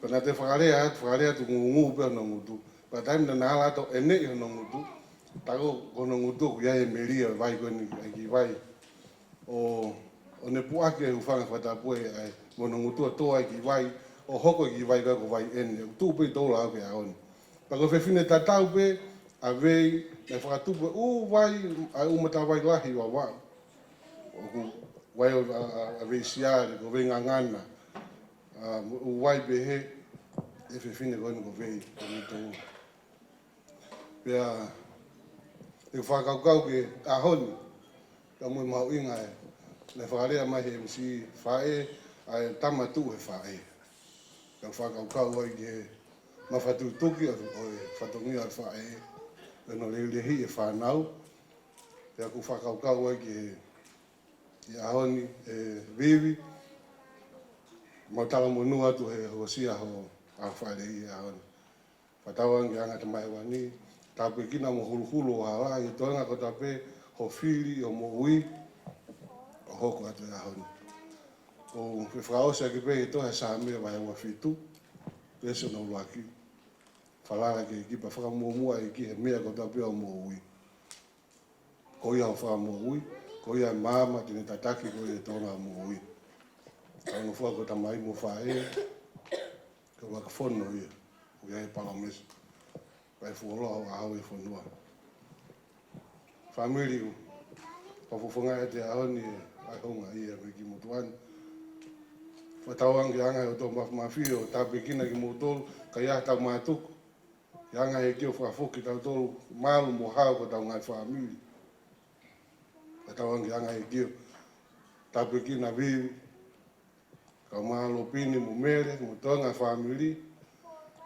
Ka nā te whare atu ngu peo no ngutu. Pa taimina nā ala ato e nei no ngutu. Tako kono ngutu ku iai e meria vai koe ni ki vai. O ne puake e ufanga whatapue ai mono ngutu atoa ki vai. O hoko ki vai ko vai ene. Tūpei tōla au ke aoni. Pa ko whewhine tatau pe a vei e whakatupu vai a umata vai lahi wa wau. Wai a vei siare ko vei ngangana. Vai behe e whewhine koe ko vei ko mito. Pea e whakaukau ke ahoni ka mui mau inga e. Ne whakarea mai he msi whae a e tamatu he whae. Ka whakaukau ai ke mawhatu tuki o e whatongi a whae. E no lehi e whanau. Pea ku whakaukau ai ke i ahoni e vivi. Mautala monua atu he hosia ho a whaere i ahoni. Whatauangi anga te mai wani. Tape kina mo hulu o hala i toenga ko tape ho whiri o mo ui. O hoko atu e ahoni. O whiwhaosa ki pe i tohe sa mea vai ua whitu. Peso na uluaki. Whalala ke kipa whakamomua i ki he mea ko tape o mo ui. Ko ia ho whakamo ui. Ko ia mama tine tataki ko ia tona mo ui. Ka ngofua ko tamai mo whae. Ka waka whono ia. O ia e palamesa. Pai fuoloa a hau e whanua. Whamiri u. Pafufunga e te ahoni e ai honga ia me ki motuani. Whatauangi anga o tō mawhio o tāpekina ki motolu ka ia tau mātuku. Ki anga e kio whafoki tau tolu malu mo hao ko tau ngai whamiri. Whatauangi anga e kio tāpekina vivi. Ka malo pini mo mere mo tonga whamiri.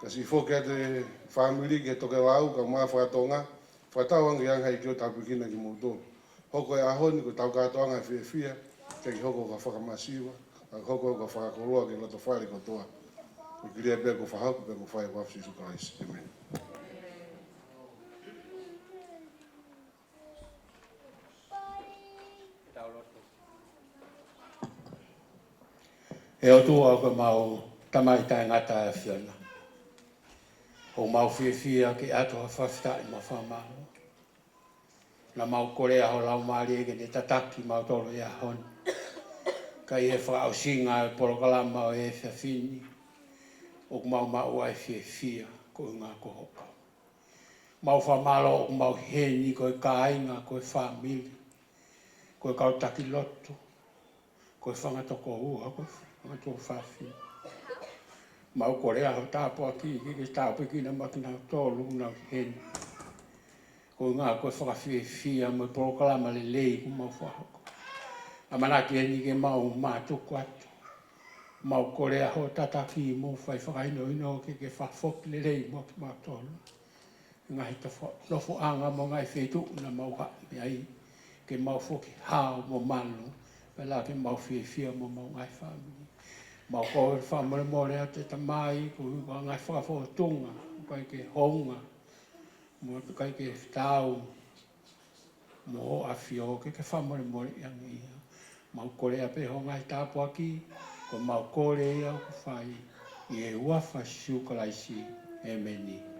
Ka si foki ate whamiri ke toke lau ka maa whatonga. Whatauangi anga e kio tāpekina ki motolu. Hoko e ahoni ko tau katoanga e whia. Kei hoko ka whakamasiwa. Ka hoko ka whakakoloa ke lato whaere katoa. Ko kiria pia ko whahaku pia ko whae wafsi su Christ. Amen. E o tua ko mau tamai tai ngata e whiana. O mau whiwhia ki ato ha whafta i ma whamano. Na mau korea ho lau maari ege ne tataki mau tolo e ahoni. Ka i he whakao singa e porokalama o e whiawhini. O mau mau ai whiwhia ko ngā ko hoka. Mau whamalo o mau heni ko e kāinga ko e whamili. Ko e kautaki loto. Ko e whangatoko uha ko e whangatoko whawhini. Mau korea ho tāpua ki ke tāpikina makina tōlu na heni. Ko ngā ko e whakawhiwhia mo e porokalama le lei ko mau whahako. A manaki e ni ke mau mātuku atu. Mau korea ho tataki mo whai whakaino ino ke whafoki le rei mo ki mau tolu. Ngai ta lofo anga mo ngai whetu na mau hae ai. Ke mau foki hao mo manu. Pela ke mau whiwhia mo mau ngai whamini. Mau koe whamore more a te tamai ko ngai whakafotunga. Kai ke honga. Mo kai ke tau. Mo a whio ke whamore more i angi ia. mau kore a pe ho ngai tapu aki, ko mau kore ia ku whai, i e uafa siukalaisi, e meni.